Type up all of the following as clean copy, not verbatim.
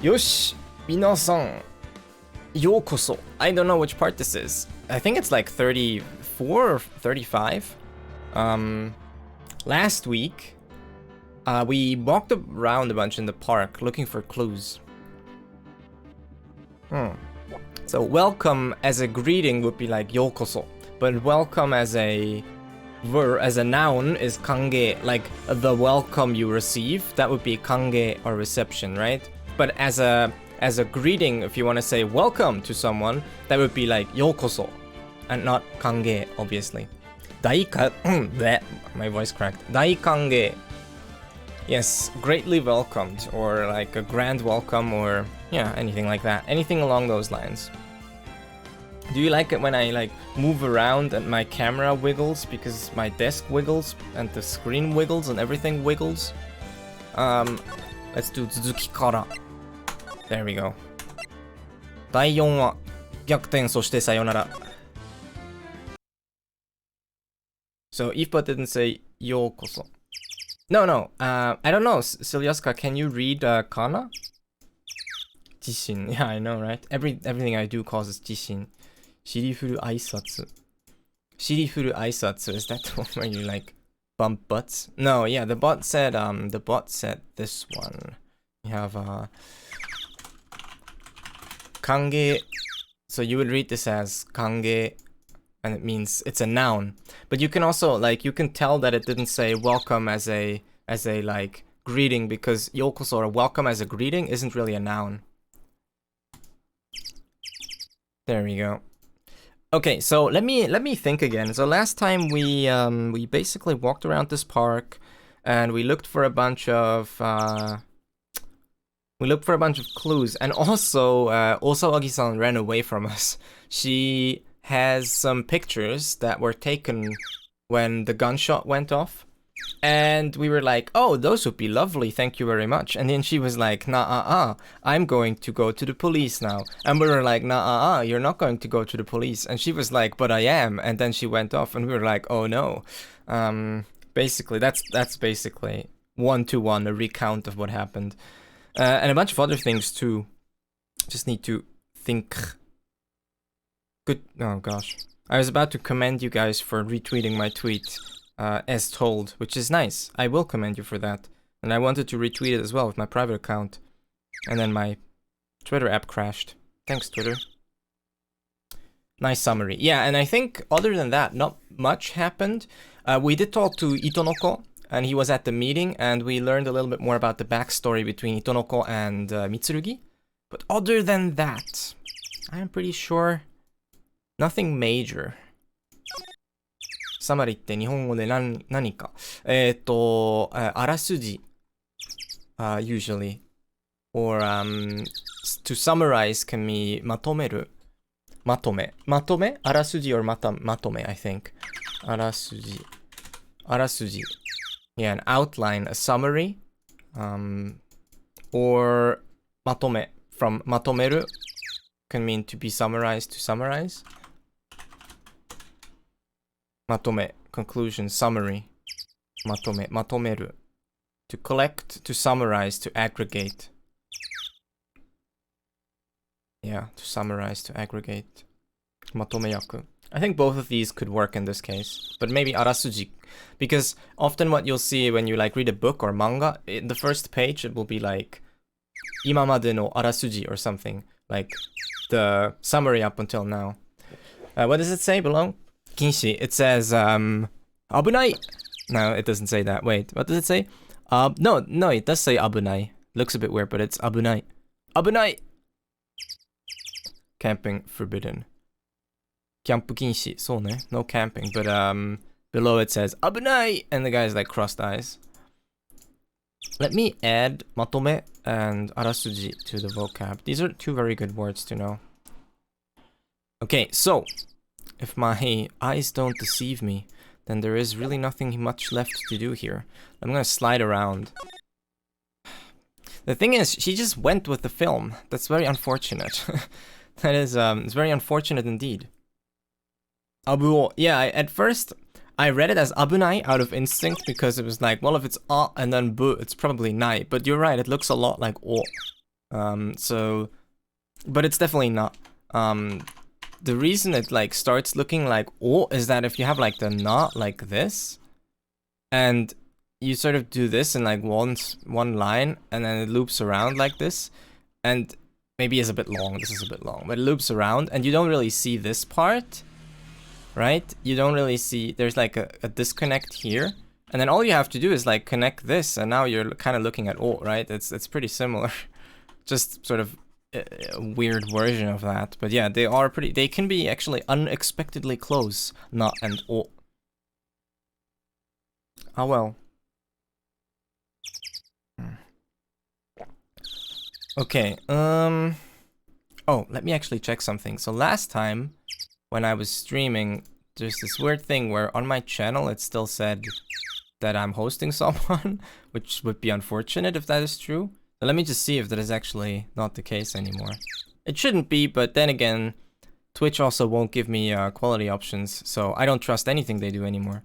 Yosh, minasan, yokoso. I don't know which part this is. I think it's like 34 or 35. Last week, we walked around a bunch in the park looking for clues. So welcome as a greeting would be like yokoso, but welcome as a noun is kange, like the welcome you receive. That would be kange or reception, right? But as a greeting, if you want to say welcome to someone, that would be like yokoso, and not kange, obviously. My voice cracked. Daikange. Yes, greatly welcomed, or like a grand welcome, or yeah, anything like that. Anything along those lines. Do you like it when I like move around and my camera wiggles because my desk wiggles and the screen wiggles and everything wiggles? Let's do Tsuzuki Kara. There we go. 第4話逆転そしてさよなら. So Ifpa didn't say yokoso. No. I don't know. Silyaska, can you read kana? Jishin. Yeah, I know, right? Everything I do causes jishin. Shirifuru aisatsu. Shirifuru aisatsu. Is that the one where you like bump butts? No, yeah. The bot said this one. You have kange. So you would read this as kange. And it means it's a noun, but you can also like you can tell that it didn't say welcome as a like greeting, because yokoso or welcome as a greeting isn't really a noun. There we go. Okay, so let me think again. So last time we basically walked around this park and we looked for a bunch of clues, and also Osawagi-san ran away from us. She has some pictures that were taken when the gunshot went off, and we were like, oh, those would be lovely, thank you very much. And then she was like, I'm going to go to the police now. And we were like, you're not going to go to the police. And she was like, but I am. And then she went off, and we were like, oh no. Basically that's basically 1-to-1 a recount of what happened, and a bunch of other things too. Just need to think. Good. Oh gosh, I was about to commend you guys for retweeting my tweet as told, which is nice. I will commend you for that. And I wanted to retweet it as well with my private account, and then my Twitter app crashed. Thanks, Twitter. Nice summary. Yeah, and I think other than that, not much happened. We did talk to Itonoko, and he was at the meeting, and we learned a little bit more about the backstory between Itonoko and Mitsurugi. But other than that, I'm pretty sure nothing major. Summary って日本語で何か。あらすじ usually. Or to summarize can be まとめる。まとめあらすじ or まとめ I think. あらすじ Yeah, an outline, a summary. Or まとめ from まとめる can mean to be summarized, to summarize. まとめ conclusion, summary. まとめる to collect, to summarize, to aggregate. Yeah, to summarize, to aggregate. まとめ役. I think both of these could work in this case, but maybe arasuji, because often what you'll see when you like read a book or manga, in the first page it will be like 今までのarasuji or something, like the summary up until now. What does it say below? Kinshi. It says abunai. No, it doesn't say that. Wait, what does it say? No, it does say abunai. Looks a bit weird, but it's abunai. Abunai. Camping forbidden. Camp kinshi. So ne, no camping, but below it says abunai, and the guy's like crossed eyes. Let me add matome and arasuji to the vocab. These are two very good words to know. Okay, so if my eyes don't deceive me, then there is really nothing much left to do here. I'm gonna slide around. The thing is, she just went with the film. That's very unfortunate. That is, it's very unfortunate indeed. Abuo. Yeah, at first, I read it as abunai out of instinct, because it was like, well, if it's a and then bu, it's probably nai. But you're right, it looks a lot like o. So, but it's definitely not. The reason it like starts looking like O is that if you have like the na like this, and you sort of do this in like one line, and then it loops around like this, and maybe it's a bit long, this is a bit long, but it loops around, and you don't really see this part, right? You don't really see, there's like a disconnect here, and then all you have to do is like connect this, and now you're kind of looking at O, right? It's pretty similar. Just sort of a weird version of that. But yeah, they can be actually unexpectedly close, na and O. Ah well. Okay, oh, let me actually check something. So last time, when I was streaming, there's this weird thing where on my channel it still said that I'm hosting someone, which would be unfortunate if that is true. So let me just see if that is actually not the case anymore. It shouldn't be, but then again, Twitch also won't give me quality options, so I don't trust anything they do anymore.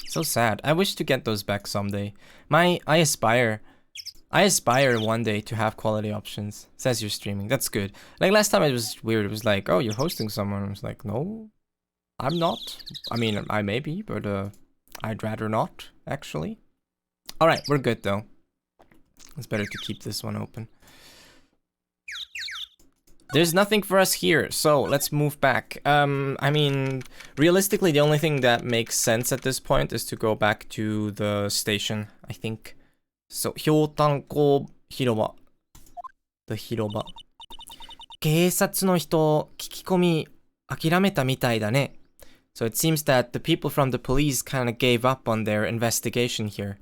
So sad. I wish to get those back someday. I aspire one day to have quality options. Says you're streaming. That's good. Like last time it was weird. It was like, oh, you're hosting someone. I was like, no, I'm not. I mean, I may be, but I'd rather not, actually. Alright, we're good though. It's better to keep this one open. There's nothing for us here, so let's move back. I mean, realistically, the only thing that makes sense at this point is to go back to the station, I think. So, Hyotanko Hiroba. The Hiroba. 警察の人、聞き込み諦めたみたいだね. So it seems that the people from the police kind of gave up on their investigation here.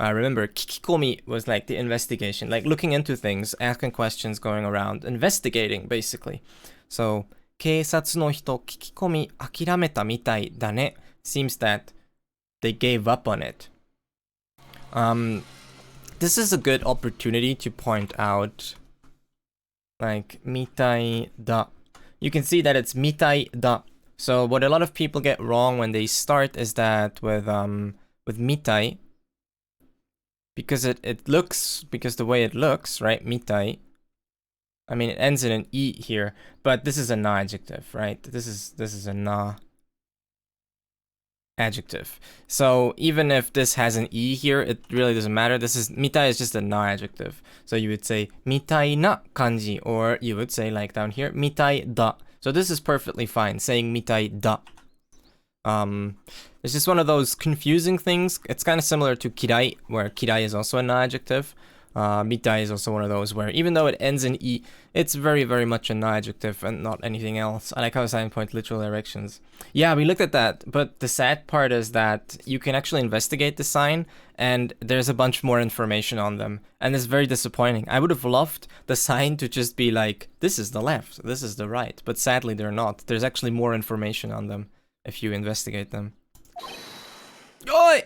Remember, kikikomi was like the investigation, like looking into things, asking questions, going around, investigating, basically. So, 警察の人、聞き込み諦めたみたいだね seems that they gave up on it. This is a good opportunity to point out, like, みたいだ. You can see that it's みたいだ. So what a lot of people get wrong when they start is that with みたい, because it looks, because the way it looks, right, みたい. I mean, it ends in an E here, but this is a na adjective, right? This is a na adjective. So even if this has an E here, it really doesn't matter. This is, みたい is just a na adjective. So you would say みたいなkanji, or you would say like down here, みたいだ. So this is perfectly fine, saying みたいだ. It's just one of those confusing things. It's kind of similar to kirai, where kirai is also a na adjective. みたい is also one of those where even though it ends in E, it's very, very much a na adjective and not anything else. I like how sign point literal directions. Yeah, we looked at that, but the sad part is that you can actually investigate the sign and there's a bunch more information on them. And it's very disappointing. I would have loved the sign to just be like, this is the left, this is the right. But sadly, they're not. There's actually more information on them if you investigate them. Oi!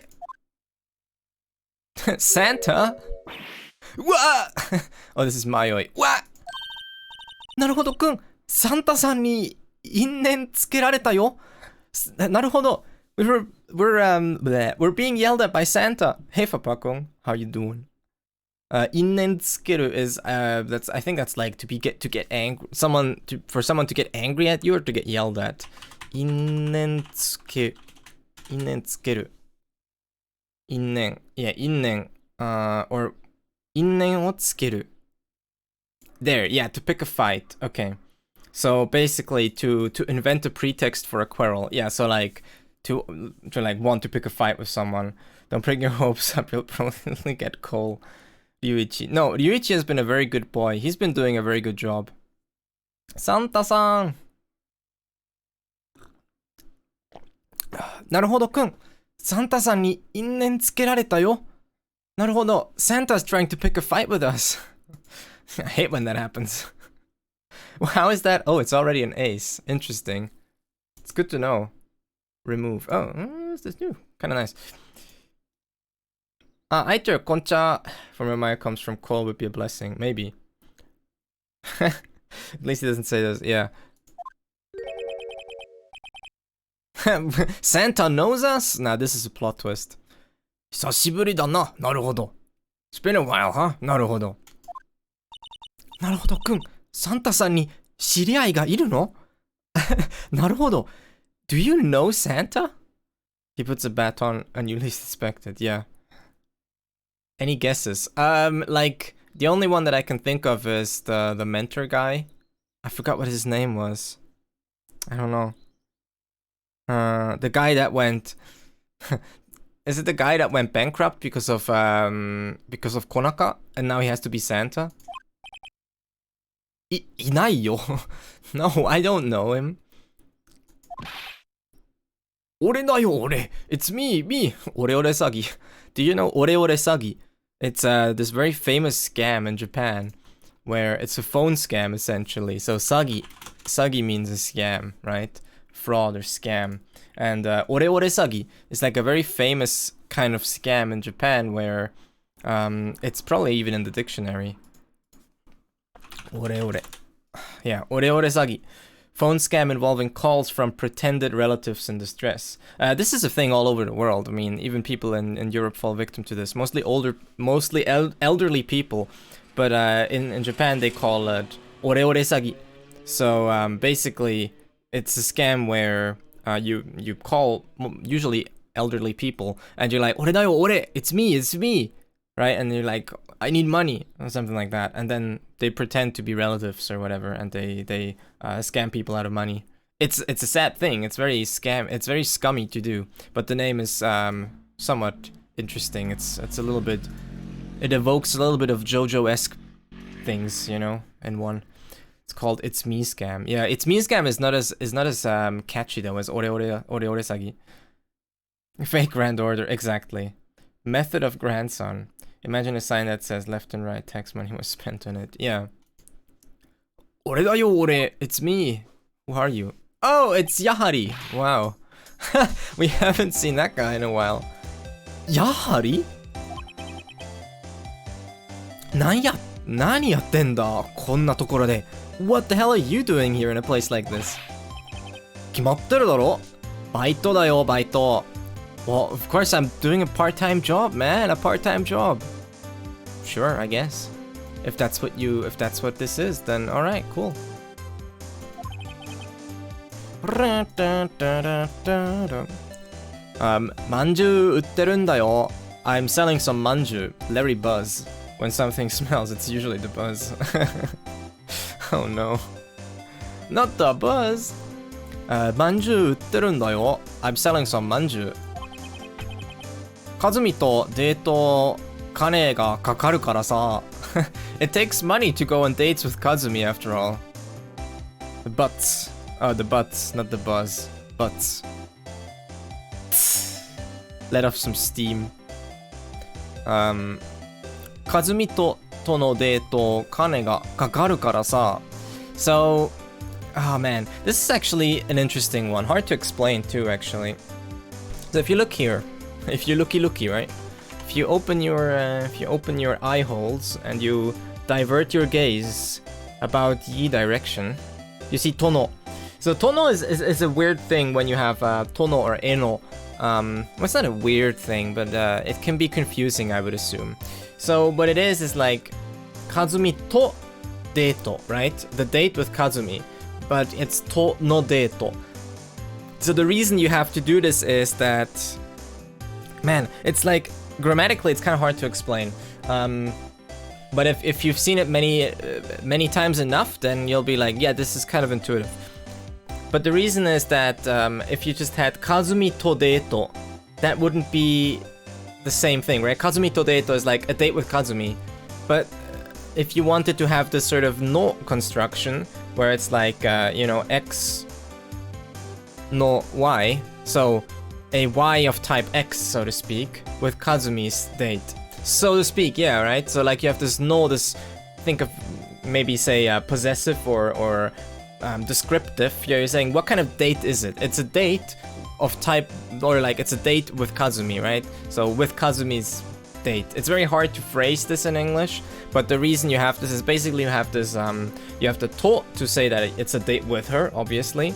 Santa? Wah! Oh, this is Mayoi. Wah! なるほどくん、サンタさんに因縁つけられたよ。なるほど。We're being yelled at by Santa. Hey, Fapakong, how you doing? 因縁つける is that's, I think that's like to get angry, for someone to get angry at you or to get yelled at. 因縁つける. 因縁. Yeah, 因縁. Or 因縁をつける. There, yeah, to pick a fight. Okay. So basically to invent a pretext for a quarrel. Yeah, so like to like want to pick a fight with someone. Don't bring your hopes up, you'll probably get coal. Ryuichi. No, Ryuichi has been a very good boy. He's been doing a very good job. Santa-san! なるほどくん。サンタさんに因縁つけられたよ。なるほど。Santa's trying to pick a fight with us. I hate when that happens. Well, how is that? Oh, it's already an ace. Interesting. It's good to know. Remove. Oh, what's this new? Kind of nice. Aiter, koncha from where Maya comes from, coal would be a blessing. Maybe. At least he doesn't say this. Yeah. Santa knows us? Nah, this is a plot twist. 久しぶりだな。なるほど. It's been a while, huh? なるほど.なるほど、くん。サンタさんに知り合いがいるの？なるほど。Do you know Santa? He puts a bat on you least expected, yeah. Any guesses? Like, the only one that I can think of is the mentor guy. I forgot what his name was. I don't know. The guy that went... Is it the guy that went bankrupt because of Konaka? And now he has to be Santa? いないよ。No, I don't know him. 俺だよ、俺. It's me. オレオレ詐欺. Do you know オレオレ詐欺? It's this very famous scam in Japan where it's a phone scam essentially. So sagi means a scam, right? Fraud or scam. And ore ore sagi is like a very famous kind of scam in Japan where it's probably even in the dictionary. Ore ore. Yeah, ore ore sagi. Phone scam involving calls from pretended relatives in distress. This is a thing all over the world. I mean, even people in Europe fall victim to this. Mostly elderly people. But in Japan, they call it ore ore sagi. So basically, it's a scam where you call usually elderly people and you're like, ore da yo, ore, it's me. Right? And you're like, I need money or something like that. And then they pretend to be relatives or whatever, and they scam people out of money. It's a sad thing. It's very scummy to do. But the name is somewhat interesting. It's a little bit. It evokes a little bit of JoJo-esque things, you know, in one. It's called It's Me Scam. Yeah, It's Me Scam is not as catchy though as ore ore sagi. Fake grand order, exactly. Method of grandson. Imagine a sign that says left and right tax money was spent on it. Yeah. Ore da yo, ore. It's me. Who are you? Oh, it's Yahari. Wow. We haven't seen that guy in a while. Yahari? 何やってんだこんなところで What the hell are you doing here in a place like this? 決まってるだろバイトだよバイト Well, of course I'm doing a part-time job, man. A part-time job. Sure, I guess. If that's what this is, then alright, cool. Manju 売ってるんだよ I'm selling some manju. Larry Buzz. When something smells, it's usually the buzz. Oh no. Not the buzz. Manju 売ってるんだよ I'm selling some manju. カズミとデート金がかかるからさ It takes money to go on dates with Kazumi after all. The butts. Oh, the butts, not the buzz. Butts. Let off some steam. Kazumi とのデート金がかかるからさ So, oh man, this is actually an interesting one. Hard to explain too, actually. So if you look here, if you looky, right? If you open your eye holes and you divert your gaze about ye direction, you see tono. So tono is a weird thing when you have tono or eno. Well, it's not a weird thing, but it can be confusing, I would assume. So what it is like Kazumi to deto, right? The date with Kazumi, but it's to no deto. So the reason you have to do this is that, man, it's like grammatically it's kind of hard to explain. But if you've seen it many times enough, then you'll be like, yeah, this is kind of intuitive. But the reason is that if you just had Kazumi to deto, that wouldn't be the same thing, right? Kazumi to deto is like a date with Kazumi. But if you wanted to have this sort of no construction, where it's like, you know, X no Y, so a Y of type X, so to speak, with Kazumi's date. So to speak, yeah, right? So like you have this no, this, think of maybe say possessive or descriptive. Yeah, you're saying what kind of date is it? It's a date of type, or like it's a date with Kazumi, right? So with Kazumi's date. It's very hard to phrase this in English, but the reason you have this is basically you have this, you have the to say that it's a date with her, obviously.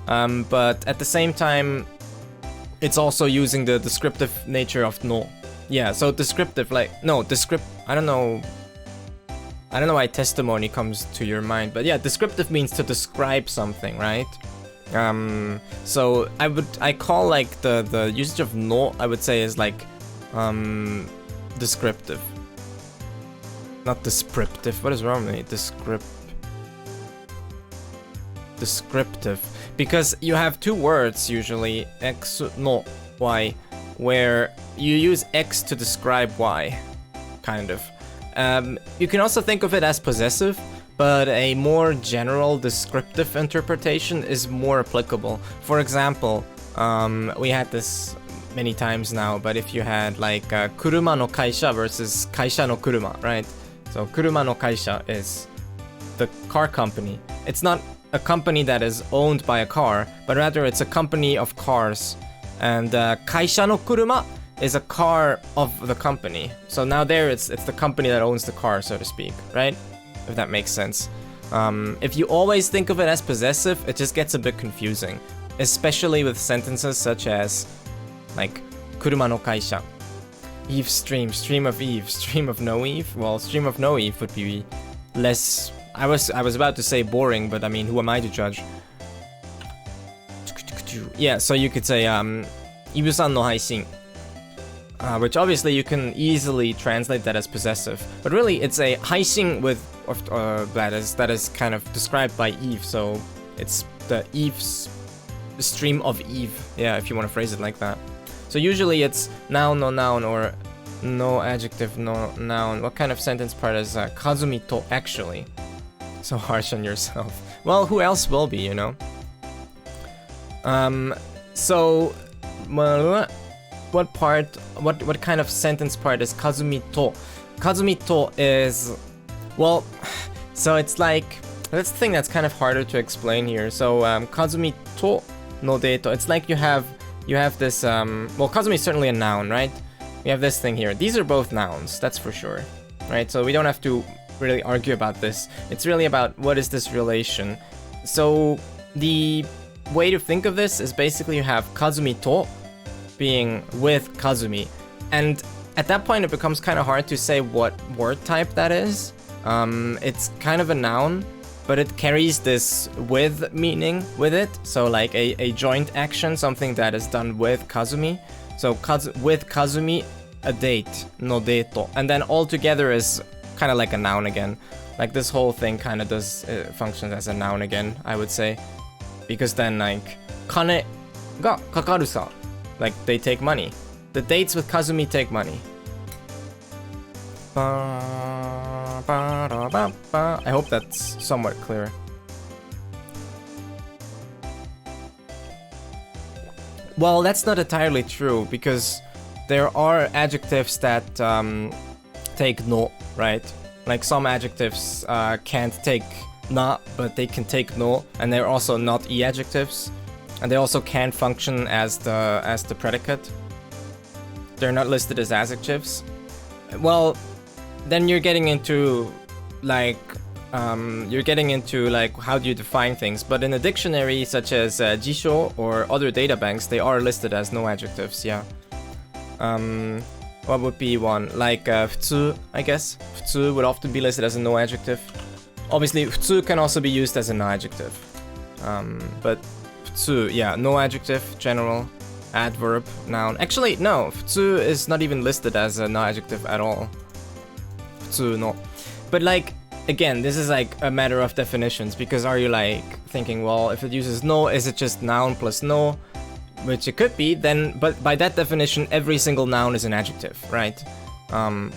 But at the same time, it's also using the descriptive nature of no. Yeah, so descriptive, like, no, I don't know. I don't know why testimony comes to your mind, but yeah, descriptive means to describe something, right? So I call like the usage of no, I would say, is like descriptive, not descriptive. What is wrong with me? Descriptive, because you have two words usually, x no y, where you use x to describe y, kind of. You can also think of it as possessive, but a more general descriptive interpretation is more applicable. For example, we had this many times now, but if you had like kuruma no kaisha versus kaisha no kuruma, right? So kuruma no kaisha is the car company. It's not a company that is owned by a car, but rather it's a company of cars. And kaisha no kuruma is a car of the company. So now there it's the company that owns the car, so to speak, right? If that makes sense. If you always think of it as possessive, it just gets a bit confusing, especially with sentences such as like kuruma no kaisha, Eve stream of Eve, stream of no Eve. Well, stream of no Eve would be less. I was about to say boring, but I mean, who am I to judge? Yeah, so you could say Ibu-san no haishin, which obviously you can easily translate that as possessive, but really it's a haishin with that is kind of described by Eve, so it's the stream of Eve. Yeah, if you want to phrase it like that. So usually it's noun no noun or no adjective no noun. What kind of sentence part is Kazumi to actually? So harsh on yourself. Well, who else will be, you know? So what kind of sentence part is Kazumi to? Kazumi to is, well, so it's like, that's the thing that's kind of harder to explain here. So Kazumi to no deto, it's like you have this, well, Kazumi is certainly a noun, right? We have this thing here. These are both nouns, that's for sure, right? So we don't have to really argue about this. It's really about what is this relation. So the way to think of this is basically you have Kazumi to being with Kazumi, and at that point it becomes kind of hard to say what word type that is. It's kind of a noun, but it carries this with meaning with it, so like a joint action, something that is done with Kazumi. So with Kazumi, a date, no deto, and then all together is kind of like a noun again. Like this whole thing kind of does function as a noun again, I would say, because then like kane ga kakaru sa, like they take money. The dates with Kazumi take money. I hope that's somewhat clear. Well, that's not entirely true, because there are adjectives that take no, right? Like some adjectives can't take na, but they can take no, and they're also not e adjectives, and they also can't function as the predicate. They're not listed as adjectives. Well, then you're getting into like how do you define things? But in a dictionary such as Jisho or other databanks, they are listed as no adjectives. Yeah. What would be one? Like futsu, I guess. Futsu would often be listed as a no adjective. Obviously, futsu can also be used as a no adjective. But futsu, yeah, no adjective, general, adverb, noun. Actually, no, futsu is not even listed as a no adjective at all. Futsu no. But like, again, this is like a matter of definitions, because are you like thinking, well, if it uses no, is it just noun plus no? Which it could be, then, but by that definition, every single noun is an adjective, right?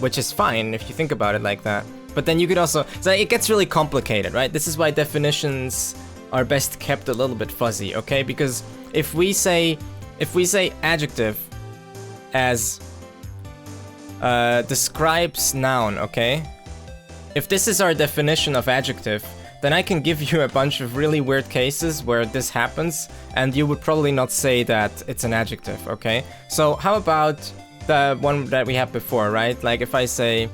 Which is fine if you think about it like that. But then you could also, so it gets really complicated, right? This is why definitions are best kept a little bit fuzzy, okay? Because if we say adjective as describes noun, okay? If this is our definition of adjective, then I can give you a bunch of really weird cases where this happens, and you would probably not say that it's an adjective, okay? So how about the one that we had before, right? Like if I say,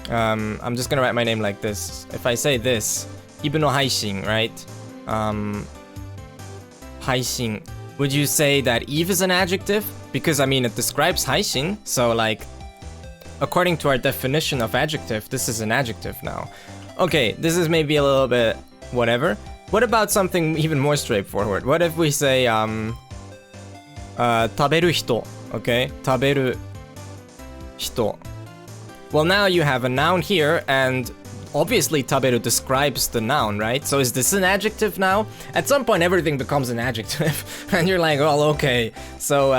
I'm just gonna write my name like this. If I say this, Ibu no haishin, right? Haishin. Would you say that Eve is an adjective? Because I mean, it describes haishin, so like, according to our definition of adjective, this is an adjective now. Okay, this is maybe a little bit whatever. What about something even more straightforward? What if we say, 食べる人, okay? 食べる人. Well, now you have a noun here, and obviously 食べる describes the noun, right? So is this an adjective now? At some point, everything becomes an adjective, and you're like, well, okay. So,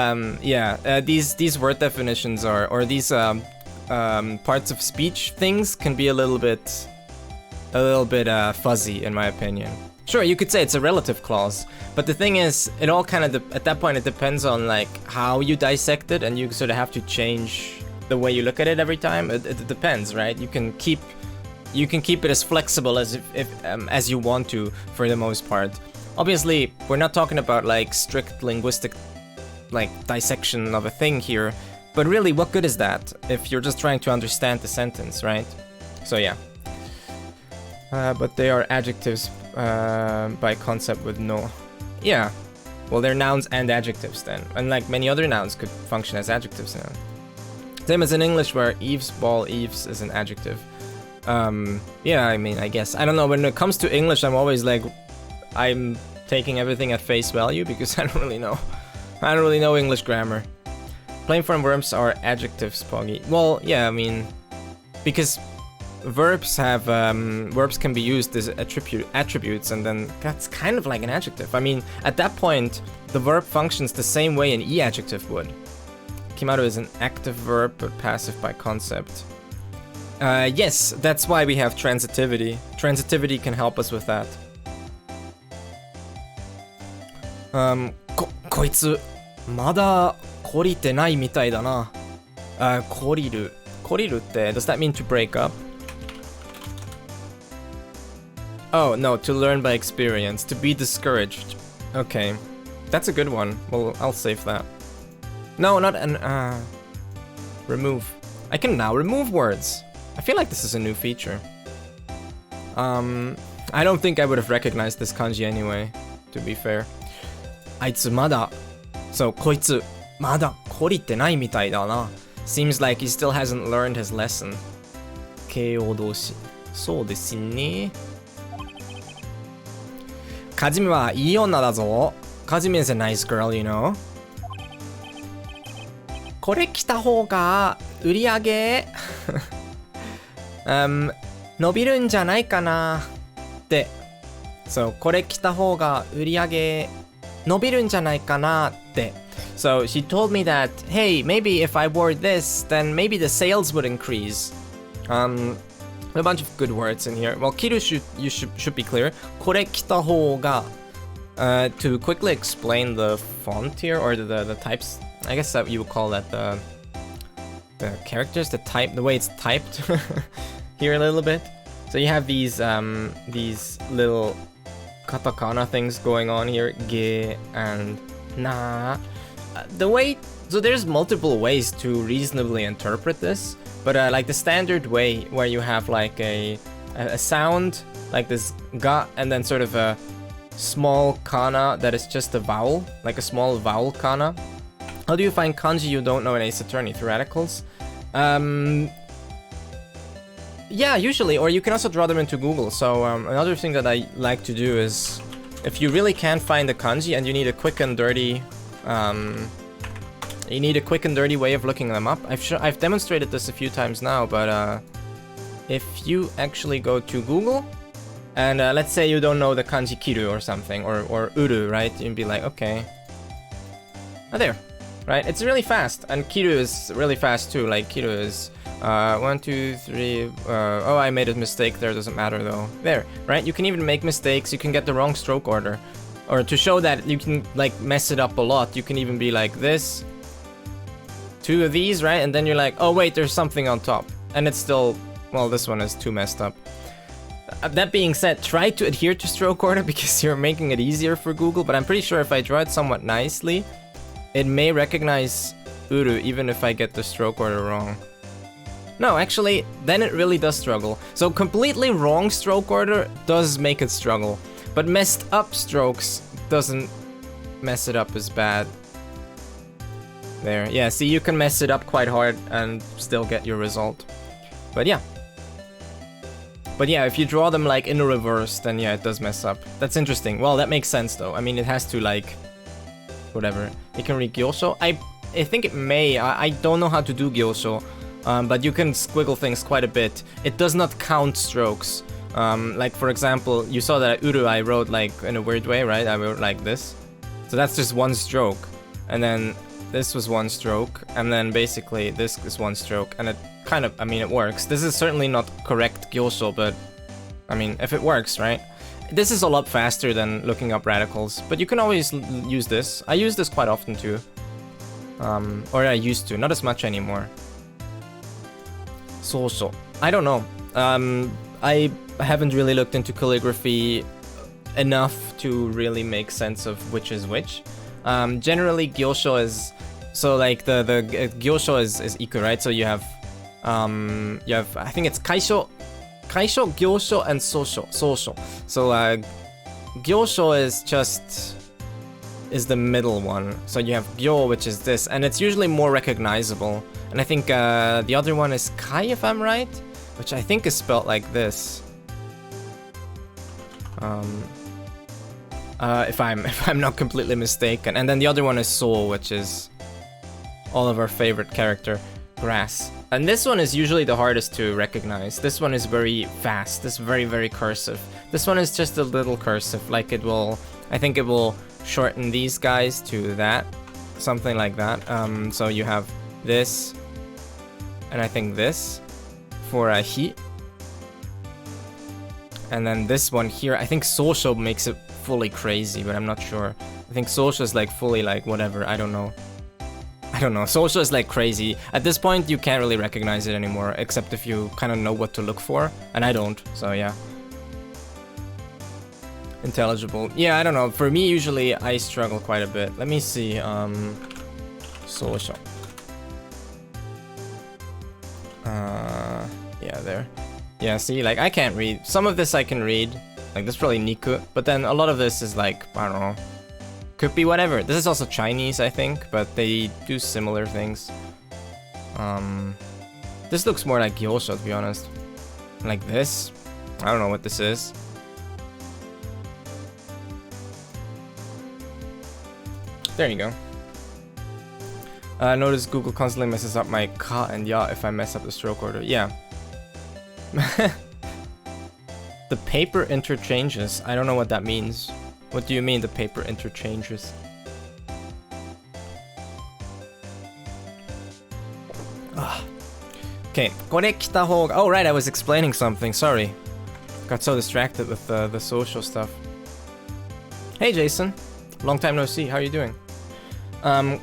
these word definitions or these parts of speech things can be a little bit fuzzy, in my opinion. Sure, you could say it's a relative clause, but the thing is, it all kind of, at that point, it depends on like how you dissect it, and you sort of have to change the way you look at it every time. It depends, right? You can keep it as flexible as as you want to, for the most part. Obviously, we're not talking about like strict linguistic like dissection of a thing here, but really, what good is that if you're just trying to understand the sentence, right? So yeah. But they are adjectives by concept with no. Yeah. Well, they're nouns and adjectives then. Unlike many other nouns could function as adjectives now. Same as in English where eaves, ball, eaves is an adjective. Yeah, I mean, I guess. I don't know, when it comes to English, I'm always like, I'm taking everything at face value because I don't really know. I don't really know English grammar. Plain form verbs are adjectives, Poggy. Well, yeah, I mean, because verbs have, verbs can be used as attributes, and then that's kind of like an adjective. I mean, at that point, the verb functions the same way an e-adjective would. Kimaru is an active verb, but passive by concept. Yes, that's why we have transitivity. Transitivity can help us with that. こいつまだ懲りてないみたいだな。懲りる。懲りるって does that mean to break up? Oh, no, to learn by experience, to be discouraged. Okay, that's a good one. Well, I'll save that. No, not an, remove. I can now remove words. I feel like this is a new feature. I don't think I would have recognized this kanji anyway, to be fair. あいつまだ、そう、こいつまだ懲りてないみたいだな。Seems like he still hasn't learned his lesson. 形容動詞。そうですね。かじめはいい女だぞ。かじめ is a nice girl, you know. これ着た方が売り上げ伸びるんじゃないかなって。そう、これ着た方が売り上げ伸びるんじゃないかなって。So she told me that, hey, maybe if I wore this, then maybe the sales would increase. A bunch of good words in here. Well, kiru should be clear. これ着た方が to quickly explain the font here, or the types. I guess that you would call that the characters, the type, the way it's typed here a little bit. So you have these little katakana things going on here, ge and na. So there's multiple ways to reasonably interpret this, but like the standard way where you have like a sound like this ga, and then sort of a small kana that is just a vowel, like a small vowel kana. How do you find kanji you don't know in Ace Attorney? Through radicals? Yeah, usually, or you can also draw them into Google. So another thing that I like to do is, if you really can't find the kanji and you need a quick and dirty, way of looking them up. I've demonstrated this a few times now, but if you actually go to Google, and let's say you don't know the kanji kiru or something, or uru, right? You'd be like, okay, oh, there, right? It's really fast, and kiru is really fast too. Like kiru is 1, 2, 3. Oh, I made a mistake there. Doesn't matter though. There, right? You can even make mistakes. You can get the wrong stroke order, or to show that you can like mess it up a lot. You can even be like this, 2 of these, right? And then you're like, oh wait, there's something on top, and it's still, well, this one is too messed up. That being said, try to adhere to stroke order because you're making it easier for Google, but I'm pretty sure if I draw it somewhat nicely, it may recognize uru even if I get the stroke order wrong. No, actually, then it really does struggle. So completely wrong stroke order does make it struggle, but messed up strokes doesn't mess it up as bad. There. Yeah, see, you can mess it up quite hard and still get your result. But yeah. But yeah, if you draw them like in reverse, then yeah, it does mess up. That's interesting. Well, that makes sense though. I mean, it has to like... whatever. You can read Gyosho. I think it may. I don't know how to do Gyosho. But you can squiggle things quite a bit. It does not count strokes. Like for example, you saw that Uru I wrote like in a weird way, right? I wrote like this. So that's just one stroke. And then this was one stroke. And then basically this is one stroke. And it kind of, I mean, it works. This is certainly not correct Gyosho, but I mean, if it works, right? This is a lot faster than looking up radicals, but you can always use this. I use this quite often too. Or I used to, not as much anymore. So. I don't know. I haven't really looked into calligraphy enough to really make sense of which is which. Generally, Gyosho is... so like the Gyosho is Iku, right? So you have I think it's Kaisho, Gyosho, and Sosho. So Gyosho is the middle one. So you have Gyo, which is this, and it's usually more recognizable. And I think the other one is Kai, if I'm right, which I think is spelled like this. If I'm not completely mistaken. And then the other one is So, which is all of our favorite character, Grass. And this one is usually the hardest to recognize. This one is very fast. This is very, very cursive. This one is just a little cursive. Like it will, I think it will shorten these guys to that. Something like that. So you have this, and I think this for a Hi. And then this one here, I think Social makes it fully crazy, but I'm not sure. I think Social is like fully like whatever, I don't know. Social is like crazy. At this point, you can't really recognize it anymore, except if you kind of know what to look for, and I don't, so yeah. Intelligible. Yeah, I don't know. For me, usually, I struggle quite a bit. Let me see, Social. Yeah, there. Yeah, see, like, I can't read. Some of this I can read. Like, this is probably Niku, but then a lot of this is like, I don't know. Could be whatever. This is also Chinese, I think, but they do similar things. This looks more like Gyosho, to be honest. Like this. I don't know what this is. There you go. Notice Google constantly messes up my ka and ya if I mess up the stroke order. Yeah. The paper interchanges. I don't know what that means. What do you mean, the paper interchanges? Okay, oh right, I was explaining something, sorry. Got so distracted with the social stuff. Hey Jason, long time no see, how are you doing? So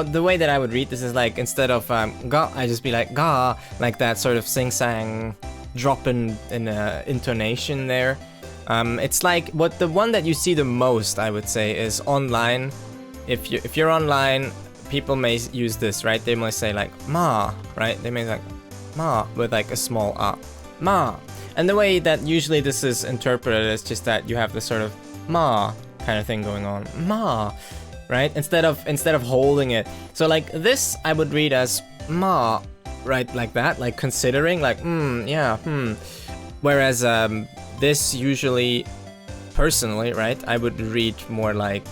the way that I would read this is like, instead of ga, I just be like ga, like that sort of sing-sang drop in intonation there. It's like the one that you see the most, I would say, is online. If you're online, people may use this, right? They might say like ma, right? They may like ma with like a small ma. And the way that usually this is interpreted is just that you have this sort of ma kind of thing going on, ma, right? Instead of holding it. So like this, I would read as ma, right? Like that, like considering, like yeah, Whereas this usually, personally, right, I would read more like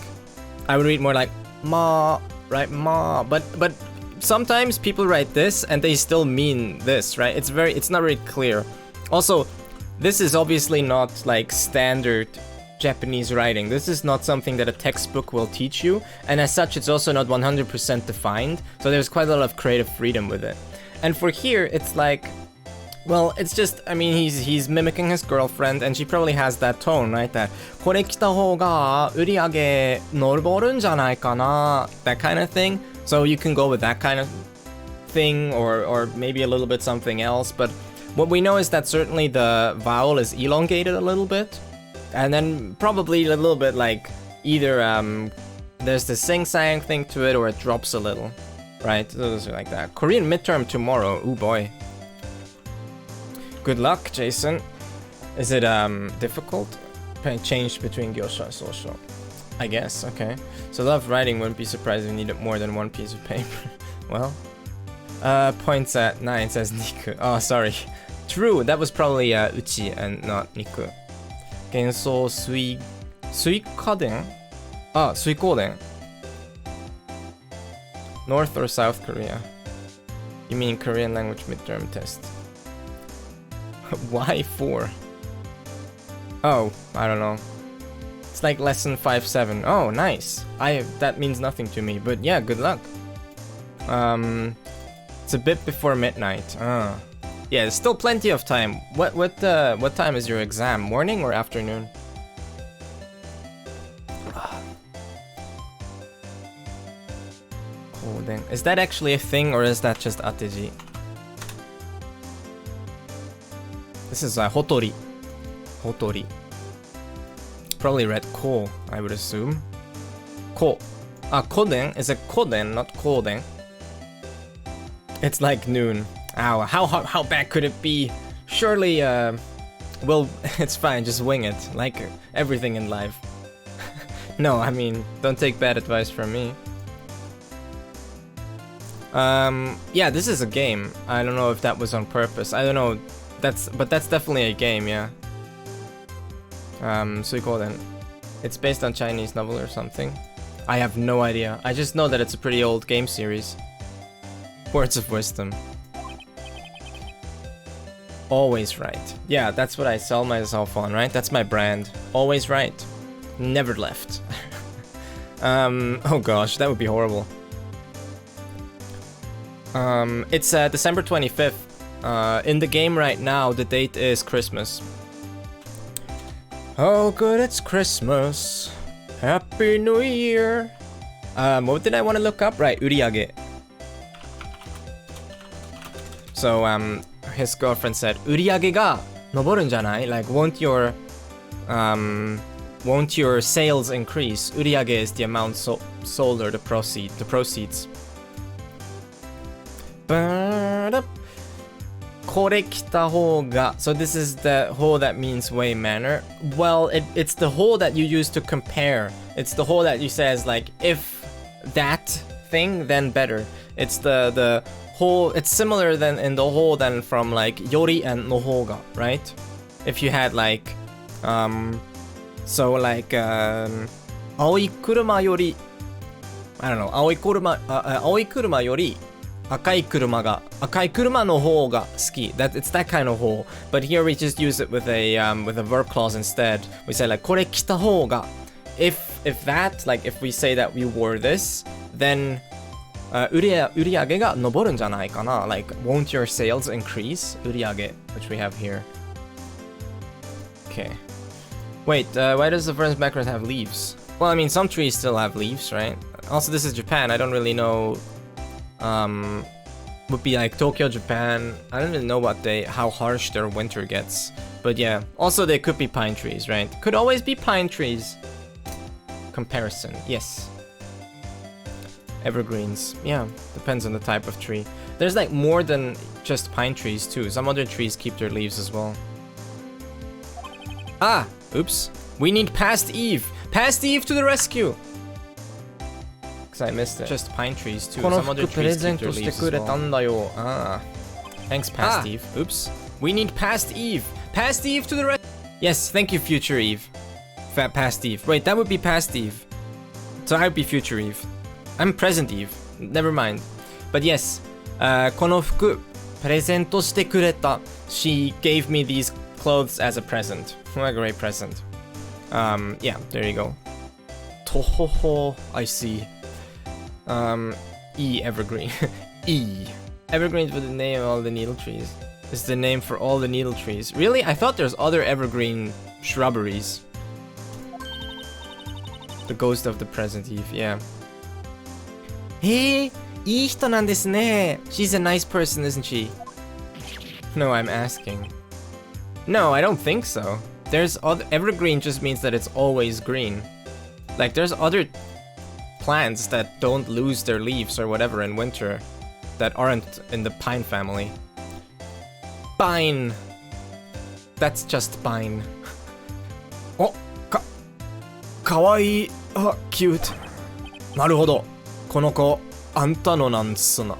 ma, right, ma, but sometimes people write this and they still mean this, right? It's not very clear. Also, this is obviously not like standard Japanese writing. This is not something that a textbook will teach you, and as such, it's also not 100% defined, so there's quite a lot of creative freedom with it. And for here, it's like, well, it's just, I mean, he's mimicking his girlfriend, and she probably has that tone, right? That これ着た方が売り上げ上るんじゃないかな, that kind of thing. So you can go with that kind of thing, or maybe a little bit something else. But what we know is that certainly the vowel is elongated a little bit, and then probably a little bit like either there's the sing-sang thing to it, or it drops a little, right? Those are like that. Korean midterm tomorrow. Ooh boy. Good luck, Jason. Is it difficult? Change between Gyosho and Sosho. I guess, okay. So love writing, wouldn't be surprised if you needed more than one piece of paper. Well. Points at 9 says Niku. Oh, sorry. True, that was probably Uchi and not Niku. Gensou Suikoden? Ah, Suikoden. North or South Korea? You mean Korean language midterm test? Why 4? Oh, I don't know. It's like lesson 5-7. Oh, nice. That means nothing to me, but yeah, good luck. It's a bit before midnight. Yeah, there's still plenty of time. What time is your exam? Morning or afternoon? Holding. Is that actually a thing or is that just ateji? This is hotori. Hotori. Probably read ko, I would assume. Ko. Koden is a koden, not koden. It's like noon. Ow, how bad could it be? Surely, well, it's fine, just wing it, like everything in life. No, I mean, don't take bad advice from me. Yeah, this is a game. I don't know if that was on purpose. I don't know. But that's definitely a game, yeah. Suikoden. It's based on Chinese novel or something. I have no idea. I just know that it's a pretty old game series. Words of wisdom. Always right. Yeah, that's what I sell myself on, right? That's my brand. Always right. Never left. Oh gosh, that would be horrible. It's December 25th. In the game right now, the date is Christmas. Oh good, it's Christmas. Happy New Year. What did I want to look up? Right, uriage. So, his girlfriend said, "Uriage ga noboru n janai?" Like, won't your sales increase? Uriage is the amount sold or the proceeds. Kore kita hou ga. So this is the hou that means way, manner. Well, it's the hou that you use to compare. It's the hou that you say is like, if that thing, then better. It's the hou. It's similar than in the hou than from like yori and no hou ga, right? If you had like, so like, aoi kuruma yori, I don't know, aoi kuruma yori akai kuruma no hou ga suki. It's that kind of hou. But here we just use it with a verb clause instead. We say like kore kita hou ga. If that, like if we say that we wore this, then uriage ga noboru n janai kana? Like, won't your sales increase? Uriage, which we have here. Okay. Wait, why does the first background have leaves? Well, I mean, some trees still have leaves, right? Also, this is Japan. I don't really know. Would be like Tokyo, Japan. I don't really know how harsh their winter gets. But yeah, also they could be pine trees, right? Could always be pine trees. Comparison, yes. Evergreens, yeah, depends on the type of tree. There's like more than just pine trees too. Some other trees keep their leaves as well. Ah, oops. We need Past Eve. Past Eve to the rescue. I missed it. Just pine trees too. Some other trees keep their leaves as well. Ah. Thanks, Past Eve. Oops. We need Past Eve. Past Eve to the rescue. Yes, thank you, Future Eve. Past Eve. Wait, that would be Past Eve. So I would be Future Eve. I'm Present Eve. Never mind. But yes, この服プレゼントしてくれた. She gave me these clothes as a present. What a great present. Yeah, there you go. Tohoho, I see. E evergreen. E. Evergreens with the name of all the needle trees. It's the name for all the needle trees. Really? I thought there's other evergreen shrubberies. The ghost of the present Eve, yeah. Hey, いい人なんですね. She's a nice person, isn't she? No, I'm asking. No, I don't think so. There's other evergreen just means that it's always green. Like there's other plants that don't lose their leaves or whatever in winter that aren't in the pine family. Pine. That's just pine. Oh, kawaii. あ、cute. なるほど。この子、あんたのなんすな。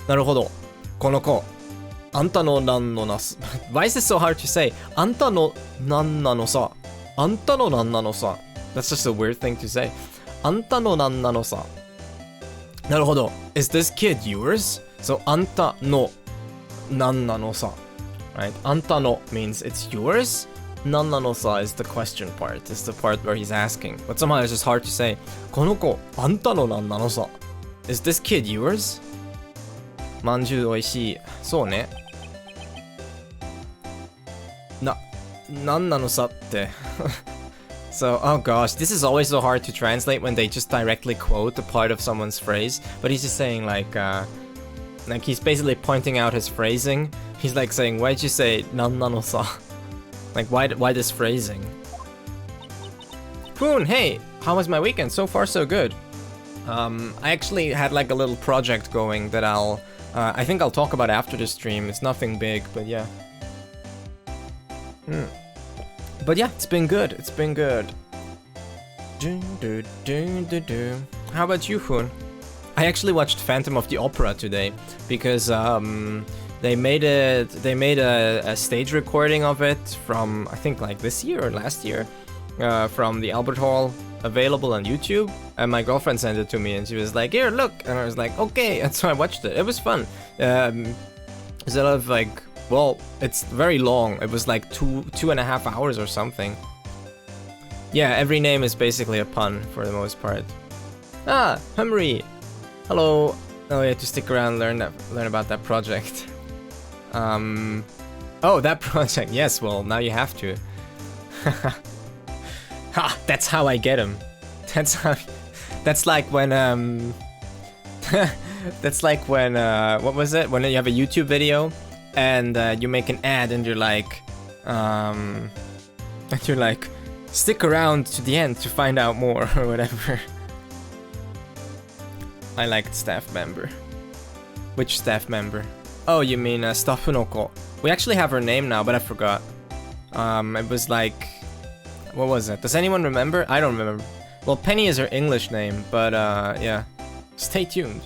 なるほど。この子、あんたのなんのなす。Why is this so hard to say? あんたのなんなのさ。あんたのなんなのさ。That's just a weird thing to say. あんたのなんなのさ。なるほど。Is this kid yours? So あんたのなんなのさ。Right? あんたの means it's yours. なんなのさ is the question part. It's the part where he's asking. But somehow it's just hard to say. この子、あんたのなんなのさ。Is this kid yours? まんじゅうおいしい。そうね。なんなのさって。So, oh gosh, this is always so hard to translate when they just directly quote a part of someone's phrase. But he's just saying like he's basically pointing out his phrasing. He's like saying, why'd you say nan nano sa? Like why this phrasing? Poon, hey, how was my weekend? So far so good. I actually had like a little project going that I think I'll talk about after the stream. It's nothing big, but yeah. But yeah, it's been good. It's been good. How about you, Hoon? I actually watched Phantom of the Opera today because they made a stage recording of it from I think like this year or last year from the Albert Hall, available on YouTube. And my girlfriend sent it to me and she was like, "Here, look," and I was like, "Okay." And so I watched it. It was fun. There's a lot of like. Well, it's very long. It was like 2.5 hours or something. Yeah, every name is basically a pun for the most part. Ah, Humry. Hello. Oh, you have to stick around and learn about that project. Oh, that project. Yes, well, now you have to. Ha, that's how I get him. That's like when that's like when what was it? When you have a YouTube video and you make an ad and you're like stick around to the end to find out more or whatever. I liked staff member. Which staff member? Oh, you mean Stafunoko. We actually have her name now, but I forgot. It was like, what was it? Does anyone remember? I don't remember. Well, Penny is her English name, but yeah. Stay tuned.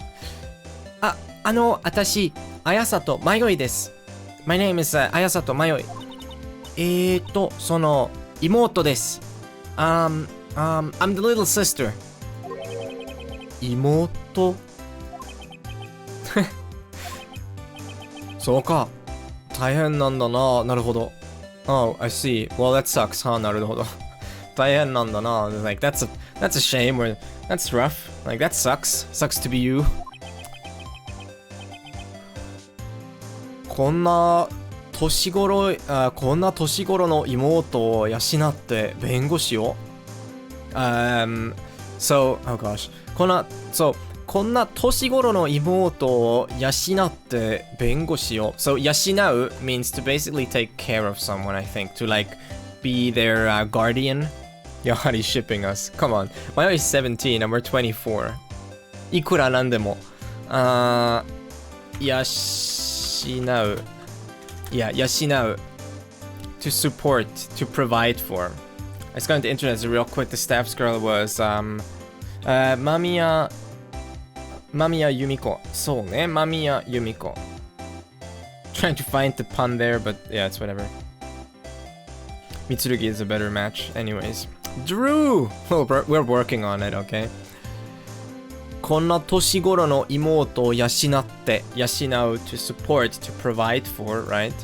私、Ayasato Mayoi です。My name is Ayasato Mayoi. その、妹です。I'm the little sister. 妹そうか。大変なんだな。なるほど。Oh, I see. Well, that sucks, huh? なるほど。大変なんだな。Like, that's a shame, or that's rough. Like, that sucks. Sucks to be you. こんな年頃の妹を養って弁護士をSo, oh gosh. こんな年頃の妹を養って弁護士を So, 養う means to basically take care of someone, I think. To like be their guardian. Yahari shipping us. Come on. Mayoi is 17 and we're 24. いくらなんでも。養う。Yeah, 養う. To support, to provide for. I just got into the internet real quick. The staff's girl was Mamiya Yumiko. So ne, Mamiya Yumiko. Trying to find the pun there, but yeah, it's whatever. Mitsurugi is a better match. Anyways. Drew! Well, we're working on it, okay? こんな年頃の妹を養って、養う to support, to provide for, right?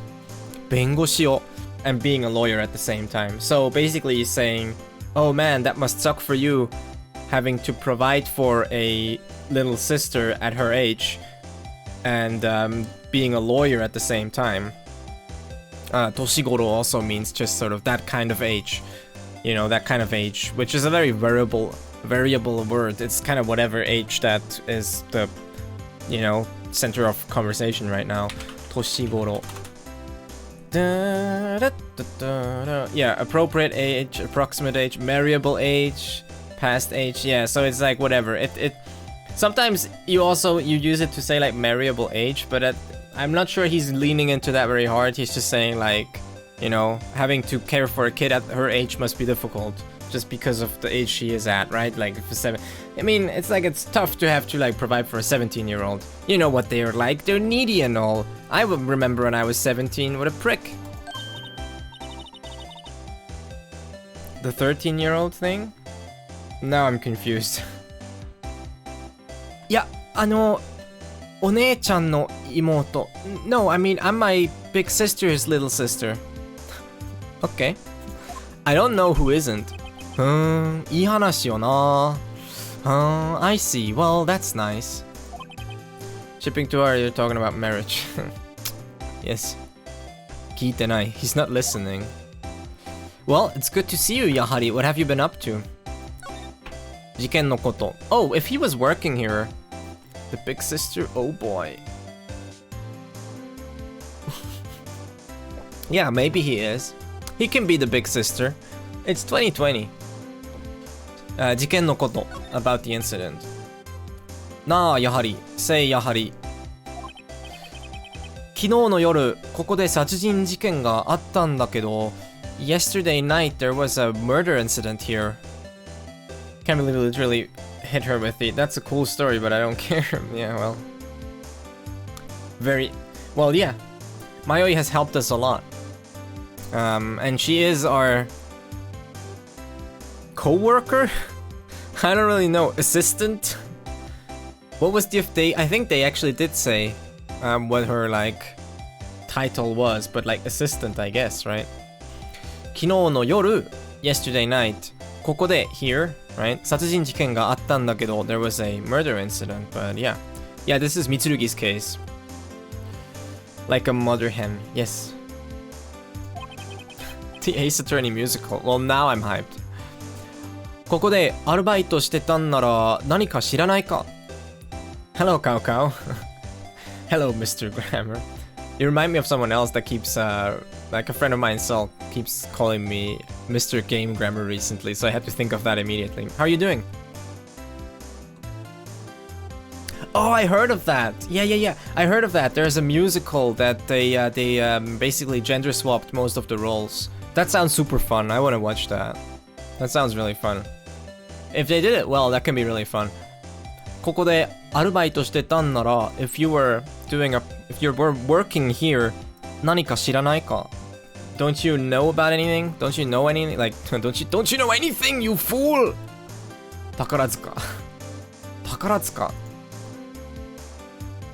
弁護士を and being a lawyer at the same time. So basically he's saying, oh man, that must suck for you having to provide for a little sister at her age and being a lawyer at the same time. 年頃 also means just sort of that kind of age. You know, that kind of age, which is a very variable word. It's kind of whatever age that is the, you know, center of conversation right now. Toshigoro. Yeah, appropriate age, approximate age, variable age, past age. Yeah, so it's like whatever. It sometimes you use it to say like variable age, but I'm not sure he's leaning into that very hard. He's just saying like, you know, having to care for a kid at her age must be difficult. just because of the age she is at, right? Like for 7, I mean, it's like it's tough to have to like provide for a 17-year-old. You know what they're like, they're needy and all. I would remember when I was 17, what a prick. The 13-year-old thing? Now I'm confused. いや、お姉ちゃんの妹. No, I mean, I'm my big sister's little sister. Okay. I don't know who isn't. いい話よな. I see. Well, that's nice. Shipping to her, you're talking about marriage. Yes. 聞いてない. He's not listening. Well, it's good to see you, Yahari. What have you been up to? 事件のこと. Oh, if he was working here. The big sister? Oh boy. Yeah, maybe he is. He can be the big sister. It's 2020. 事件のこと about the incident. なあ、やはり。say やはり。昨日の夜、ここで殺人事件があったんだけど、yesterday night there was a murder incident here. Can't believe it literally hit her with the, that's a cool story, but I don't care. Yeah, well. Very, well, yeah. Mayoi has helped us a lot. And she is our co-worker? I don't really know. Assistant? What was the, I think they actually did say what her, like, title was, but like assistant, I guess, right? 昨日の夜, yesterday night, ここで, here, right? 殺人事件があったんだけど, there was a murder incident, but yeah. Yeah, this is Mitsurugi's case. Like a mother hen, yes. The Ace Attorney musical. Well, now I'm hyped. ここでアルバイトしてたんなら何か知らないか? Hello, Cow Cow. Hello, Mr. Grammar. You remind me of someone else that keeps, like a friend of mine, Sal, keeps calling me Mr. Game Grammar recently, so I had to think of that immediately. How are you doing? Oh, I heard of that. Yeah. I heard of that. There's a musical that they basically gender swapped most of the roles. That sounds super fun. I want to watch that. That sounds really fun. If they did it well, that can be really fun. ここでアルバイトしてたんなら, if you were working here, 何か知らないか? Don't you know about anything? Don't you know anything? Like, don't you know anything, you fool? 宝塚. 宝塚.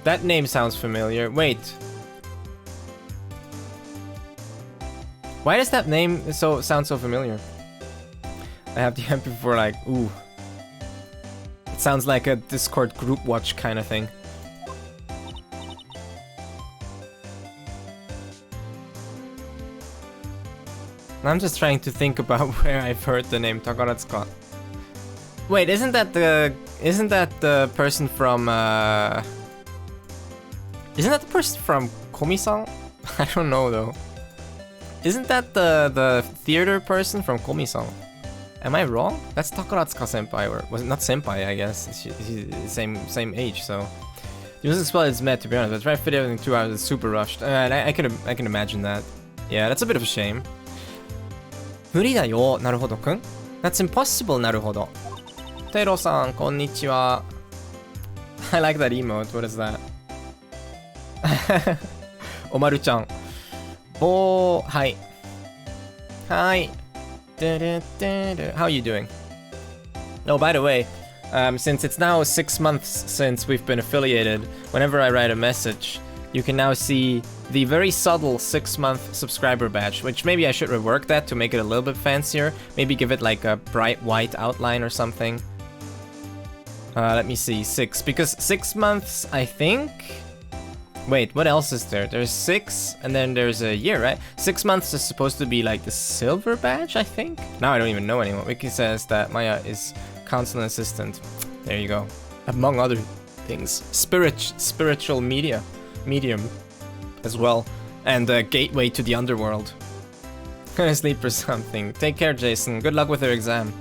That name sounds familiar. Wait. Why does that name sound so familiar? I have the MP for like, ooh. It sounds like a Discord group watch kind of thing. I'm just trying to think about where I've heard the name Takaratsuka. Wait, isn't that the person from isn't that the person from Komi-san? I don't know though. Isn't that the theater person from Komi-san? Am I wrong? That's Takaratsuka senpai, or was it not senpai? I guess he's the same age. So the music spell is met, to be honest. But try to fit everything in 2 hours. It's super rushed. I can imagine that. Yeah, that's a bit of a shame. 無理だよ、なるほどくん. That's impossible, なるほど. Teiro san, konnichiwa. I like that emote. What is that? Omaru-chan. Oh, hi. Hi. How are you doing? Oh, by the way, since it's now 6 months since we've been affiliated, whenever I write a message, you can now see the very subtle 6-month subscriber badge, which maybe I should rework that to make it a little bit fancier. Maybe give it like a bright white outline or something. Let me see, 6, because 6 months, I think... Wait, what else is there? There's 6, and then there's a year, right? 6 months is supposed to be like the silver badge, I think? Now I don't even know anymore. Wiki says that Maya is counsel assistant. There you go. Among other things. Spiritual medium as well. And a gateway to the underworld. Gonna sleep or something. Take care, Jason. Good luck with your exam.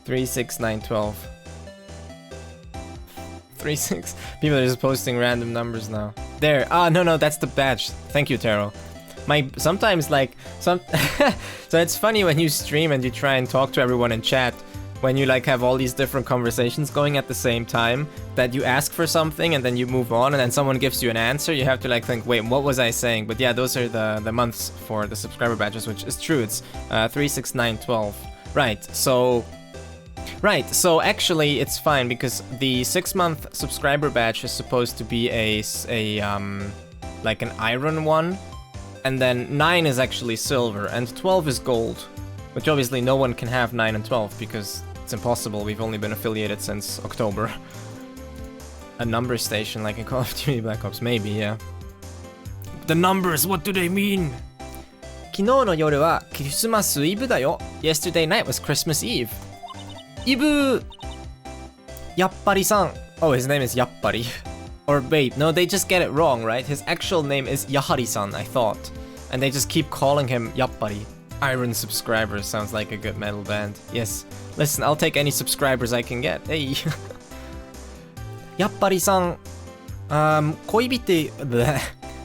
3, 6, 9, 12. 3, 6. People are just posting random numbers now. There. Ah, no, that's the badge. Thank you, Taro. Sometimes like so it's funny when you stream and you try and talk to everyone in chat, when you like have all these different conversations going at the same time, that you ask for something and then you move on and then someone gives you an answer, you have to like think, wait, what was I saying? But yeah, those are the months for the subscriber badges, which is true. It's 3, 6, 9, 12. Right, so actually it's fine because the 6-month subscriber badge is supposed to be a like an iron one, and then 9 is actually silver and 12 is gold, which obviously no one can have 9 and 12 because it's impossible. We've only been affiliated since October. A number station like in Call of Duty Black Ops, maybe, yeah. The numbers, what do they mean? 昨日の夜はクリスマスイブだよ. Yesterday night was Christmas Eve. イブやっぱりさん. Oh, his name is Yappari. Or wait, no, they just get it wrong, right? His actual name is Yahari-san, I thought. And they just keep calling him Yappari. Iron subscribers sounds like a good metal band. Yes. Listen, I'll take any subscribers I can get. Hey. Yappari-san, 恋人、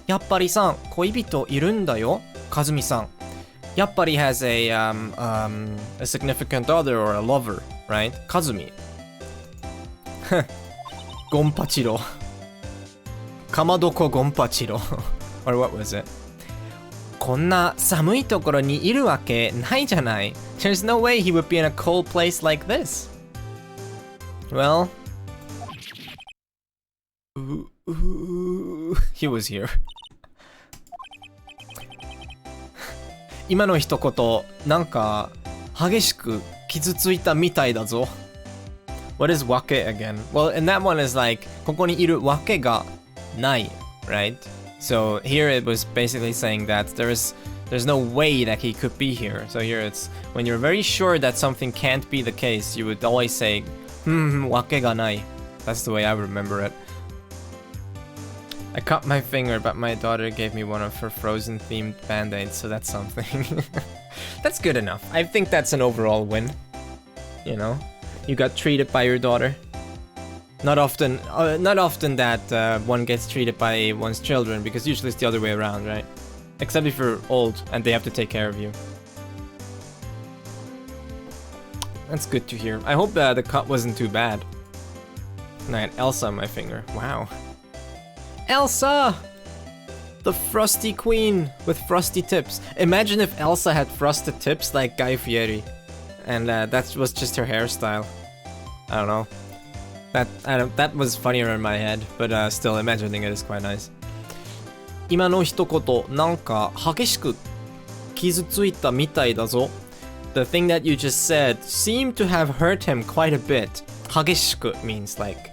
Yappari-san, 恋人いるんだよ. Kazumi-san. Yappari has a significant other or a lover, right? Kazumi. Gonpachiro. Kamadoko Gonpachiro. Or what was it? こんな寒いところにいるわけないじゃない. There's no way he would be in a cold place like this. Well, he was here. 今の一言、なんか激しく傷ついたみたいだぞ. What is wake again? Well, and that one is like ここにいるわけがない, right? So here it was basically saying that there's no way that he could be here. So here it's when you're very sure that something can't be the case, you would always say, wake ga nai. That's the way I remember it. I cut my finger, but my daughter gave me one of her Frozen themed band-aids, so that's something. That's good enough. I think that's an overall win. You know, you got treated by your daughter. Not often that one gets treated by one's children, because usually it's the other way around, right? Except if you're old and they have to take care of you. That's good to hear. I hope the cut wasn't too bad. And I had Elsa on my finger. Wow. Elsa! The frosty queen with frosty tips. Imagine if Elsa had frosted tips like Guy Fieri. And that was just her hairstyle. I don't know. That was funnier in my head, but still imagining it is quite nice. 今の一言、なんか激しく傷ついたみたいだぞ. The thing that you just said seemed to have hurt him quite a bit. 激しく means like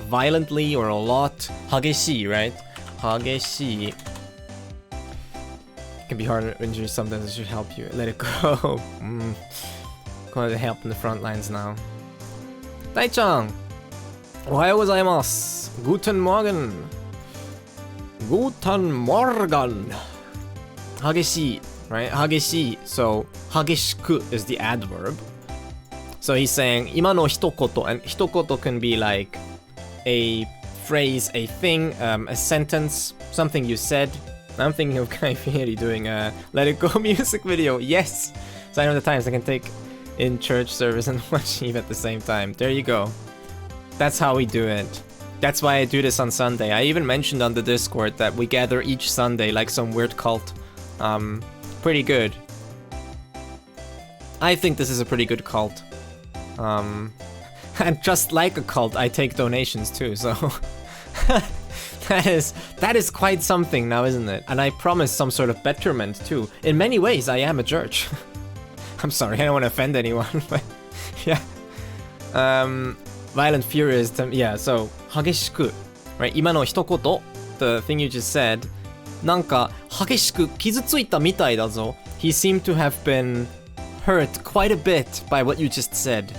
violently or a lot. 激しい, right? 激しい. It can be hard to injure sometimes. It should help you. Let it go. Going to help in the front lines now. 大ちゃん、おはようございます. Guten Morgen. Guten Morgen. 激しい, right? 激しい. So 激しく is the adverb. So he's saying 今の一言, and 一言 can be like a phrase, a thing, a sentence, something you said. I'm thinking of Guy Fieri doing a Let It Go music video. Yes! So I know the times I can take in church service and watch Eve at the same time. There you go. That's how we do it. That's why I do this on Sunday. I even mentioned on the Discord that we gather each Sunday like some weird cult. Pretty good. I think this is a pretty good cult. And just like a cult, I take donations too, so... that is quite something now, isn't it? And I promise some sort of betterment too. In many ways, I am a church. I'm sorry, I don't want to offend anyone, but... yeah. Violent fury is... yeah, so... 激しく. Right, 今の一言, the thing you just said, なんか激しく傷ついたみたいだぞ. He seemed to have been hurt quite a bit by what you just said.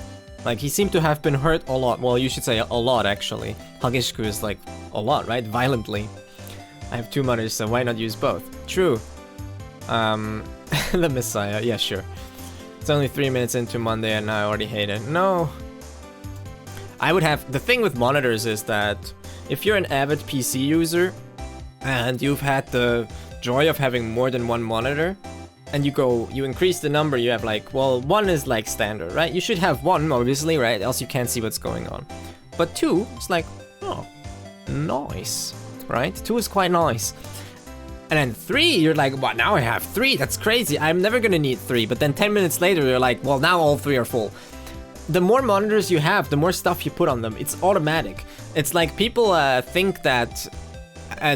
Like, he seemed to have been hurt a lot. Well, you should say a lot, actually. 激しく is like a lot, right? Violently. I have two mothers, so why not use both? True. The Messiah. Yeah, sure. It's only 3 minutes into Monday and I already hate it. No. I would have... The thing with monitors is that if you're an avid PC user and you've had the joy of having more than one monitor. And you increase the number, you have like, well, 1 is like standard, right? You should have 1, obviously, right? Else you can't see what's going on. But 2, it's like, oh, nice, right? 2 is quite nice. And then 3, you're like, well, now I have 3, that's crazy. I'm never gonna need 3. But then 10 minutes later, you're like, well, now all 3 are full. The more monitors you have, the more stuff you put on them. It's automatic. It's like people think that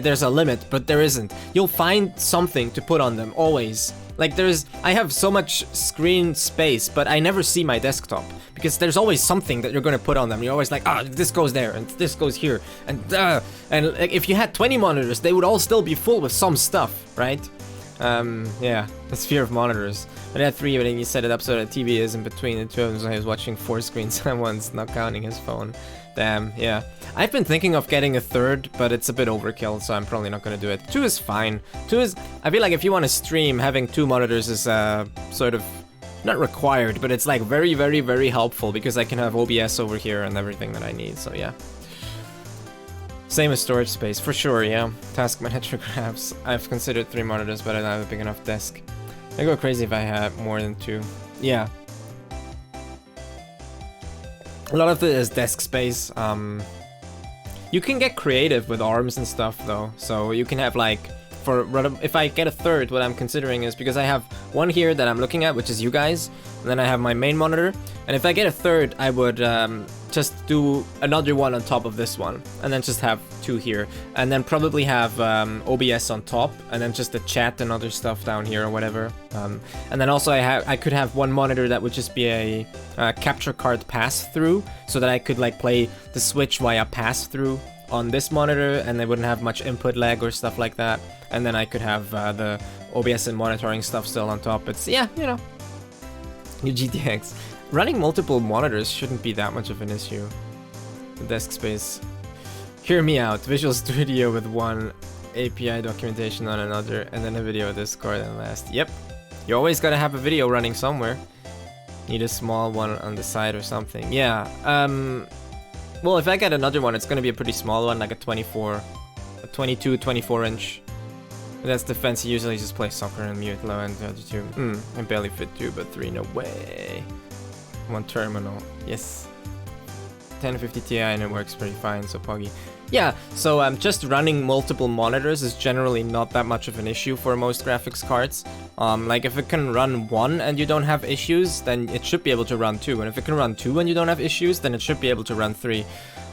there's a limit, but there isn't. You'll find something to put on them, always. Like I have so much screen space, but I never see my desktop. Because there's always something that you're gonna put on them. You're always like, this goes there, and this goes here, and like, if you had 20 monitors, they would all still be full with some stuff, right? Yeah, that's fear of monitors. But I had 3, but then you set it up so that TV is in between the 2 of them, so he was watching 4 screens at once, not counting his phone. Damn, yeah. I've been thinking of getting a 3rd, but it's a bit overkill, so I'm probably not gonna do it. 2 is fine. 2 is... I feel like if you want to stream, having 2 monitors is sort of... not required, but it's like very, very, very helpful, because I can have OBS over here and everything that I need, so yeah. Same as storage space, for sure, yeah. Task manager grabs. I've considered 3 monitors, but I don't have a big enough desk. I go crazy if I have more than 2. Yeah. A lot of it is desk space. You can get creative with arms and stuff though. So you can have like, if I get a 3rd, what I'm considering is, because I have 1 here that I'm looking at, which is you guys, and then I have my main monitor. And if I get a 3rd, I would just do another one on top of this one, and then just have 2 here, and then probably have OBS on top, and then just the chat and other stuff down here or whatever. And then also I could have 1 monitor that would just be a capture card pass-through, so that I could like play the Switch via pass-through on this monitor, and they wouldn't have much input lag or stuff like that. And then I could have the OBS and monitoring stuff still on top. It's, yeah, you know, new GTX. Running multiple monitors shouldn't be that much of an issue. The desk space. Hear me out. Visual Studio with 1, API documentation on another, and then a video Discord and last. Yep. You always gotta have a video running somewhere. Need a small one on the side or something. Yeah. Well, if I get another one, it's gonna be a pretty small one, like a 22, 24 inch. That's defense. You usually just play soccer and mute low and the other 2. I barely fit 2, but 3, no way. 1 terminal, yes. 1050 Ti and it works pretty fine, so poggy. Yeah, so just running multiple monitors is generally not that much of an issue for most graphics cards. Like if it can run 1 and you don't have issues, then it should be able to run 2. And if it can run 2 and you don't have issues, then it should be able to run 3.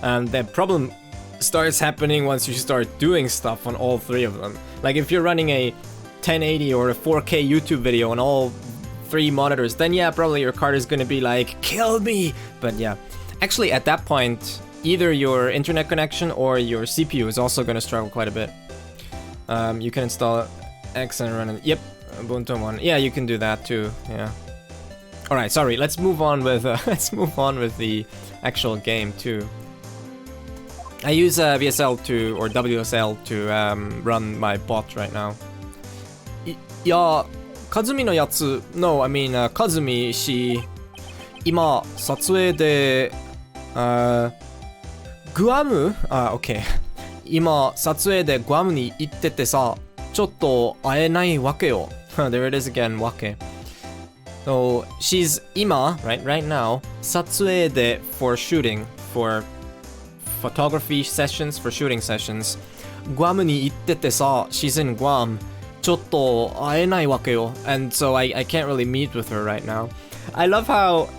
The problem starts happening once you start doing stuff on all 3 of them. Like if you're running a 1080 or a 4K YouTube video on all 3 monitors, then yeah, probably your card is gonna be like, kill me! But yeah, actually at that point, either your internet connection or your CPU is also gonna struggle quite a bit. You can install X and run it. Yep, Ubuntu one. Yeah, you can do that too, yeah. Alright, sorry, let's move on with the actual game too. I use VSL to, or WSL to run my bot right now. Yeah, Kazumi no yatsu, no, I mean Kazumi, she 今撮影でグアムOK 今撮影でグアムに行っててさちょっと会えないわけよThere it is again わけ So she's 今 right now 撮影で for shooting for photography sessions for shooting sessions グアムに行っててさ she's in Guam ちょっと会えないわけよ and so I can't really meet with her right now I love how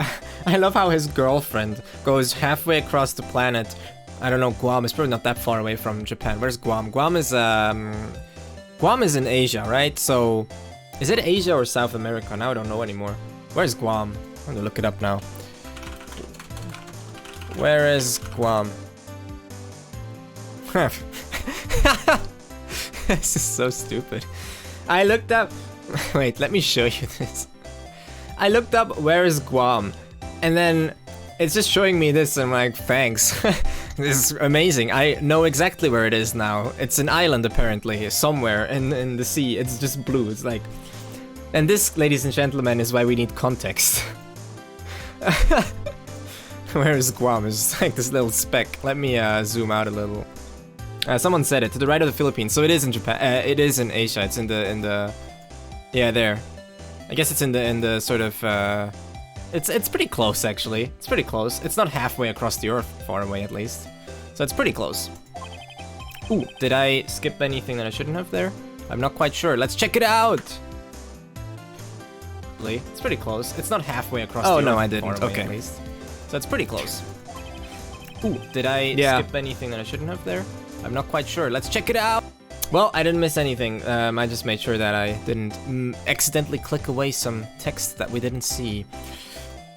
his girlfriend goes halfway across the planet. I don't know, Guam is probably not that far away from Japan. Where's Guam? Guam is in Asia, right? So is it Asia or South America? Now I don't know anymore. Where's Guam? I'm gonna look it up now. Where is Guam? This is so stupid. I looked up wait, let me show you this. I looked up where is Guam, and then it's just showing me this. I'm like, thanks. This is amazing. I know exactly where it is now. It's an island apparently, somewhere in the sea. It's just blue. It's like, and this, ladies and gentlemen, is why we need context. Where is Guam? It's like this little speck. Let me zoom out a little. Someone said it, to the right of the Philippines. So it is in Japan. It is in Asia. It's in the yeah, there. I guess it's in the sort of it's pretty close actually. It's pretty close. It's not halfway across the earth, far away at least. So it's pretty close. Ooh, did I skip anything that I shouldn't have there? I'm not quite sure. Let's check it out. It's pretty close. It's not halfway across the earth. Oh no, I didn't. Okay. At least. So it's pretty close. Ooh, did I skip anything that I shouldn't have there? I'm not quite sure. Let's check it out. Well, I didn't miss anything. I just made sure that I didn't accidentally click away some text that we didn't see.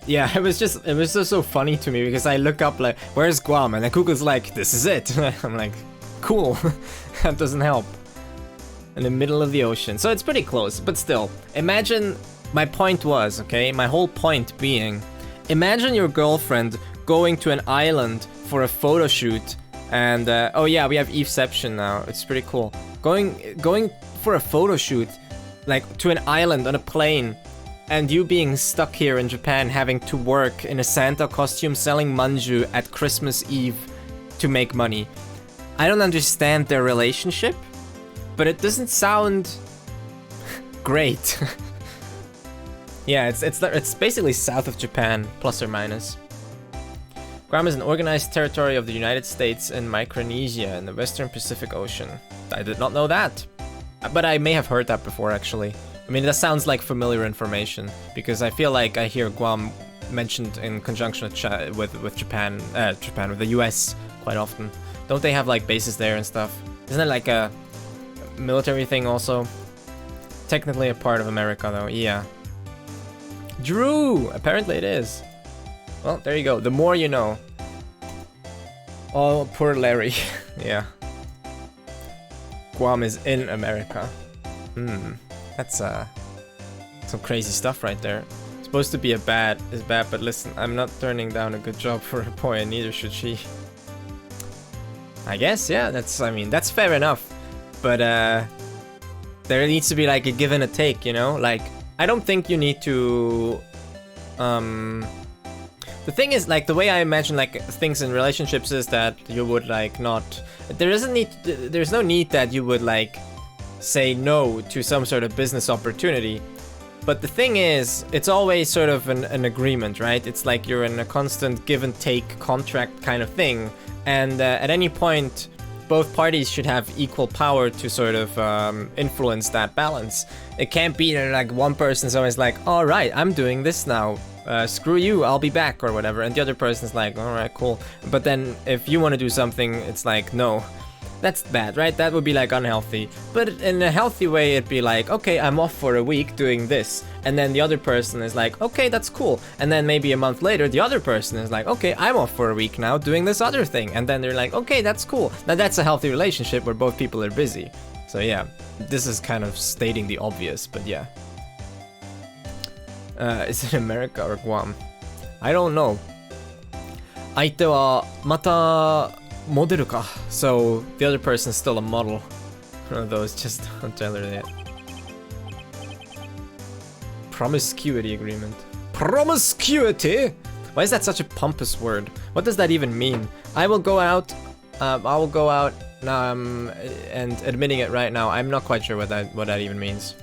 Yeah, it was just so funny to me because I look up like, where's Guam? And then Google's like, this is it. I'm like, cool. That doesn't help. In the middle of the ocean. So it's pretty close, but still. Imagine, my point was, okay, my whole point being, imagine your girlfriend going to an island for a photo shoot. And oh yeah, we have Eveception now. It's pretty cool. Going for a photo shoot, like to an island on a plane, and you being stuck here in Japan having to work in a Santa costume selling manju at Christmas Eve to make money. I don't understand their relationship, but it doesn't sound great. Yeah, it's basically south of Japan, plus or minus. Guam is an organized territory of the United States and Micronesia in the Western Pacific Ocean. I did not know that, but I may have heard that before actually. I mean, that sounds like familiar information because I feel like I hear Guam mentioned in conjunction with Japan, with the US quite often. Don't they have like bases there and stuff? Isn't it like a military thing also? Technically a part of America though, yeah. Drew! Apparently it is. Well, there you go. The more you know. Oh, poor Larry. Yeah. Guam is in America. That's some crazy stuff right there. Supposed to be is bad, but listen, I'm not turning down a good job for a boy, and neither should she. I guess, yeah, that's fair enough. But there needs to be like a give and a take, you know? Like, I don't think you need to the thing is, like, the way I imagine like things in relationships is that you would like not, there's no need that you would like say no to some sort of business opportunity. But the thing is, it's always sort of an agreement, right? It's like you're in a constant give and take contract kind of thing, and at any point both parties should have equal power to sort of influence that balance. It can't be that like one person's always like, all right, I'm doing this now, screw you, I'll be back or whatever, and the other person's like, all right, cool. But then if you want to do something, it's like, no. That's bad, right? That would be like unhealthy. But in a healthy way, it'd be like, okay, I'm off for a week doing this. And then the other person is like, okay, that's cool. And then maybe a month later, the other person is like, okay, I'm off for a week now doing this other thing. And then they're like, okay, that's cool. Now that's a healthy relationship where both people are busy. So yeah, this is kind of stating the obvious, but yeah. Is it America or Guam? I don't know. 相手はまた model ka. So the other person's still a model. One of those, just don't tell her that. Promiscuity agreement. Promiscuity? Why is that such a pompous word? What does that even mean? I will go out and admitting it right now, I'm not quite sure what that even means.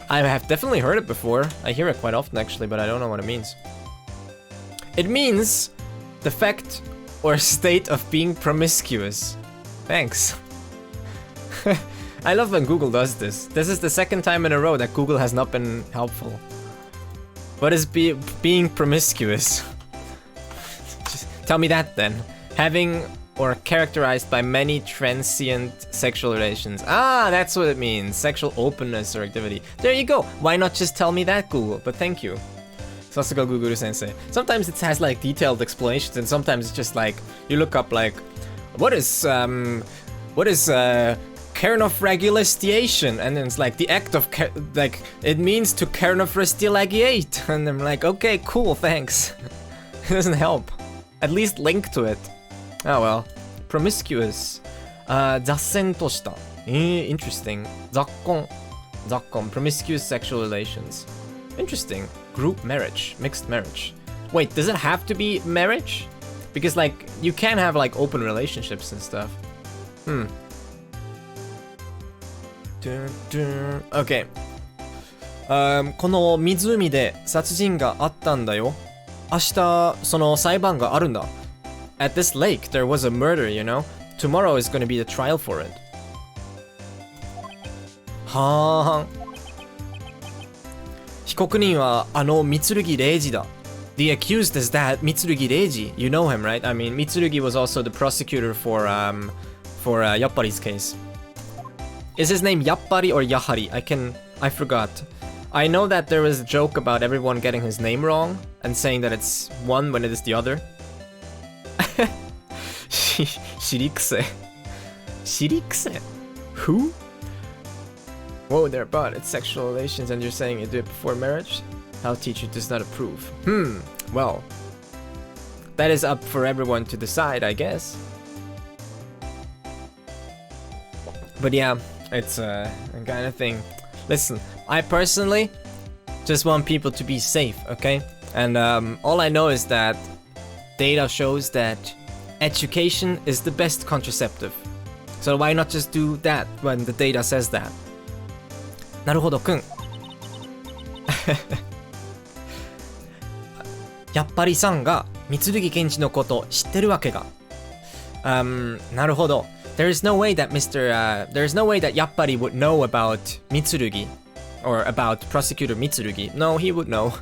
I have definitely heard it before. I hear it quite often actually, but I don't know what it means. It means the fact or state of being promiscuous. Thanks. I love when Google does this. This is the second time in a row that Google has not been helpful. What is being promiscuous? Just tell me that then. Having or characterized by many transient sexual relations. Ah, that's what it means. Sexual openness or activity. There you go. Why not just tell me that, Google? But thank you. Sasuga Guguru Sensei. Sometimes it has like detailed explanations, and sometimes it's just like you look up like, what is Kernofragulation, and then it's like the act of like it means to Kernofrestilagiate, and I'm like, okay, cool, thanks. It doesn't help. At least link to it. Oh well. Promiscuous. 雑染とした. Interesting. 雑婚. Promiscuous sexual relations. Interesting. Group marriage. Mixed marriage. Wait, does it have to be marriage? Because like you can have like open relationships and stuff. Okay. この湖で殺人があったんだよ。明日その裁判があるんだ。At this lake there was a murder, you know. Tomorrow is going to be the trial for it. はーん。被告人はあの三剣礼二だ。The accused is that 三剣礼二. You know him, right? I mean, 三剣 was also the prosecutor for Yappari's case. Is his name Yappari or Yahari? I forgot. I know that there was a joke about everyone getting his name wrong and saying that it's one when it is the other. Shirikuse. Shirikuse? Who? Whoa there, but it's sexual relations and you're saying you do it before marriage? Our teacher does not approve. Well, that is up for everyone to decide, I guess. But yeah, it's a kind of thing. Listen, I personally just want people to be safe, okay? And all I know is that data shows that education is the best contraceptive. So why not just do that when the data says that? なるほどくん。やっぱりさんが三剣検事のこと知ってるわけが。なるほど。There is no way that there is no way that Yappari would know about Mitsurugi or about prosecutor Mitsurugi. No, he would know.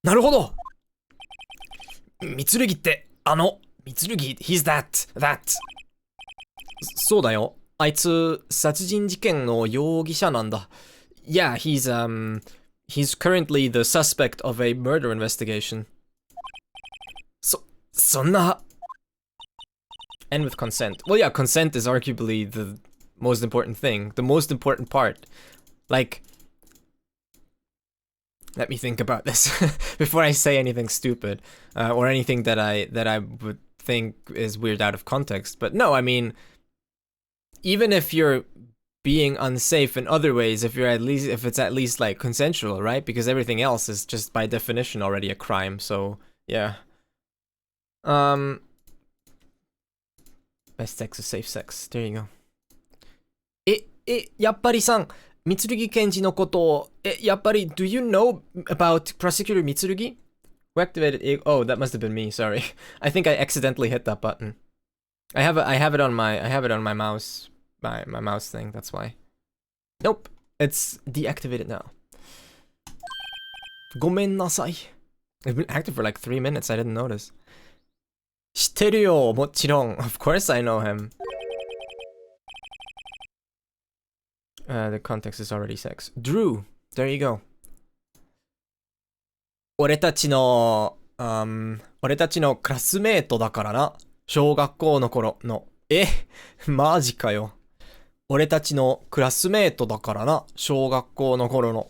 なるほど。MitsurugiってMitsurugi, he's that. そうだよ。あいつ殺人事件の容疑者なんだ。Yeah, he's currently the suspect of a murder investigation. そんな。And with consent. Well, yeah, consent is arguably the most important thing. The most important part. Like, let me think about this before I say anything stupid or anything that I would think is weird out of context. But no, I mean, even if you're being unsafe in other ways, if it's at least like consensual, right? Because everything else is just by definition already a crime. So yeah. Best sex is safe sex. There you go. やっぱりさん、三剣検事のことを、やっぱり do you know about prosecutor Mitsurugi? Who activated Oh, that must have been me, sorry. I think I accidentally hit that button. I have it on my mouse. My mouse thing, that's why. Nope. It's deactivated now. ごめんなさい. It's been active for like 3 minutes, I didn't notice. 知ってるよ、もちろん. Of course I know him. The context is already sex. Drew, there you go. 俺たちのクラスメートだからな。小学校の頃の。マジかよ。俺たちのクラスメートだからな。小学校の頃の。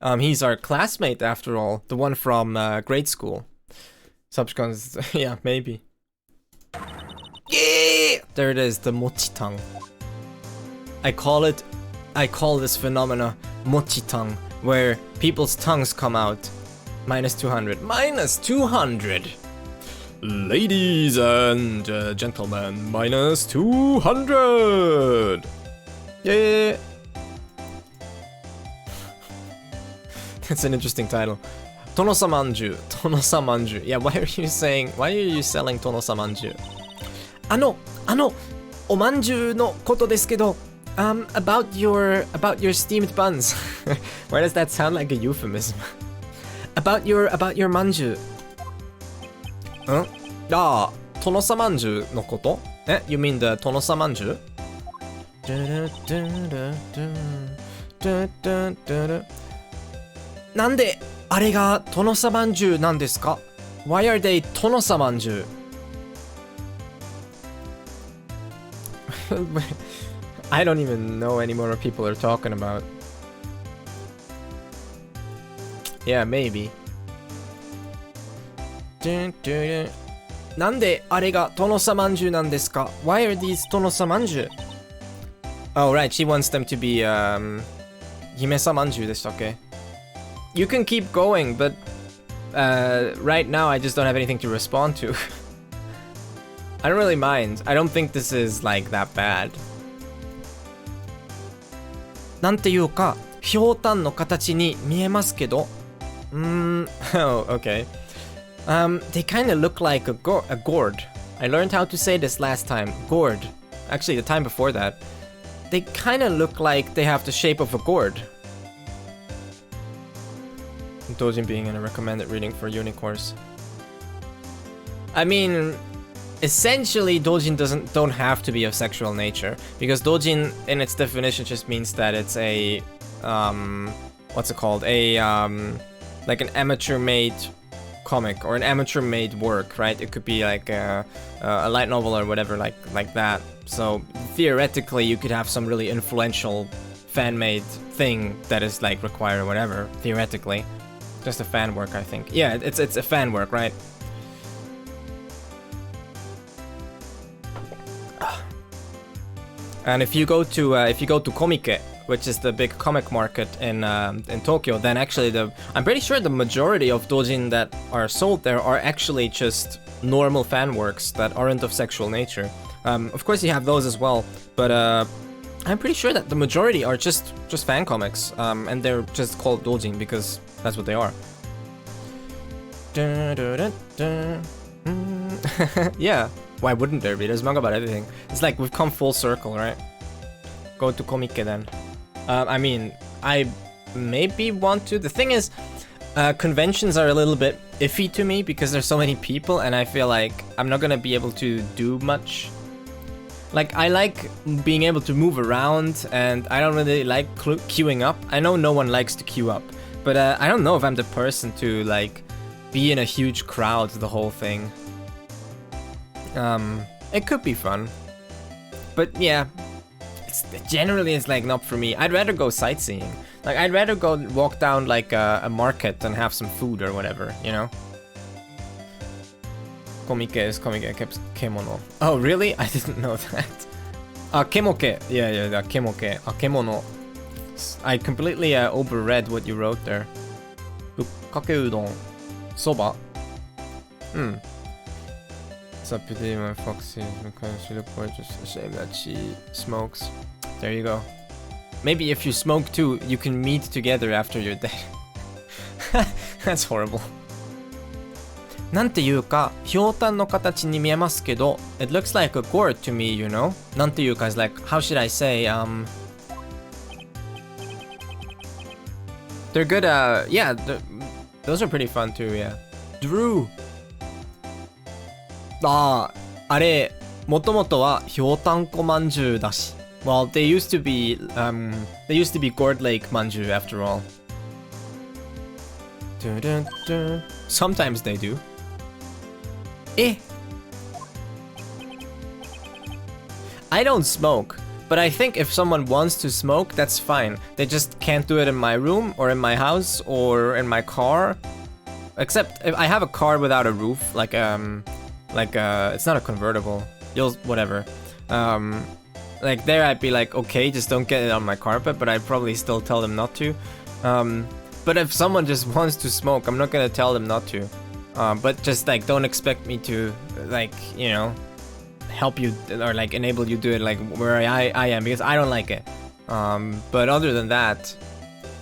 He's our classmate after all. The one from grade school. Subsequent, yeah, maybe. Yeah! There it is, the mochi tongue. I call this phenomena mochi tongue, where people's tongues come out. Minus 200. Minus 200! Ladies and gentlemen, minus 200! Yeah! That's an interesting title. Tonosa manju. Tonosa manju. Yeah, why are you selling Tonosa manju? おまんじゅうのことですけど、about your steamed buns. Why does that sound like a euphemism? about your まんじゅう。Tonosa manju のこと? You mean the Tonosa manju? なんであれがトノサまんじゅうなんですか? Why are they トノサまんじゅう? I don't even know anymore what people are talking about. Yeah, maybe. なんであれがトノサまんじゅうなんですか? Why are these トノサまんじゅう? Oh, right, she wants them to be, 姫さまんじゅうでしたっけ? You can keep going, but right now I just don't have anything to respond to. I don't really mind. I don't think this is like that bad. なんていうか、ひょうたんの形に見えますけど。oh, okay. They kind of look like a gourd. I learned how to say this last time. Gourd. Actually, the time before that. They kind of look like they have the shape of a gourd. Dojin being in a recommended reading for uni course. I mean, essentially, Dojin don't have to be of sexual nature, because Dojin, in its definition, just means that it's a what's it called? A like an amateur-made comic or an amateur-made work, right? It could be like a light novel or whatever, like that. So theoretically, you could have some really influential fan-made thing that is like required or whatever. Theoretically, just a fan work, I think. Yeah, it's a fan work, right? And if you go to Komike, which is the big comic market in Tokyo, then actually I'm pretty sure the majority of doujin that are sold there are actually just normal fan works that aren't of sexual nature. Of course, you have those as well, but I'm pretty sure that the majority are just fan comics, and they're just called doujin because that's what they are. Yeah, why wouldn't there be? There's manga about everything. It's like we've come full circle, right? Go to Komike then. I mean, I maybe want to. The thing is, conventions are a little bit iffy to me because there's so many people, and I feel like I'm not gonna be able to do much. Like, I like being able to move around, and I don't really like queuing up. I know no one likes to queue up, but I don't know if I'm the person to, like, be in a huge crowd the whole thing. It could be fun. But yeah, generally it's like not for me. I'd rather go sightseeing. Like, I'd rather go walk down like a market and have some food or whatever, you know? Komike is komike kemono. Oh, really? I didn't know that. Kemoke. Yeah, kemoke. Kemono. I completely overread what you wrote there. Bukkake udon. Soba. What's up, today, my Foxy? Because she look gorgeous. A shame that she smokes. There you go. Maybe if you smoke too, you can meet together after you're dead. That's horrible. なんていうか、ひょうたんの形に見えますけど、it looks like a gourd to me, you know? なんていうか is like, how should I say, they're good, yeah, those are pretty fun too, yeah. Drew! あれ、もともとはひょうたんこまんじゅうだし。Well, they used to be Gourd Lake manju after all. Sometimes they do. I don't smoke, but I think if someone wants to smoke, that's fine. They just can't do it in my room or in my house or in my car. Except if I have a car without a roof, like it's not a convertible. Whatever. Like there I'd be like, okay, just don't get it on my carpet, but I'd probably still tell them not to. But if someone just wants to smoke, I'm not gonna tell them not to. But just like, don't expect me to, like, you know, help you or like enable you do it like where I am, because I don't like it. But other than that,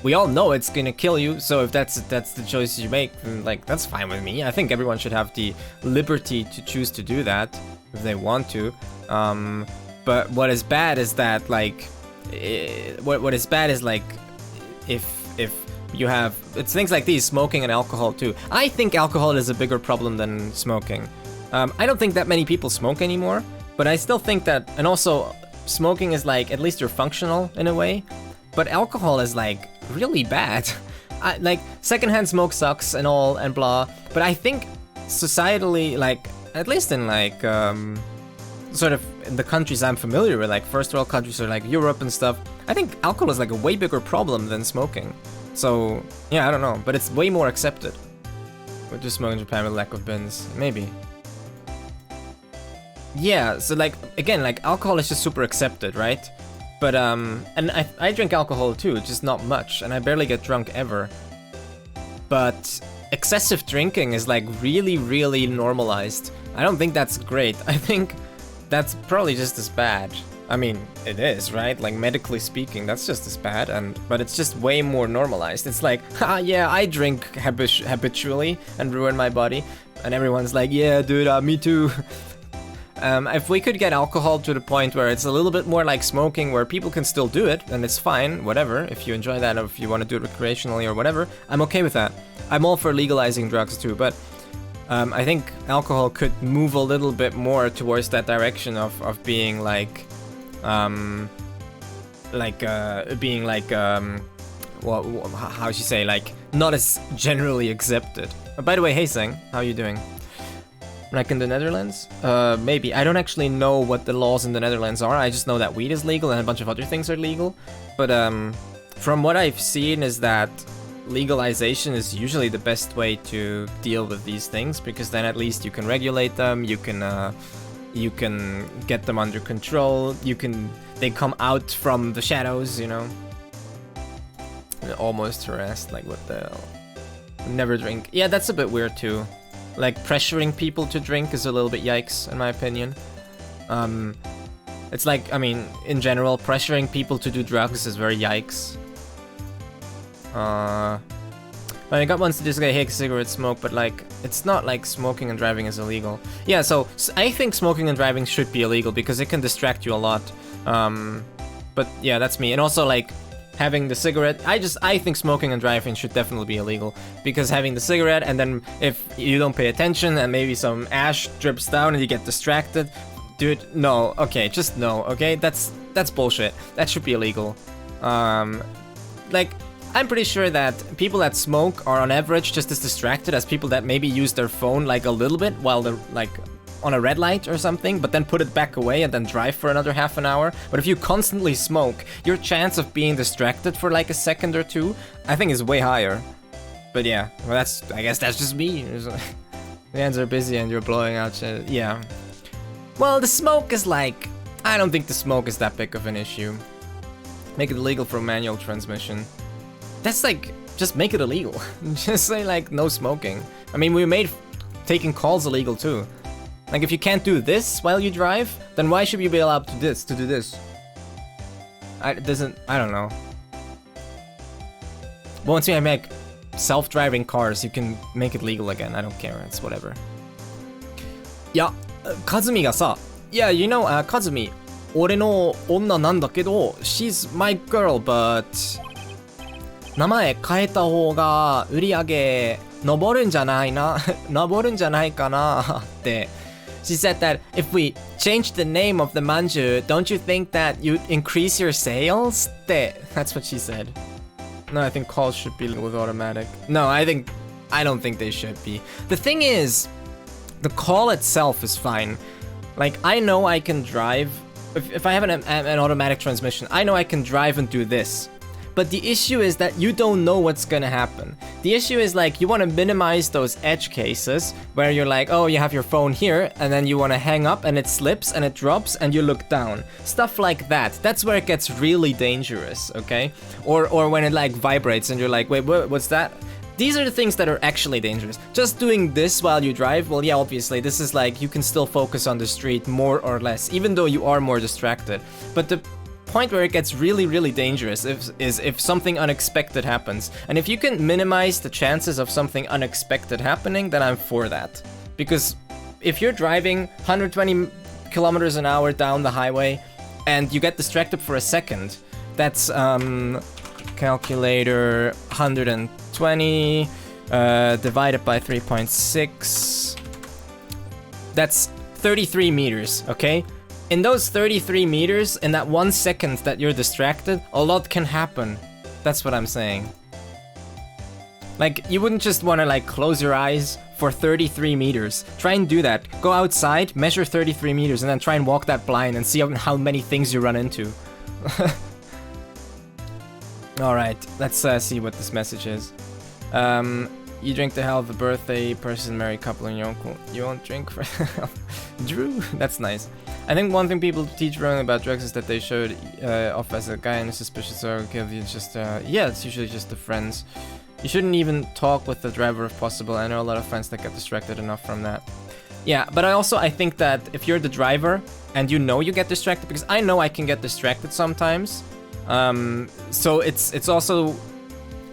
we all know it's gonna kill you, so if that's the choice you make, then like that's fine with me. I think everyone should have the liberty to choose to do that if they want to. But what is bad is that like what is bad is like if you have, it's things like these, smoking and alcohol too. I think alcohol is a bigger problem than smoking. I don't think that many people smoke anymore, but I still think that, and also smoking is like, at least you're functional in a way, but alcohol is like really bad. Like secondhand smoke sucks and all and blah, but I think societally, like at least in like sort of in the countries I'm familiar with, like first world countries or like Europe and stuff, I think alcohol is like a way bigger problem than smoking. So yeah, I don't know, but it's way more accepted. Would you smoke in Japan with lack of bins? Maybe. Yeah, so like again, like alcohol is just super accepted, right? But and I drink alcohol too, just not much, and I barely get drunk ever. But excessive drinking is like really, really normalized. I don't think that's great. I think that's probably just as bad. I mean, it is, right? Like, medically speaking, that's just as bad, but it's just way more normalized. It's like, yeah, I drink habitually and ruin my body, and everyone's like, yeah, dude, me too. If we could get alcohol to the point where it's a little bit more like smoking, where people can still do it, and it's fine, whatever, if you enjoy that, or if you want to do it recreationally or whatever, I'm okay with that. I'm all for legalizing drugs too, but I think alcohol could move a little bit more towards that direction of being like, how should you say, like, not as generally accepted. By the way, hey Seng, how you doing? Like in the Netherlands? Maybe. I don't actually know what the laws in the Netherlands are. I just know that weed is legal and a bunch of other things are legal. But from what I've seen is that legalization is usually the best way to deal with these things, because then at least you can regulate them, you can get them under control, they come out from the shadows, you know. Almost harassed, like what the hell. Never drink. Yeah, that's a bit weird too. Like, pressuring people to drink is a little bit yikes, in my opinion. It's like, I mean, in general, pressuring people to do drugs is very yikes. I got once to just get a cigarette smoke, but like, it's not like smoking and driving is illegal. Yeah, so I think smoking and driving should be illegal because it can distract you a lot. But yeah, that's me. And also, like, having the cigarette, I think smoking and driving should definitely be illegal, because having the cigarette and then if you don't pay attention and maybe some ash drips down and you get distracted, dude, no, okay, just no, okay, that's bullshit. That should be illegal. Like, I'm pretty sure that people that smoke are on average just as distracted as people that maybe use their phone like a little bit while they're like on a red light or something, but then put it back away and then drive for another half an hour. But if you constantly smoke, your chance of being distracted for like a second or two, I think is way higher. But yeah, well, I guess that's just me. The hands are busy and you're blowing out shit. Yeah. Well, the smoke is like, I don't think the smoke is that big of an issue. Make it illegal for manual transmission. That's like, just make it illegal. Just say like, no smoking. I mean, we made taking calls illegal too. Like, if you can't do this while you drive, then why should you be allowed to do this? I don't know. But once you make self-driving cars, you can make it legal again. I don't care, it's whatever. Yeah, Kazumi ga sa, yeah, you know, Kazumi, 俺の女なんだけど, she's my girl, but 名前変えた方が売り上げ上るんじゃないかなって She said that if we change the name of the manju, don't you think that you'd increase your sales? That's what she said. No, I think calls should be with automatic. No, I don't think they should be. The thing is, the call itself is fine. Like, I know I can drive. If I have an automatic transmission, I know I can drive and do this. But the issue is that you don't know what's gonna happen. The issue is like, you want to minimize those edge cases where you're like, oh, you have your phone here and then you want to hang up and it slips and it drops and you look down. Stuff like that. That's where it gets really dangerous, okay? Or when it like vibrates and you're like, wait, what's that? These are the things that are actually dangerous. Just doing this while you drive, well, yeah, obviously, this is like, you can still focus on the street more or less, even though you are more distracted. But the point where it gets really, really dangerous is if something unexpected happens. And if you can minimize the chances of something unexpected happening, then I'm for that. Because if you're driving 120 kilometers an hour down the highway and you get distracted for a second, that's calculator 120 divided by 3.6, that's 33 meters, okay? In those 33 meters, in that 1 second that you're distracted, a lot can happen. That's what I'm saying. Like, you wouldn't just want to like close your eyes for 33 meters. Try and do that. Go outside, measure 33 meters, and then try and walk that blind and see how many things you run into. Alright, let's see what this message is. You drink the hell of a birthday person, married couple, and you won't drink for Drew? That's nice. I think one thing people teach wrong about drugs is that they showed off as a guy and a suspicious or guilty. It's just, yeah, it's usually just the friends. You shouldn't even talk with the driver if possible. I know a lot of friends that get distracted enough from that. Yeah, but I think that if you're the driver and you know you get distracted, because I know I can get distracted sometimes. So it's also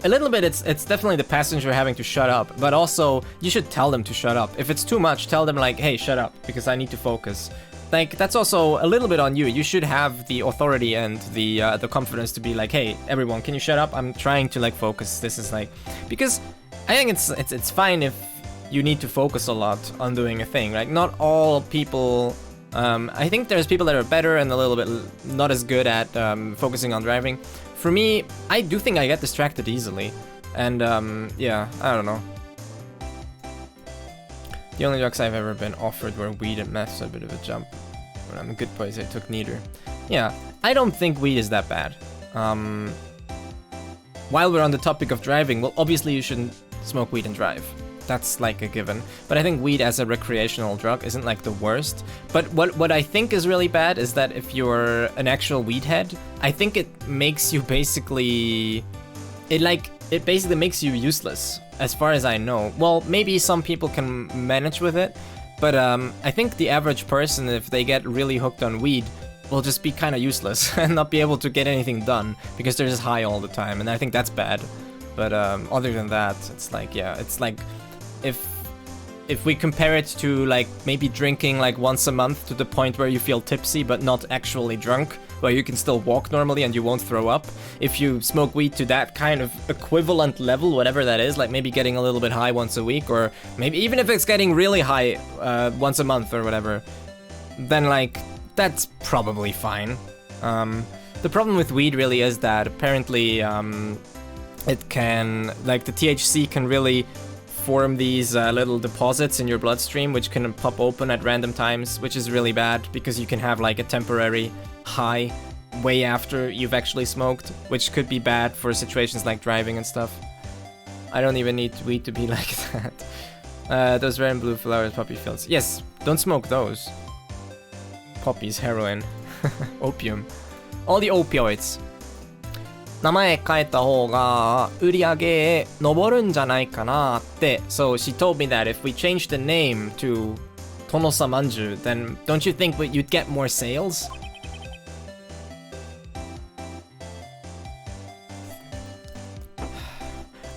a little bit, it's definitely the passenger having to shut up, but also you should tell them to shut up. If it's too much, tell them like, hey, shut up, because I need to focus. Like, that's also a little bit on you. You should have the authority and the confidence to be like, hey, everyone, can you shut up? I'm trying to like focus. This is like, because I think it's fine if you need to focus a lot on doing a thing. Like, not all people. I think there's people that are better and a little bit not as good at focusing on driving. For me, I do think I get distracted easily, and yeah, I don't know. The only drugs I've ever been offered were weed and meth, so a bit of a jump. When I'm a good boy, I took neither. Yeah, I don't think weed is that bad. While we're on the topic of driving, well, obviously you shouldn't smoke weed and drive. That's like a given. But I think weed as a recreational drug isn't like the worst. But what I think is really bad is that if you're an actual weed head, I think it makes you basically... It basically makes you useless, as far as I know. Well, maybe some people can manage with it, but I think the average person, if they get really hooked on weed, will just be kind of useless and not be able to get anything done because they're just high all the time, and I think that's bad. But other than that, it's like, yeah, it's like if we compare it to like maybe drinking like once a month to the point where you feel tipsy but not actually drunk, where you can still walk normally and you won't throw up. If you smoke weed to that kind of equivalent level, whatever that is, like maybe getting a little bit high once a week, or maybe even if it's getting really high once a month or whatever, then like that's probably fine. The problem with weed really is that apparently it can, like the THC can really form these little deposits in your bloodstream, which can pop open at random times, which is really bad because you can have like a temporary high way after you've actually smoked, which could be bad for situations like driving and stuff. I don't even need weed to be like that. Those red and blue flowers, poppy fields. Yes, don't smoke those. Poppies, heroin, opium. All the opioids. 名前変えた方が売り上げ上るんじゃないかなって。So she told me that if we change the name to Tonosa Manju, then don't you think you'd get more sales?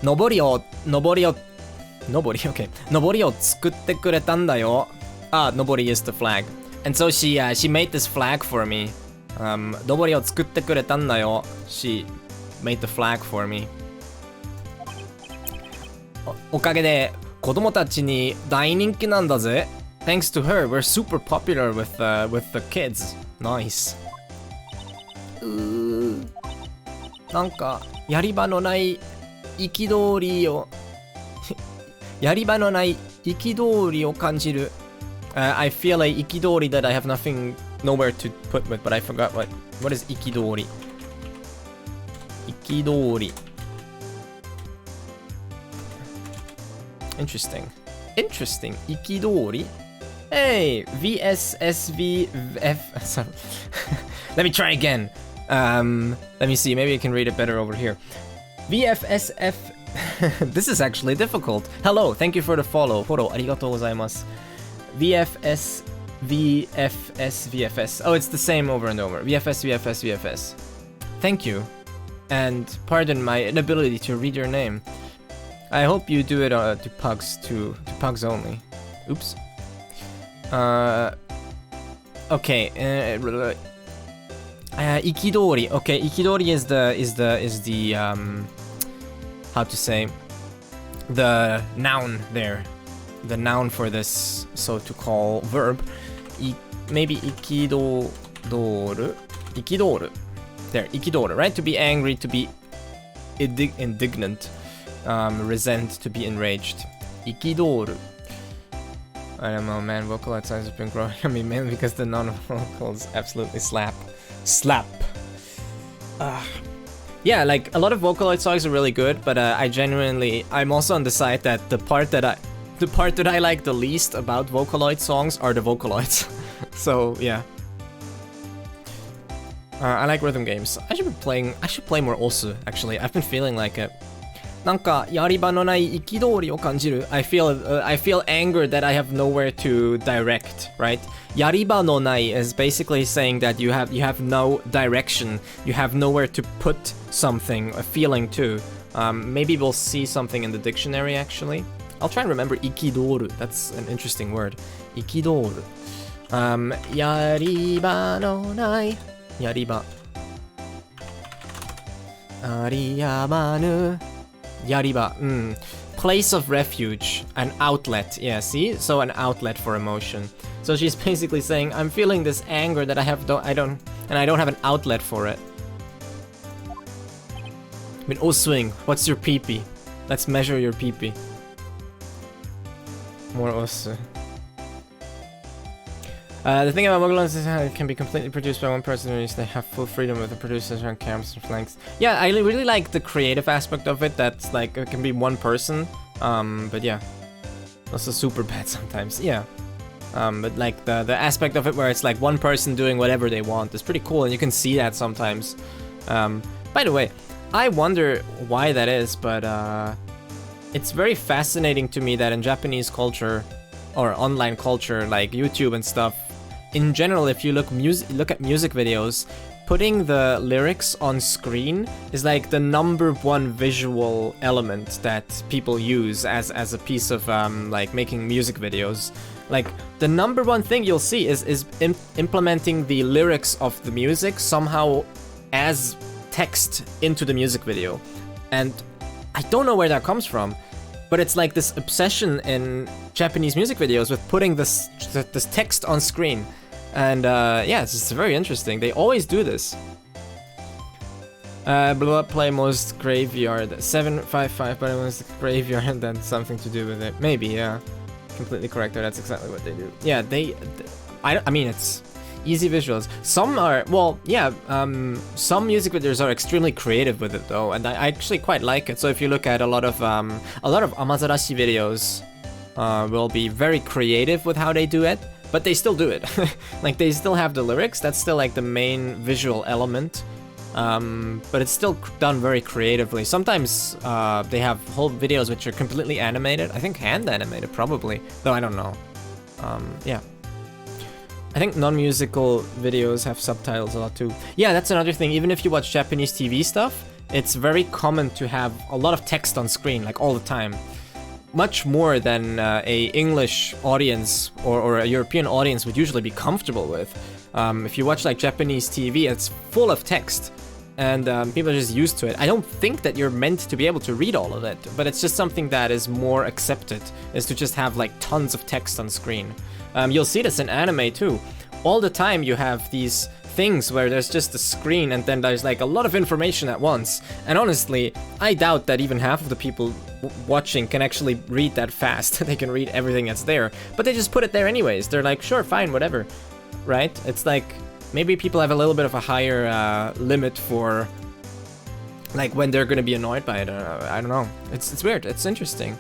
Noboriを作ってくれたんだよ。Nobori is the flag. And so she made this flag for me. noboriを作ってくれたんだよ. She made the flag for me. おかげで子供たちに大人気なんだぜ. Thanks to her, we're super popular with the kids. Nice. なんかやり場のない憤りをやり場のない憤りを感じる. I feel a ikidori that I have nowhere to put with, but I forgot what is ikidori. Ikidori. Interesting. Ikidori. Hey, VSSVF. Sorry. Let me try again. Let me see. Maybe I can read it better over here. VFSF. This is actually difficult. Hello, thank you for the follow. Foro, arigatou gozaimasu. VFS. Oh, it's the same over and over. VFS. Thank you. And pardon my inability to read your name. I hope you do it to pugs only. Oops. Okay. Ikidori. Okay, ikidori is the how to say, the noun there. The noun for this so to call verb. Maybe ikidoru. There, ikidoru, right? To be angry, to be indignant, resent, to be enraged. Ikidoru. I don't know, man. Vocaloid songs have been growing on me mainly because the non-vocals absolutely slap. Yeah, like a lot of Vocaloid songs are really good, but I'm also on the side that the part that I like the least about Vocaloid songs are the Vocaloids. So yeah. I like rhythm games. I should play more Osu, actually. I've been feeling like it. なんかやり場のない憤りを感じる。I feel anger that I have nowhere to direct, right? やり場のない is basically saying that you have no direction. You have nowhere to put something, a feeling to. Maybe we'll see something in the dictionary actually. I'll try and remember ikidoru. That's an interesting word. Ikidoru. やり場のない。やり場。ありやまぬ。Yariba, place of refuge, an outlet. Yeah, see? So an outlet for emotion. So she's basically saying, I'm feeling this anger that I don't have an outlet for it. I mean, swing. What's your pee-pee? Let's measure your pee-pee. More osu. The thing about Mogulan is how it can be completely produced by one person, and they have full freedom with the producers on cameras and flanks. Yeah, I really like the creative aspect of it, that's like, it can be one person, but yeah. Also super bad sometimes, yeah. But like the aspect of it where it's like one person doing whatever they want is pretty cool, and you can see that sometimes. By the way, I wonder why that is, but it's very fascinating to me that in Japanese culture, or online culture, like YouTube and stuff, in general, if you look at music videos, putting the lyrics on screen is like the #1 visual element that people use as a piece of like making music videos. Like the #1 thing you'll see is implementing the lyrics of the music somehow as text into the music video. And I don't know where that comes from, but it's like this obsession in Japanese music videos with putting this text on screen. And yeah, it's just very interesting. They always do this. Blew up play most graveyard. 755, but it was graveyard, that's something to do with it. Maybe, yeah. Completely correct, that's exactly what they do. Yeah, I mean, it's easy visuals. Some are, well, yeah, some music videos are extremely creative with it though, and I actually quite like it. So if you look at a lot of Amazarashi videos, will be very creative with how they do it, but they still do it. Like they still have the lyrics, that's still like the main visual element, but it's still done very creatively. Sometimes they have whole videos which are completely animated. I think hand animated probably, though I don't know. Yeah. I think non-musical videos have subtitles a lot too. Yeah, that's another thing. Even if you watch Japanese TV stuff, it's very common to have a lot of text on screen, like all the time. Much more than a English audience or a European audience would usually be comfortable with. If you watch like Japanese TV, it's full of text, and people are just used to it. I don't think that you're meant to be able to read all of it, but it's just something that is more accepted, is to just have like tons of text on screen. You'll see this in anime too. All the time you have these things where there's just a screen and then there's like a lot of information at once. And honestly, I doubt that even half of the people watching can actually read that fast. They can read everything that's there, but they just put it there anyways. They're like, sure, fine, whatever, right? It's like, maybe people have a little bit of a higher limit for like when they're gonna be annoyed by it. I don't know. It's weird. It's interesting.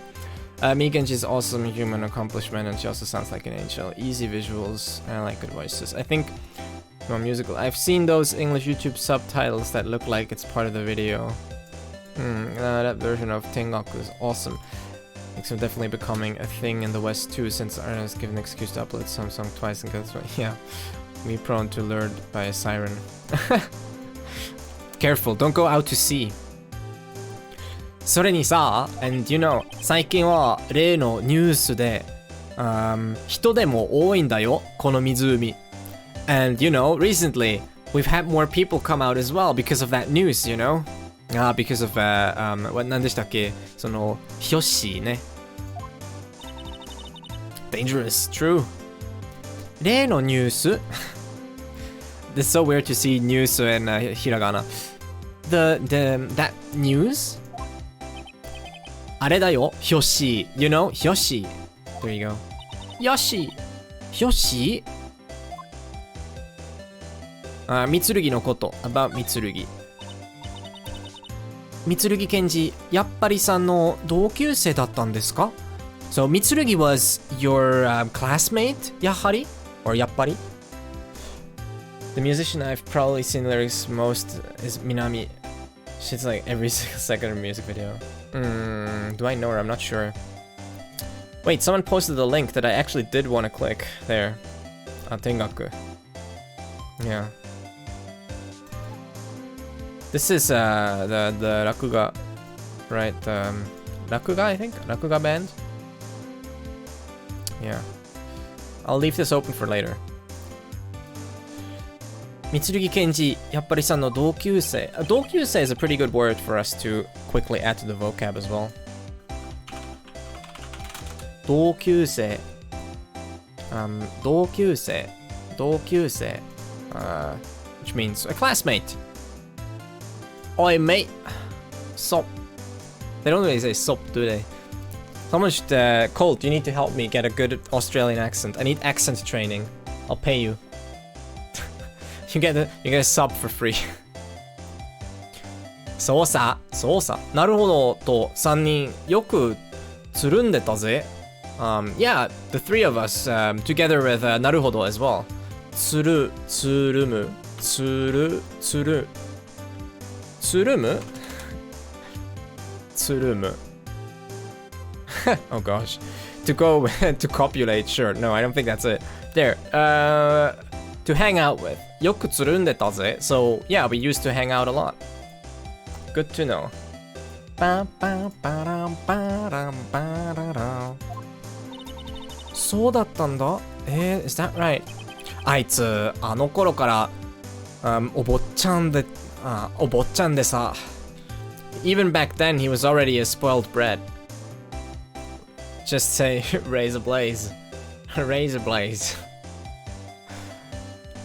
Migenji's awesome human accomplishment, and she also sounds like an angel. Easy visuals, and I like good voices. I think more musical. I've seen those English YouTube subtitles that look like it's part of the video. That version of Tengaku is awesome. It's definitely becoming a thing in the West too, since Arna has given an excuse to upload some song twice and goes right. Yeah, me prone to lured by a siren. Careful, don't go out to sea. それにさ、and you know, 最近は例のニュースで、人でも多いんだよ、この湖。And you know, recently we've had more people come out as well because of that news, you know? Because of, 何でしたっけ、その、ヒョッシーね。Dangerous, true. 例のニュースIt's so weird to see news in hiragana. That news? あれだよ、ヒョッシー。You know? ヒョッシー。There you go. ヨッシー。ヒョッシー三剣のこと。about 三剣。三剣賢治、やっぱりさんの同級生だったんですか So 三剣 was your classmate? やはり or やっぱり The musician I've probably seen lyrics most is Minami She's like every second music video. Do I know her? I'm not sure. Wait, someone posted the link that I actually did want to click there. Tengaku. Yeah. This is the Rakuga, right? Rakuga, I think? Rakuga band? Yeah. I'll leave this open for later. Mitsurugi Kenji, Yappari san no dokyusei. Dokyusei is a pretty good word for us to quickly add to the vocab as well. Dokyusei. Dokyusei. Which means a classmate. Oi, mate. Sop. They don't really say sop, do they? Someone should, Colt, you need to help me get a good Australian accent. I need accent training. I'll pay you. you get a sub for free. そうさ。なるほどと3人よくつるんでたぜ。Yeah, the three of us, together with なるほど as well. つるむ。Oh gosh. To go to copulate, sure. No, I don't think that's it. There. To hang out with. よくつるんでたぜ. So, yeah, we used to hang out a lot. Good to know. So that is that right? あいつあの頃からお坊ちゃんでさ Even back then he was already a spoiled brat. Just say razor blaze. Razor blaze.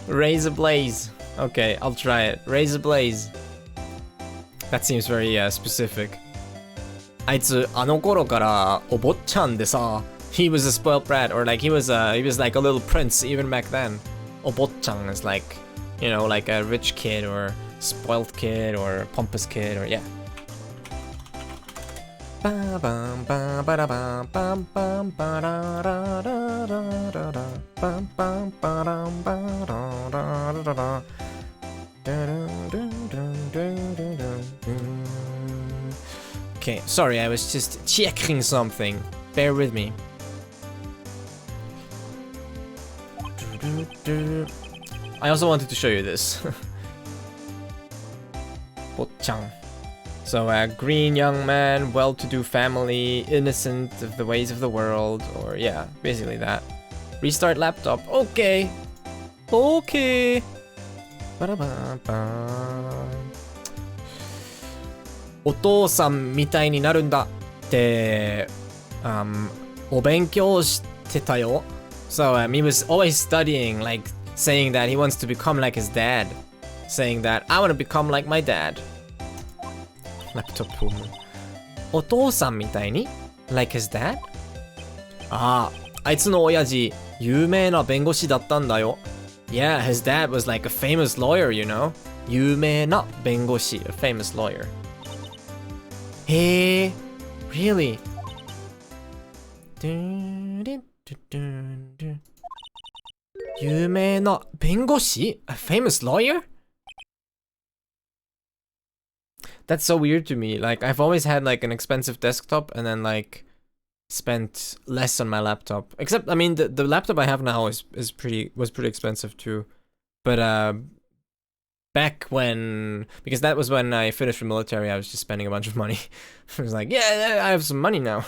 Razor blaze. Okay, I'll try it. Razor blaze. That seems very specific. あいつあの頃からお坊ちゃんでさ He was a spoiled brat, or like he was like a little prince even back then. お坊ちゃん is like, you know, like a rich kid or spoiled kid or pompous kid or yeah. Okay, sorry, I was just checking something. Bear with me. I also wanted to show you this. Bo-chan. So, green young man, well-to-do family, innocent of the ways of the world, or yeah, basically that. Restart laptop. Okay. Okay. Ba-da-ba-ba. お父さんみたいになるんだって、お勉強してたよ。So he was always studying, like saying that he wants to become like his dad. Saying that I want to become like my dad. Laptop boom. お父さんみたいに like his dad? あいつの親父、有名な弁護士だったんだよ。Yeah, his dad was like a famous lawyer, you know? 有名な弁護士, a famous lawyer. Hey, really? 有名な弁護士? A famous lawyer? That's so weird to me. Like, I've always had like an expensive desktop and then like spent less on my laptop. Except, I mean, the laptop I have now was pretty expensive too. But back when, because that was when I finished the military, I was just spending a bunch of money. I was like, yeah, I have some money now.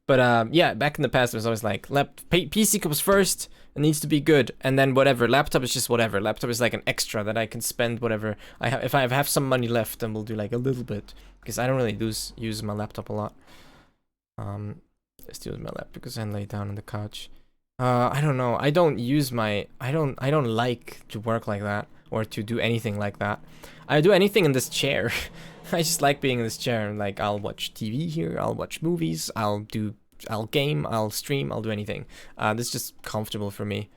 But yeah, back in the past, it was always like, PC comes first, it needs to be good, and then whatever. Laptop is just whatever. Laptop is like an extra that I can spend whatever I have. If I have some money left, then we'll do like a little bit, because I don't really use my laptop a lot. I still use my laptop because I lay down on the couch. I don't know. I don't like to work like that or to do anything like that. I do anything in this chair. I just like being in this chair. Like, I'll watch TV here, I'll watch movies, I'll game, I'll stream, I'll do anything. This is just comfortable for me.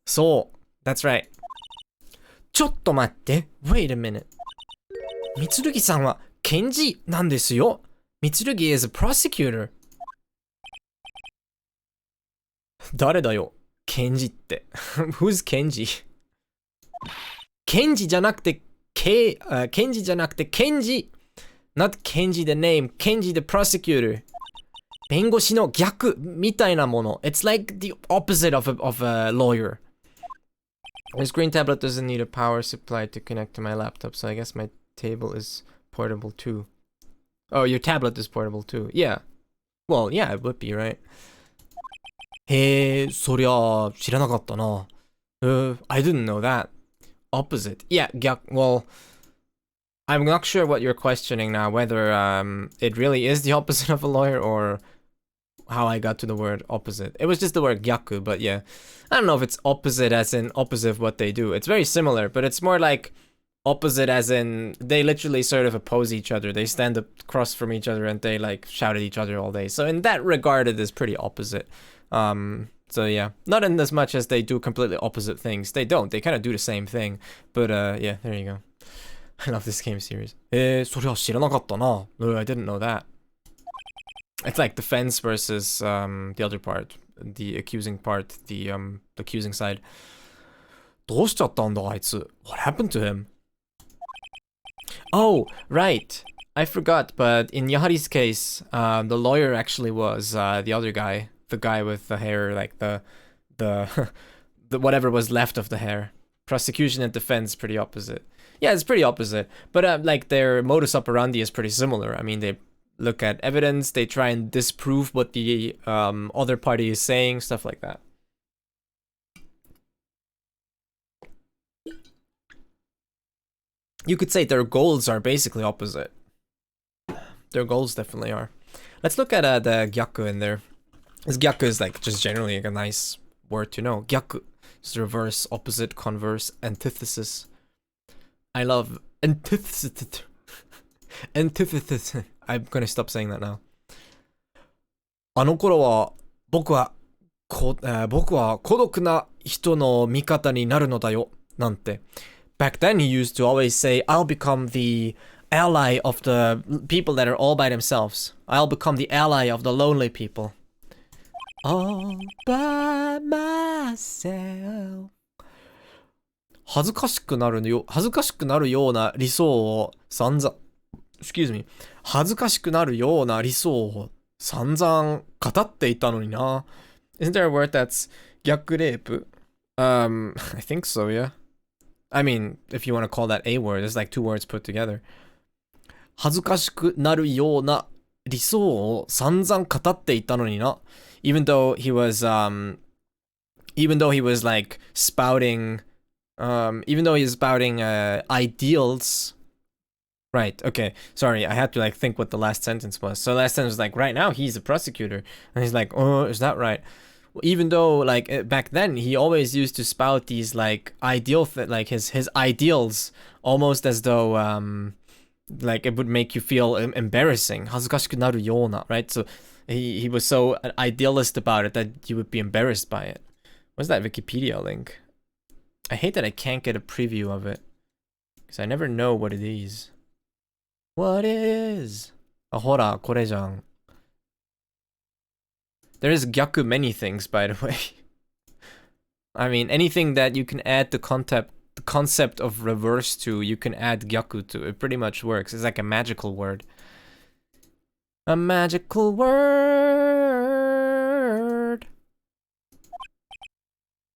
So, that's right. ちょっと待って。Wait a minute. みつるぎさんは検事なんですよ。みつるぎ is a prosecutor. 誰だよ、検事って。Who's 検事？検事じゃなくて Kenji じゃなくて Kenji! Not Kenji the name, Kenji the prosecutor. 弁護士の逆みたいなもの. It's like the opposite of a lawyer. My screen tablet doesn't need a power supply to connect to my laptop, so I guess my table is portable too. Oh, your tablet is portable too. Yeah. Well, yeah, it would be, right? へえ、そりゃ知らなかったな。I didn't know that. Opposite. Yeah, well, I'm not sure what you're questioning now, whether it really is the opposite of a lawyer or how I got to the word opposite. It was just the word gyaku, but yeah. I don't know if it's opposite as in opposite of what they do. It's very similar, but it's more like opposite as in they literally sort of oppose each other. They stand across from each other and they like shout at each other all day. So in that regard, it is pretty opposite. So yeah, not in as much as they do completely opposite things. They don't. They kind of do the same thing. But yeah, there you go. I love this game series. そりゃ知らなかったな. I didn't know that. It's like defense versus the other part, the accusing part, the accusing side. どうしちゃったんだあいつ? What happened to him? Oh, right. I forgot, but in Yahari's case, the lawyer actually was the other guy, the guy with the hair, like the the whatever was left of the hair. Prosecution and defense pretty opposite. Yeah, it's pretty opposite, but like their modus operandi is pretty similar. I mean, they look at evidence, they try and disprove what the other party is saying, stuff like that. You could say their goals are basically opposite. Their goals definitely are. Let's look at the gyaku in there. This gyaku is like just generally like a nice word to know. Gyaku is reverse, opposite, converse, antithesis. I love antithesis. Antithesis. I'm gonna stop saying that now. あの頃は僕は孤独な人の味方になるのだよなんて. Back then he used to always say, I'll become the ally of the people that are all by themselves. I'll become the ally of the lonely people. All by myself. 恥ずかしくなるような理想を散々 excuse me 恥ずかしくなるような理想を散々語っていたのにな. Isn't there a word that's 逆レイプ? I think so, yeah. I mean, if you want to call that a word, it's like two words put together. 恥ずかしくなるような理想を散々語っていたのにな. Even though he was like spouting ideals. Right, okay. Sorry, I had to like think what the last sentence was. So last sentence was like, right now he's a prosecutor. And he's like, oh, is that right? Even though like back then he always used to spout these like like his ideals almost as though like it would make you feel embarrassing. 恥ずかしくなるような, right? So he was so idealist about it that you would be embarrassed by it. What's that Wikipedia link? I hate that I can't get a preview of it because I never know what it is. What it is? あ、ほら、これじゃん. There is gyaku many things, by the way. I mean, anything that you can add the concept of reverse to, you can add gyaku to. It pretty much works. It's like a magical word. A magical word.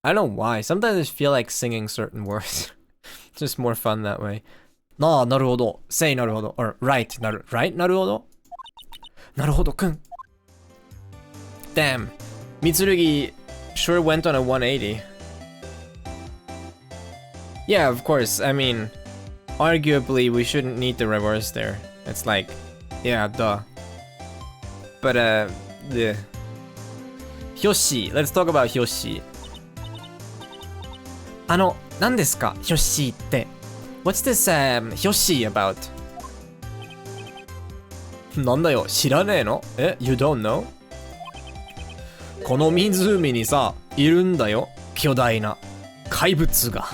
I don't know why. Sometimes I feel like singing certain words. It's just more fun that way. なあ、なるほど. Say なるほど. Or right なるほど? なるほどくん. Damn. Mitsurugi sure went on a 180. Yeah, of course. I mean, arguably we shouldn't need the reverse there. It's like, yeah, duh. But the Hyoshi. Let's talk about Hyoshi. 何ですか? Hyoshi って. What's this Hyoshi about? なんだよ、知らねえの? You don't know? この湖にさ、いるんだよ、巨大な怪物が.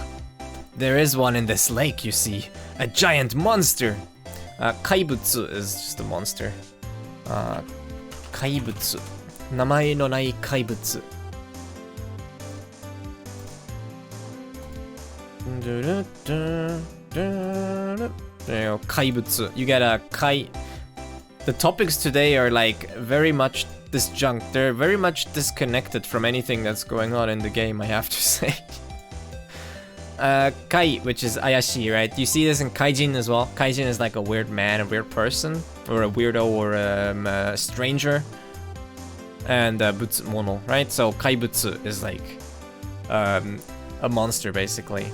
There is one in this lake, you see. A giant monster. 怪物 is just a monster. 怪物. 名前のない怪物. ドゥルドゥド There you go. Kaibutsu. You get a kai. The topics today are like very much disjunct. They're very much disconnected from anything that's going on in the game, I have to say. Kai, which is Ayashi, right? You see this in Kaijin as well. Kaijin is like a weird man, a weird person, or a weirdo, or a stranger. And Butsumono, right? So Kaibutsu is like a monster, basically.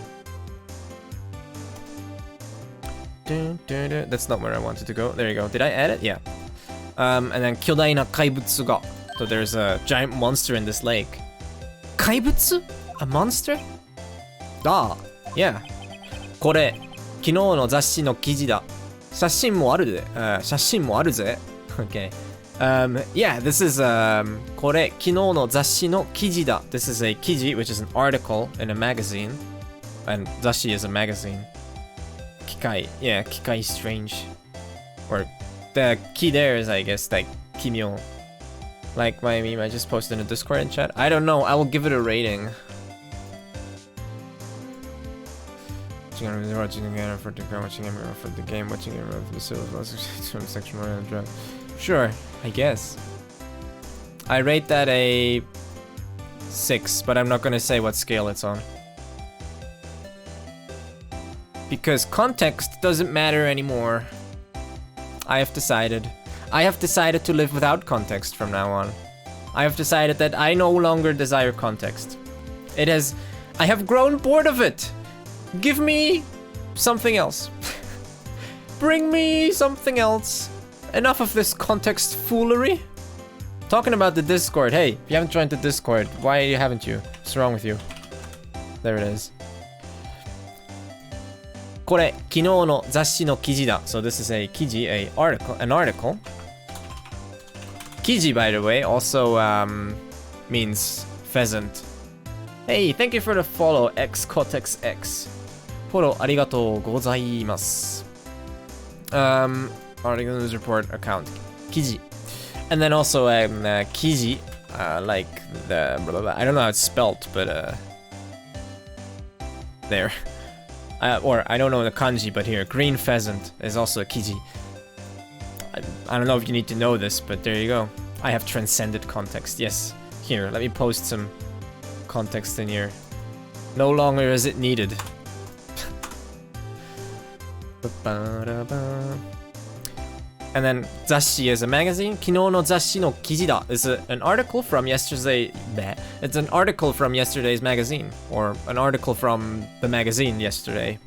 That's not where I wanted to go. There you go. Did I add it? Yeah. And then Kyodai na kaibutsu ga. So there's a giant monster in this lake. Kaibutsu? A monster? Ah, yeah. これ、昨日の雑誌の記事だ。写真もあるぜ。写真もあるぜ。Okay. Yeah, this is これ、昨日の雑誌の記事だ. This is a 記事, which is an article in a magazine. And 雑誌 is a magazine. 機械, yeah, 機械 strange. Or the key there is, I guess, like 奇妙. Like my meme I just posted in the Discord and chat. I don't know, I will give it a rating. Watching again for the game, watching it for the section right. Sure, I guess. I rate that a 6, but I'm not gonna say what scale it's on. Because context doesn't matter anymore. I have decided. I have decided to live without context from now on. I have decided that I no longer desire context. I have grown bored of it. Give me something else. Bring me something else. Enough of this context foolery. Talking about the Discord. Hey, if you haven't joined the Discord, why haven't you? What's wrong with you? There it is. これ、昨日の雑誌の記事だ. So this is a 記事, an article. 記事, by the way, also means pheasant. Hey, thank you for the follow, xcortexx. Follow, ありがとうございます. Article news report account. 記事. And then also 記事, like the blah, blah, blah. I don't know how it's spelt, but there. Or I don't know the kanji, but here, green pheasant is also a kiji. I don't know if you need to know this, but there you go. I have transcended context. Yes. Here, let me post some context in here. No longer is it needed. And then Zashi is a magazine. 昨日の雑誌の記事だ is an article from yesterday. It's an article from yesterday's magazine, or an article from the magazine yesterday.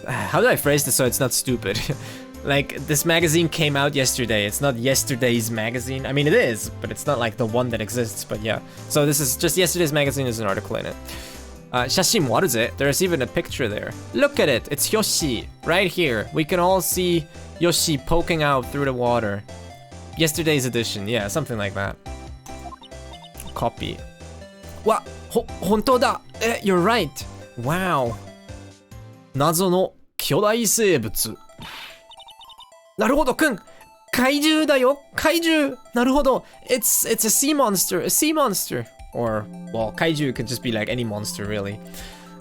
How do I phrase this so it's not stupid? Like, this magazine came out yesterday. It's not yesterday's magazine. I mean, it is, but it's not like the one that exists. But yeah. So this is just yesterday's magazine. There's an article in it. 写真もあるぜ. There's even a picture there. Look at it. It's Yoshi right here. We can all see Yoshi poking out through the water. Yesterday's edition. Yeah, something like that. Copy. わ、本当だ. You're right. Wow. 謎の巨大生物. なるほど、くん。怪獣だよ。怪獣。なるほど. It's a sea monster. A sea monster. Or, well, kaiju could just be like any monster, really.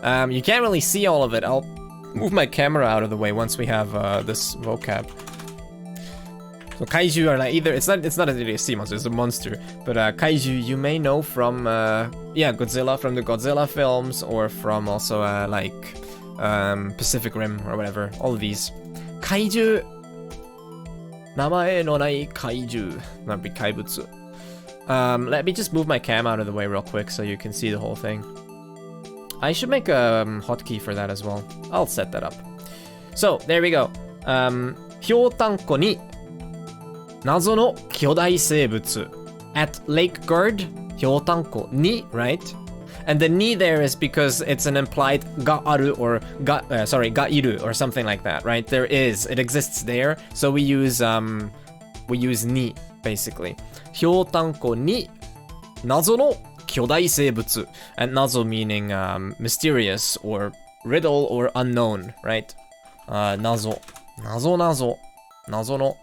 You can't really see all of it. I'll move my camera out of the way once we have this vocab. So kaiju are like either, it's not really a sea monster, it's a monster. But kaiju you may know from, yeah, Godzilla, from the Godzilla films, or from also like Pacific Rim or whatever. All of these. Kaiju. 名前のない怪獣. That'd be kaibutsu. Let me just move my cam out of the way real quick so you can see the whole thing. I should make a hotkey for that as well. I'll set that up. So, there we go. ひょうたんこに謎の巨大生物 at Lake Guard ひょうたんこに right? And the ni there is because it's an implied ga aru or ga iru or something like that, right? There is, it exists there. So we use ni basically. ひょうたんこに謎の巨大生物 and nazo meaning mysterious or riddle or unknown, right? Nazo no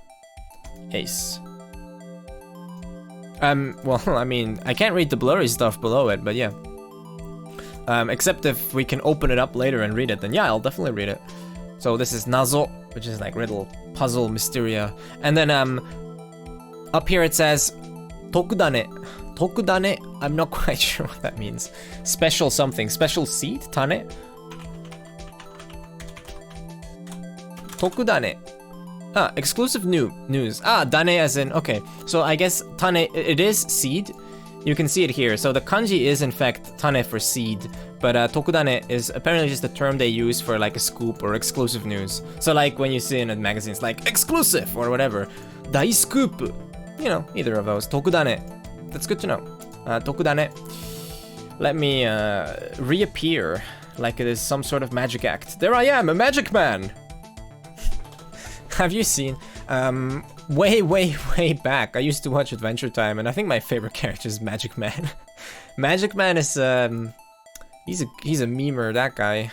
ace. Well, I mean, I can't read the blurry stuff below it, but yeah. Except if we can open it up later and read it, then yeah, I'll definitely read it. So this is Nazo, which is like riddle, puzzle, mysteria. And then up here it says Tokudane. Tokudane, I'm not quite sure what that means. Special something, special seed, tane? Tokudane. Ah, exclusive news. Ah, dane as in, okay. So I guess tane, it is seed. You can see it here. So the kanji is in fact tane for seed, but tokudane is apparently just a term they use for like a scoop or exclusive news. So like when you see in magazines like exclusive or whatever, dai scoop, you know, either of those. Tokudane. That's good to know. Tokudane. Let me reappear like it is some sort of magic act. There I am, a magic man! Have you seen, way back, I used to watch Adventure Time, and I think my favorite character is Magic Man. Magic Man is, he's a memer, that guy.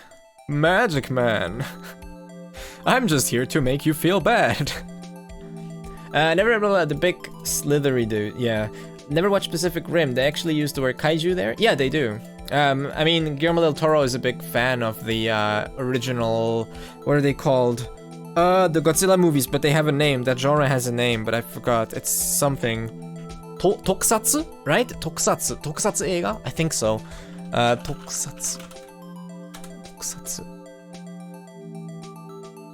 Magic Man. I'm just here to make you feel bad. Never remember the big slithery dude, yeah. Never watched Pacific Rim. They actually use the word kaiju there? Yeah, they do. I mean, Guillermo del Toro is a big fan of the original, what are they called? The Godzilla movies, but they have a name. That genre has a name, but I forgot. It's something. Tokusatsu? Right? Tokusatsu. Tokusatsu eiga? I think so. Tokusatsu. Tokusatsu.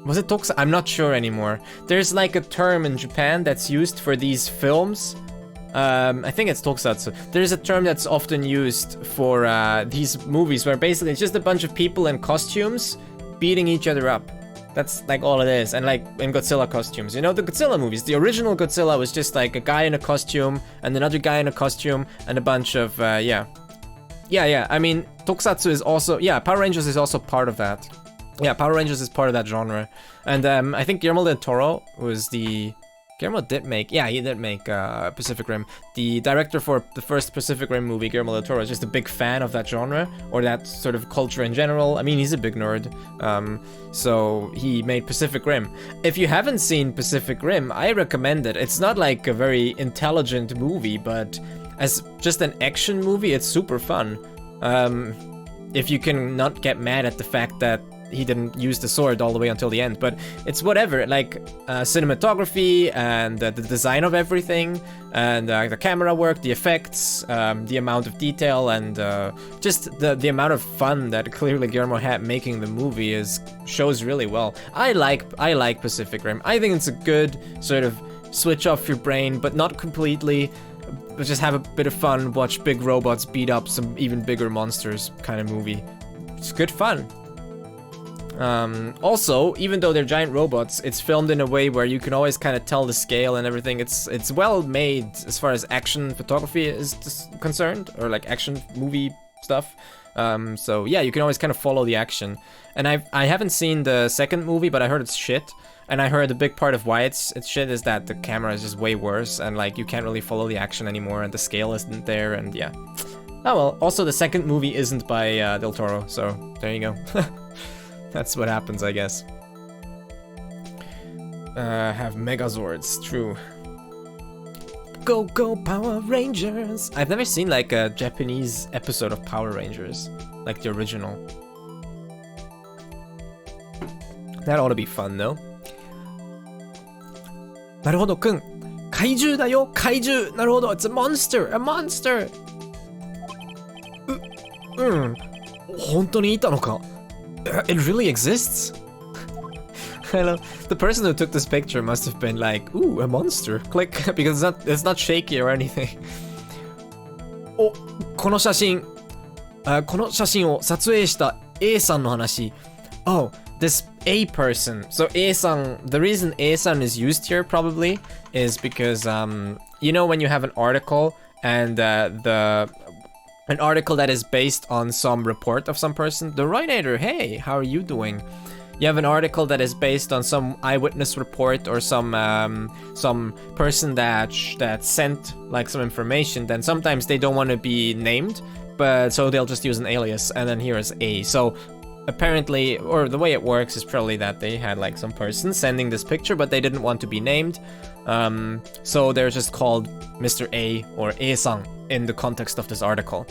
Was it tokusatsu? I'm not sure anymore. There's like a term in Japan that's used for these films. I think it's tokusatsu. There's a term that's often used for these movies where basically it's just a bunch of people in costumes beating each other up. That's like all it is. And like in Godzilla costumes, you know, the Godzilla movies, the original Godzilla was just like a guy in a costume and another guy in a costume and a bunch of, yeah. I mean, tokusatsu is also, yeah, Power Rangers is also part of that. Yeah, Power Rangers is part of that genre. And I think Guillermo del Toro was the... Guillermo did make, yeah, he did make Pacific Rim. The director for the first Pacific Rim movie, Guillermo del Toro, is just a big fan of that genre, or that sort of culture in general. I mean, he's a big nerd, so he made Pacific Rim. If you haven't seen Pacific Rim, I recommend it. It's not like a very intelligent movie, but as just an action movie, it's super fun. If you can not get mad at the fact that he didn't use the sword all the way until the end, but it's whatever, like cinematography and the design of everything, and the camera work, the effects, the amount of detail, and just the amount of fun that clearly Guillermo had making the movie shows really well. I like Pacific Rim. I think it's a good sort of switch off your brain, but not completely. Just have a bit of fun, watch big robots beat up some even bigger monsters kind of movie. It's good fun. Also, even though they're giant robots, it's filmed in a way where you can always kind of tell the scale and everything. It's well made as far as action photography is concerned, or like action movie stuff. So yeah, you can always kind of follow the action. And I haven't seen the second movie, but I heard it's shit. And I heard a big part of why it's shit is that the camera is just way worse, and like you can't really follow the action anymore, and the scale isn't there, and yeah. Oh well. Also, the second movie isn't by Del Toro, so there you go. That's what happens, I guess. Have Megazords, true. Go, go, Power Rangers! I've never seen like a Japanese episode of Power Rangers, like the original. That ought to be fun, though. なるほど、くん。怪獣だよ、怪獣。なるほど、it's a monster, a monster. 本当にいたのか? It really exists? Hello. The person who took this picture must have been like, ooh, a monster. Click, because it's not shaky or anything. お、この写真を撮影した A さんの話。Oh, this A person. So A-san, the reason A-san is used here probably is because, you know when you have an article and an article that is based on some report of some person. The writer, hey, how are you doing? You have an article that is based on some eyewitness report or some person that sent like some information. Then sometimes they don't want to be named, but so they'll just use an alias. And then here is A. So apparently, or the way it works is probably that they had like some person sending this picture, but they didn't want to be named. So they're just called Mr. A or A-san in the context of this article.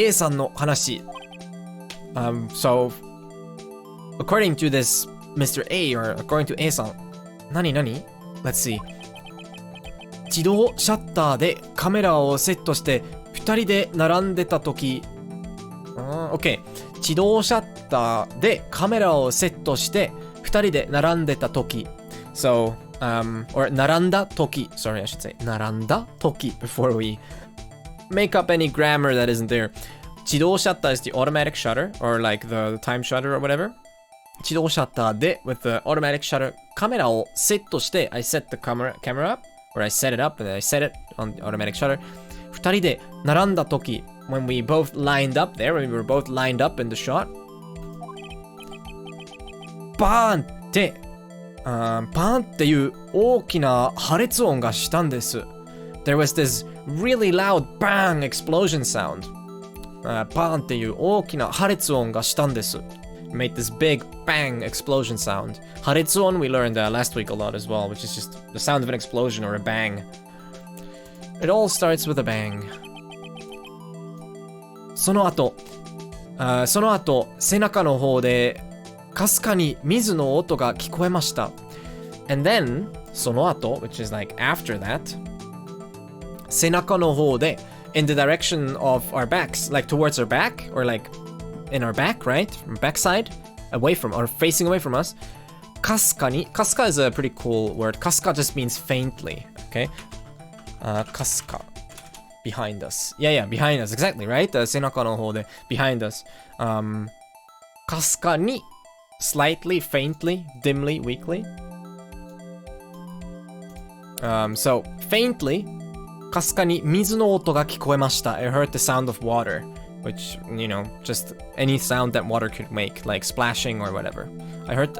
A さんの話。So, according to this Mr. A, or according to A さん、何 Let's see. 自動シャッターでカメラをセットして2人で並んでた時、OK。自動シャッターでカメラをセットして2人で並んでた時。So, or 並んだ時. Sorry, I should say 並んだ時 before we make up any grammar that isn't there. 自動シャッター is the automatic shutter, or like the time shutter or whatever. 自動シャッターで with the automatic shutter カメラをセットして I set the camera up, or I set it up and then I set it on the automatic shutter. 2人で並んだ時 when we both lined up there, when we were both lined up in the shot. バーンってバーンっていう大きな破裂音がしたんです。There was this really loud bang explosion sound. バーンっていう大きな破裂音がしたんです。Made this big bang explosion sound. 破裂音 we learned last week a lot as well, which is just the sound of an explosion or a bang. It all starts with a bang. その後、背中の方でかすかに水の音が聞こえました。And then, その後 which is like after that, 背中の方で in the direction of our backs, like towards our back, or like in our back, right? From backside, away from, or facing away from us. かすかに, かすか is a pretty cool word. かすか just means faintly, okay? かすか behind us. Yeah, behind us, exactly, right? 背中の方で behind us. かすかに slightly, faintly, dimly, weakly. So, faintly, かすかに水の音が聞こえました. I heard the sound of water, which, you know, just any sound that water could make, like splashing or whatever. I heard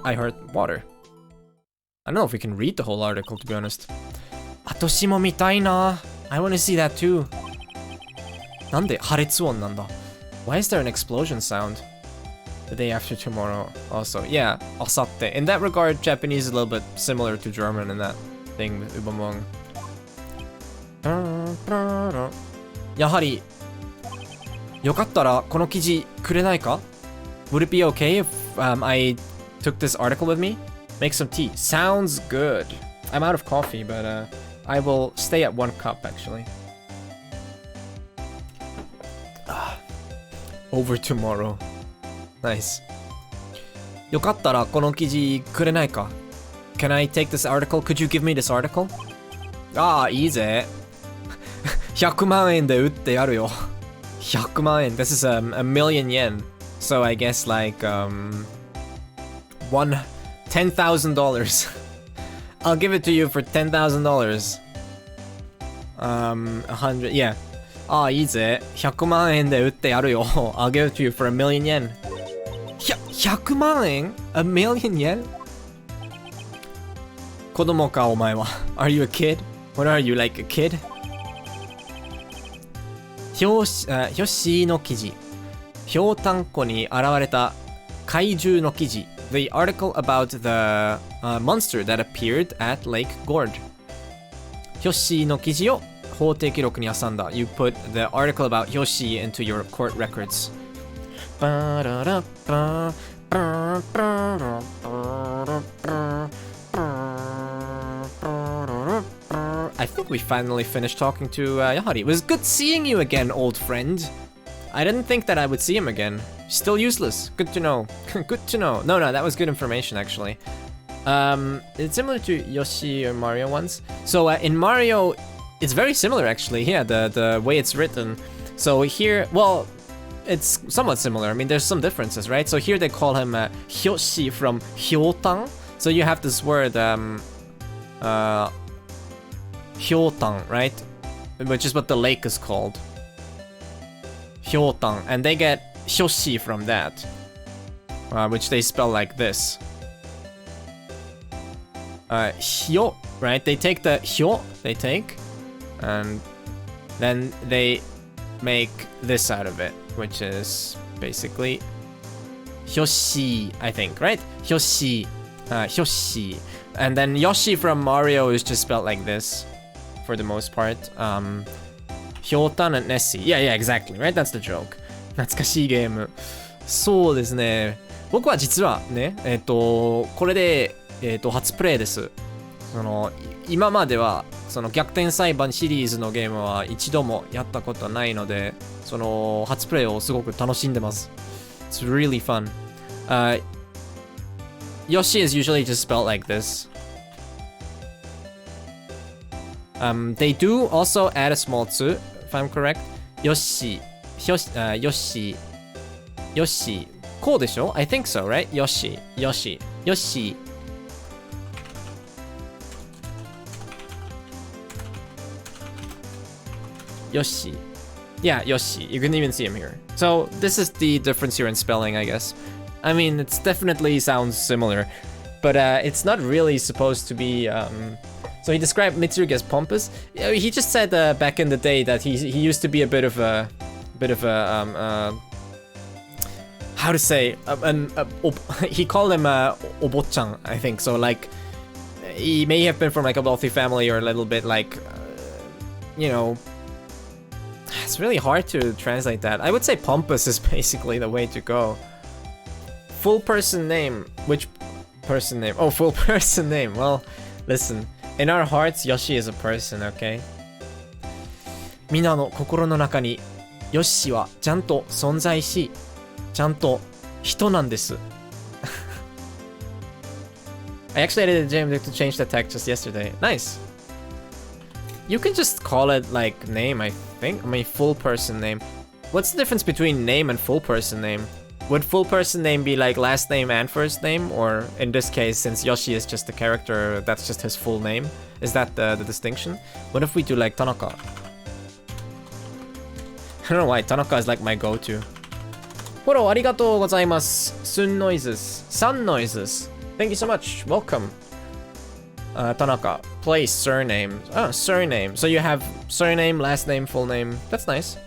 water. I don't know if we can read the whole article, to be honest. 私も見たいな. I want to see that too. なんで破裂音なんだ? Why is there an explosion sound? The day after tomorrow also. Yeah, あさって. In that regard, Japanese is a little bit similar to German in that thing with übermorgen. やはりよかったらこの記事くれないか? Would it be okay if I took this article with me? Make some tea. Sounds good. I'm out of coffee, but I will stay at 1 cup actually. Over tomorrow. Nice. よかったらこの記事くれないか? Can I take this article? Could you give me this article? いいぜ. 100万円で売ってやるよ. 100万円. This is a million yen. So I guess like $10,000. I'll give it to you for $10,000. 100, yeah. いいぜ. 100万円で売ってやるよ. I'll give it to you for a million yen. 100万円? A million yen? 子供かお前は. Are you a kid? What are you, like a kid? ひょっしーの記事。ひょうたんこに現れた怪獣の記事。The article about the monster that appeared at Lake Gorge. ひょっしーの記事を法定記録に挟んだ. You put the article about Yoshi into your court records. I think we finally finished talking to Yahari. It was good seeing you again, old friend. I didn't think that I would see him again. Still useless. Good to know. Good to know. No, that was good information, actually. It's similar to Yoshi or Mario ones. So in Mario, it's very similar, actually. Yeah, the way it's written. So here, well, it's somewhat similar. I mean, there's some differences, right? So here they call him Hyoshi from Hyotang. So you have this word, Hyotang, right? Which is what the lake is called. Hyotang. And they get Hyoshi from that. Which they spell like this. Hyo, right? They take the hyo, and then they make this out of it, which is basically Hyoshi, I think, right? Hyoshi. Hyoshi. And then Yoshi from Mario is just spelled like this, for the most part. Hyotan and Nessie. Yeah, exactly, right? That's the joke. 懐かしいゲーム。そうですね。僕は実はね、これで、初プレイです。今までは、逆転裁判シリーズのゲームは一度もやったことないので、初プレイをすごく楽しんでます。It's really fun. Yoshi is usually just spelled like this. They do also add a small tsu, if I'm correct. Yoshi. Yoshi. Yoshi. こうでしょ? I think so, right? Yoshi. Yoshi. Yoshi. Yoshi. Yeah, Yoshi. You can even see him here. So this is the difference here in spelling, I guess. I mean, it's definitely sounds similar, but it's not really supposed to be. So he described Mitsurugi as pompous. He just said back in the day that he used to be a bit of a how to say he called him obochan, I think. So like he may have been from like a wealthy family or a little bit like you know. It's really hard to translate that. I would say pompous is basically the way to go. Full person name. Which person name? Oh, full person name. Well, listen. In our hearts, Yoshi is a person, okay? みんなの心の中にヨッシーはちゃんと存在し、ちゃんと人なんです。I actually edited the game to change the text just yesterday. Nice. You can just call it like name, I think. I mean, full person name. What's the difference between name and full person name? Would full person name be like last name and first name? Or in this case, since Yoshi is just a character, that's just his full name? Is that the distinction? What if we do like Tanaka? I don't know why, Tanaka is like my go-to. Foro, arigatou gozaimasu. Sun noises. Sun noises. Thank you so much. Welcome. Tanaka. Place, surname. Oh, surname. So you have surname, last name, full name. That's nice.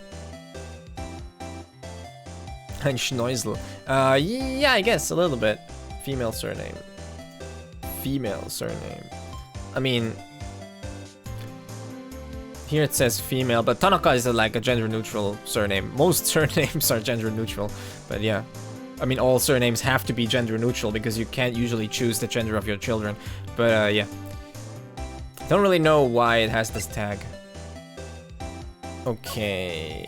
And Schneusel. Yeah, I guess a little bit. Female surname. Female surname. I mean, here it says female, but Tanaka is like a gender-neutral surname. Most surnames are gender-neutral, but yeah. I mean, all surnames have to be gender-neutral because you can't usually choose the gender of your children. But yeah. Don't really know why it has this tag. Okay.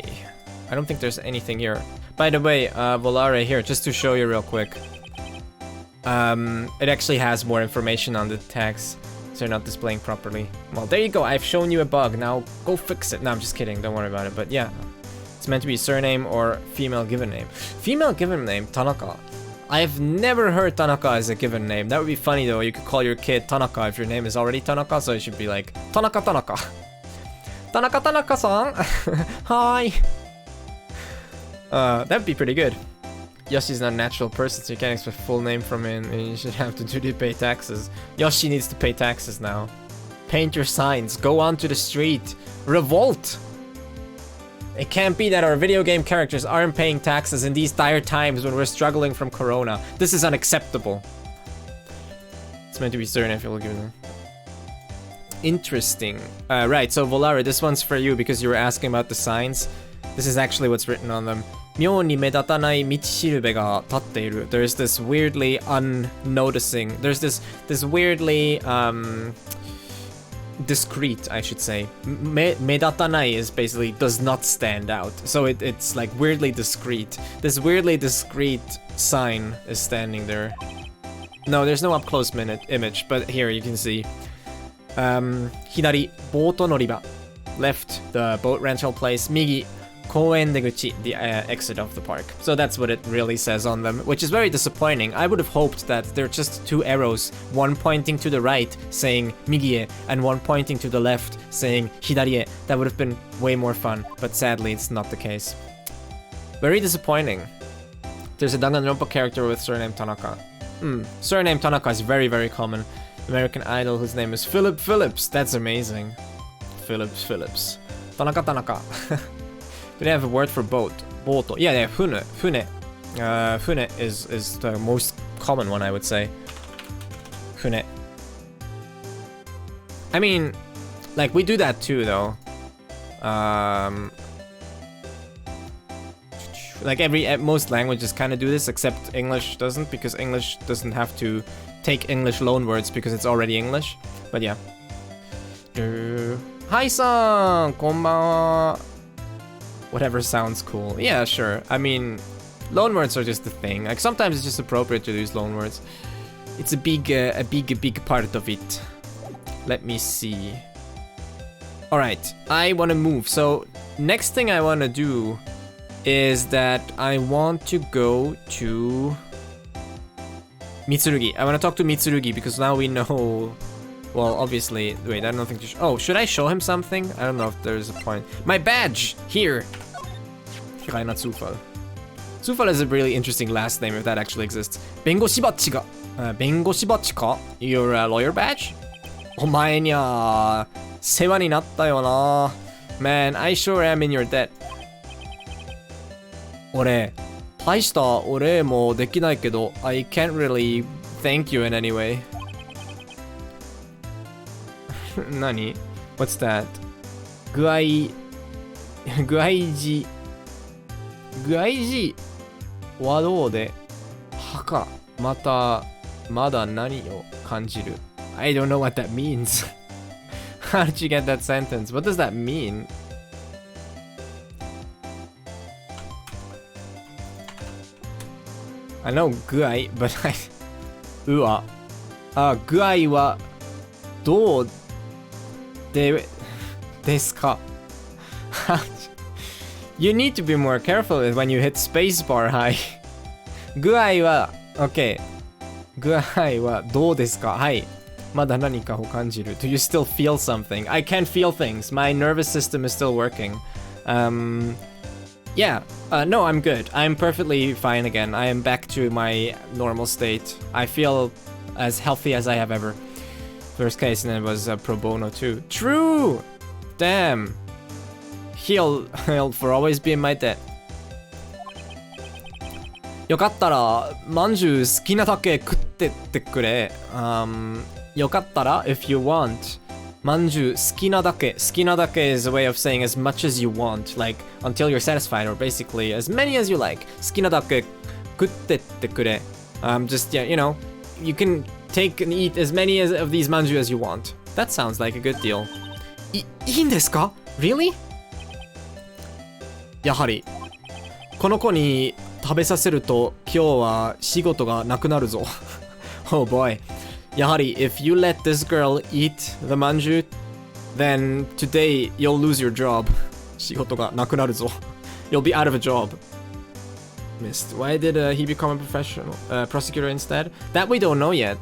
I don't think there's anything here. By the way, Volare here, just to show you real quick. It actually has more information on the tags. So they're not displaying properly. Well, there you go. I've shown you a bug. Now go fix it. No, I'm just kidding. Don't worry about it. But yeah. It's meant to be surname or female given name. Female given name, Tanaka. I've never heard Tanaka as a given name. That would be funny though. You could call your kid Tanaka if your name is already Tanaka. So it should be like, Tanaka Tanaka. Tanaka Tanaka-san. Hi. That'd be pretty good. Yoshi's not a natural person, so you can't expect full name from him, and you should have to pay taxes. Yoshi needs to pay taxes now. Paint your signs. Go onto the street. Revolt. It can't be that our video game characters aren't paying taxes in these dire times when we're struggling from Corona. This is unacceptable. It's meant to be certain if you'll give them. Interesting. Right, so Volare, this one's for you because you were asking about the signs. This is actually what's written on them. 妙に目立たない道しるべが立っている. There's this weirdly unnoticing. There's this weirdly discreet, I should say. 目立たない is basically does not stand out. So it's like weirdly discreet. This weirdly discreet sign is standing there. No, there's no up close image, but here you can see. 左ボート乗り場. Left, the boat rental place. 右公園出口, the exit of the park. So that's what it really says on them, which is very disappointing. I would have hoped that they're just two arrows, one pointing to the right saying 右へ and one pointing to the left saying 左へ. That would have been way more fun, but sadly it's not the case. Very disappointing. There's a Danganronpa character with surname Tanaka. Surname Tanaka is very, very common. American Idol whose name is Philip Phillips. That's amazing. Phillips. Tanaka Tanaka. Do they have a word for boat? Boto. Yeah, fune. Fune is the most common one, I would say. Fune. I mean, like, we do that too, though. Like most languages kind of do this, except English doesn't, because English doesn't have to take English loanwords because it's already English. But yeah. Hi-san! Konbanwa. Whatever sounds cool. Yeah, sure. I mean, loanwords are just a thing. Like sometimes it's just appropriate to use loanwords. It's a big part of it. Let me see. Alright, I want to move. So, next thing I want to do is that I want to go to Mitsurugi. I want to talk to Mitsurugi because now we know... Well, obviously... Wait, I don't think... Oh, should I show him something? I don't know if there's a point. My badge! Here! Reiner Zufall. Zufall is a really interesting last name if that actually exists. Bengoshi ga... Bengoshi ka? Your lawyer badge? お前にゃ世話になったよな Man, I sure am in your debt. 俺、大したお礼もできないけど I can't really thank you in any way. 何 What's that? 具合字はどうではかまだ何を感じる I don't know what that means. How did you get that sentence? What does that mean? I know 具合 but I うわ具合はどうですか You need to be more careful when you hit spacebar high. 具合は OK 具合はどうですかはい まだ何かを感じる Do you still feel something? I can't feel things. My nervous system is still working. Yeah. No, I'm good. I'm perfectly fine again. I am back to my normal state. I feel as healthy as I have ever. First case, and it was pro bono too. True! Damn. He'll for always be in my debt. よかったら、まんじゅう好きなだけ食ってってくれ。よかったら if you want まんじゅう好きなだけ is a way of saying as much as you want, like until you're satisfied, or basically as many as you like. 好きなだけ食ってってくれ just yeah, you know, you can take and eat as many of these manju as you want. That sounds like a good deal. いいんですか Really? やはりこの子に食べさせると今日は仕事がなくなるぞ Oh boy. Yahari, if you let this girl eat the manju, then today you'll lose your job. 仕事がなくなるぞ You'll be out of a job. Missed. Why did he become a professional prosecutor instead? That we don't know yet.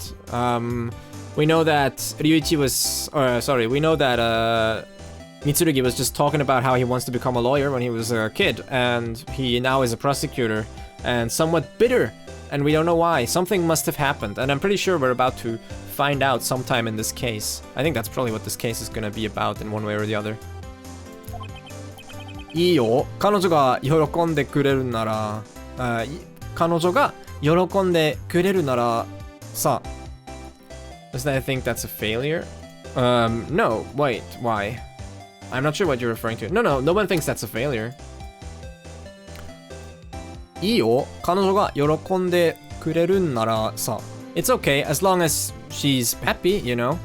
We know that Ryuichi was... we know that Mitsurugi was just talking about how he wants to become a lawyer when he was a kid, and he now is a prosecutor, and somewhat bitter. And we don't know why. Something must have happened, and I'm pretty sure we're about to find out sometime in this case. I think that's probably what this case is gonna be about in one way or the other. いいよ。彼女が喜んでくれるなら、彼女が喜んでくれるなら、さ。Does that think that's a failure? No. Wait. Why? I'm not sure what you're referring to. No, no one thinks that's a failure. いいよ。彼女が喜んでくれるんならさ。It's okay as long as she's happy, you know.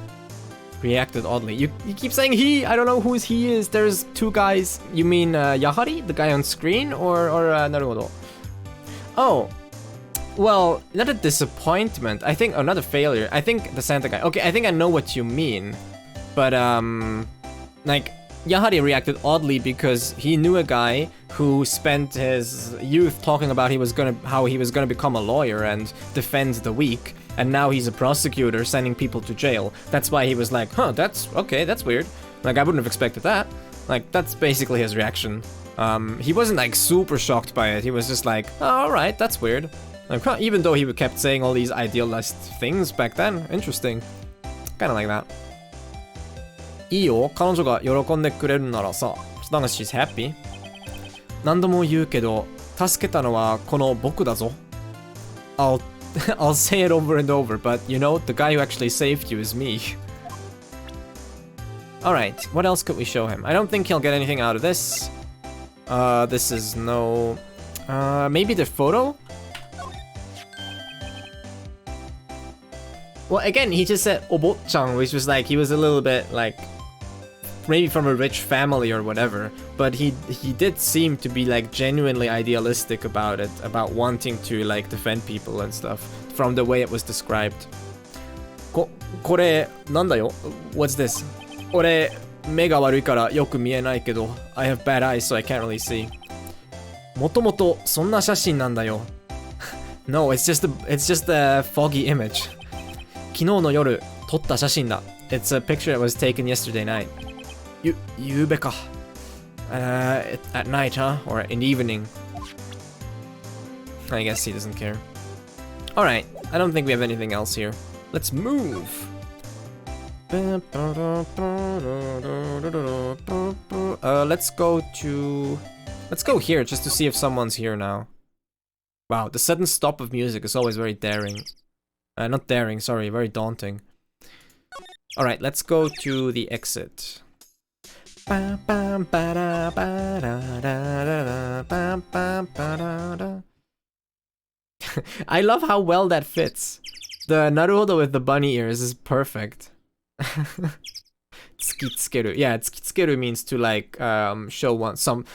Reacted oddly. You keep saying he. I don't know who he is. There's two guys. You mean Yahari, the guy on screen, or Naruhodo? Oh. Well, not a disappointment. I think not a failure. I think the Santa guy. Okay, I think I know what you mean. But like Yahari reacted oddly because he knew a guy who spent his youth talking about how he was gonna become a lawyer and defend the weak, and now he's a prosecutor sending people to jail. That's why he was like, huh, that's okay, that's weird. Like, I wouldn't have expected that. Like, that's basically his reaction. He wasn't like super shocked by it. He was just like, oh, alright, that's weird. Like, huh, even though he kept saying all these idealized things back then. Interesting. Kinda like that. いいよ、彼女が喜んでくれるならさ、as long as she's happy. 何度も言うけど、助けたのはこの僕だぞ。I'll say it over and over, but you know, the guy who actually saved you is me. Alright, what else could we show him? I don't think he'll get anything out of this. This is no... Maybe the photo? Well, again, he just said Obot-chan, which was like, he was a little bit like, maybe from a rich family or whatever, but he did seem to be like genuinely idealistic about it, about wanting to like defend people and stuff, from the way it was described. これなんだよ? What's this? 俺目が悪いからよく見えないけど I have bad eyes so I can't really see. もともとそんな写真なんだよ. No, it's just a foggy image. 昨日の夜撮った写真だ. It's a picture that was taken yesterday night. ゆうべか. At night, huh? Or in the evening. I guess he doesn't care. Alright, I don't think we have anything else here. Let's move. Let's go here just to see if someone's here now. Wow, the sudden stop of music is always very daring. Not daring, sorry, very daunting. Alright, let's go to the exit. I love how well that fits. The Naruhodo with the bunny ears is perfect. Tsukitsukeru. Yeah, tsukitsukeru means to like show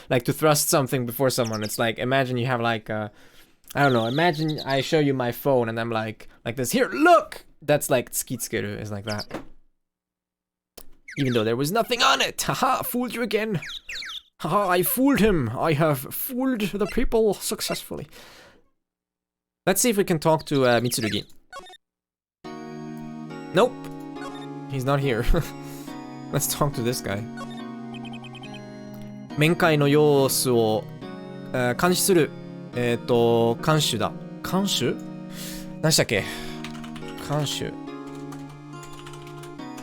like to thrust something before someone. It's like, imagine you have like I don't know, imagine I show you my phone and I'm like this, here, look! That's like tsukitsukeru, is like that. Even though there was nothing on it. Haha, fooled you again. Haha, I fooled him. I have fooled the people successfully. Let's see if we can talk to Mitsurugi. Nope. He's not here. Let's talk to this guy. 面会の様子を監視する監守だ。監守？何でしたっけ？監守。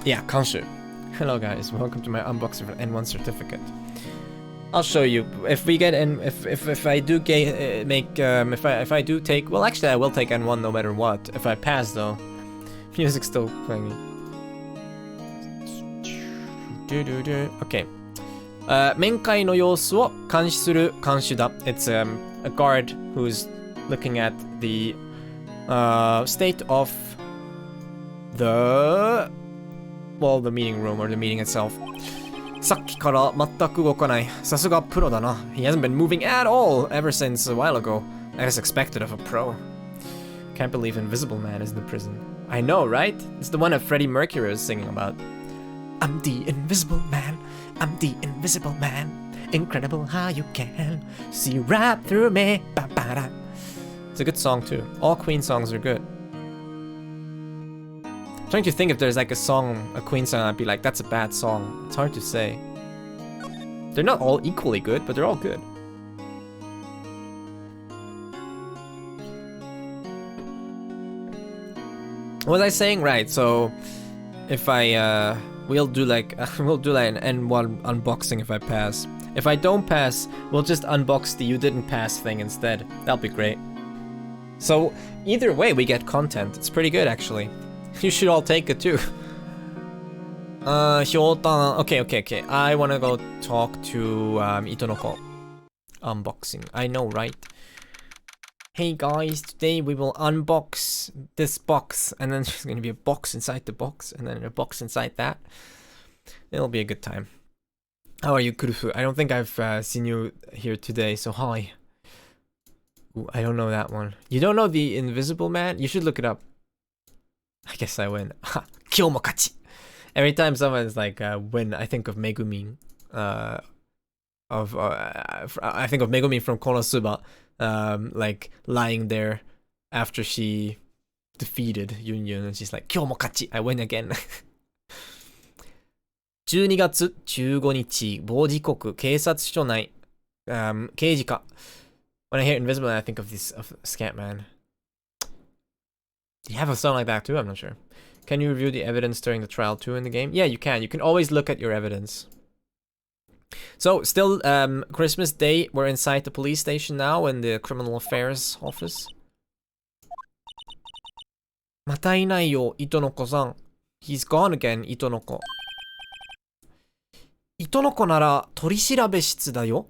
Yeah, 監守. Hello guys, welcome to my unboxing for N1 certificate. I'll show you if we get if I do if I do take, well actually I will take N1 no matter what. If I pass though, music's still playing. Okay. 面会の様子を監視する監守だ. It's a guard who's looking at the state of the meeting room or the meeting itself. さっきから全く動かない. さすがプロだな. He hasn't been moving at all ever since a while ago. I guess expected of a pro. Can't believe Invisible Man is in the prison. I know, right? It's the one that Freddie Mercury is singing about. I'm the Invisible Man. I'm the Invisible Man. Incredible how you can see right through me. Ba-ba-da. It's a good song too. All Queen songs are good. I'm trying to think if there's like a Queen song I'd be like, that's a bad song. It's hard to say. They're not all equally good, but they're all good. What was I saying? Right, so if I we'll do like an N1 unboxing if I pass. If I don't pass, we'll just unbox the you didn't pass thing instead. That'll be great. So either way we get content. It's pretty good actually. You should all take it too. Hyotan. Okay. I wanna go talk to Itonoko. Unboxing. I know, right? Hey guys, today we will unbox this box, and then there's gonna be a box inside the box, and then a box inside that. It'll be a good time. How are you, Kurufu? I don't think I've seen you here today, so hi. Ooh, I don't know that one. You don't know the Invisible Man? You should look it up. I guess I win. Ha! Kyou kachi! Every time someone's like win, I think of Megumin. I think of Megumin from Konosuba. Like lying there after she defeated Yunyun, and she's like, 今日も勝ち! I win again. 12月15日、某時刻、警察署内、刑事課. When I hear Invisible, I think of Scatman. Do you have a song like that too? I'm not sure. Can you review the evidence during the trial too in the game? Yeah, you can. You can always look at your evidence. So, still, Christmas Day, we're inside the police station now in the criminal affairs office. またいないよ、Itonoko-san. He's gone again, Itonoko. Itonoko なら取調べ室だよ.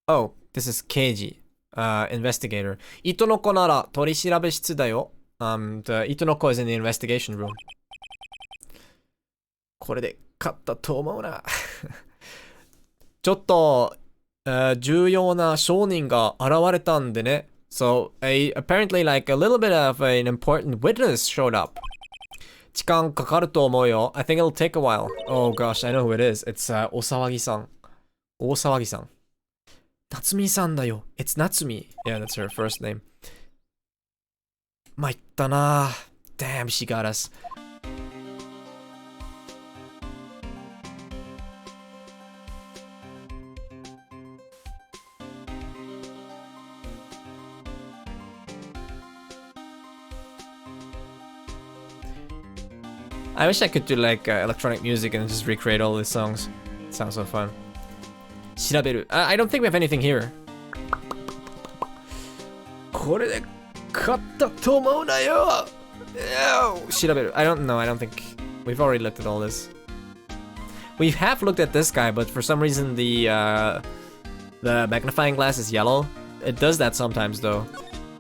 Oh, this is Keiji. investigator. Itonoko nara torishirabe shitsu da yo. The Itonoko is in the investigation room. これで勝ったと思うな。ちょっと、重要な証人が現れたんでね。So, apparently like a little bit of an important witness showed up. 時間かかると思うよ。I think it'll take a while. Oh gosh, I know who it is. It's お騒ぎさん。大騒ぎさん。夏美さんだよ。It's Natsumi. Yeah, that's her first name. 参ったな。Damn, she got us. I wish I could do like electronic music and just recreate all these songs. It sounds so fun. 調べる. I don't think we have anything here. これで勝ったと思うなよ.調べる. I don't know. I don't think we've already looked at all this. We have looked at this guy, but for some reason the magnifying glass is yellow. It does that sometimes though.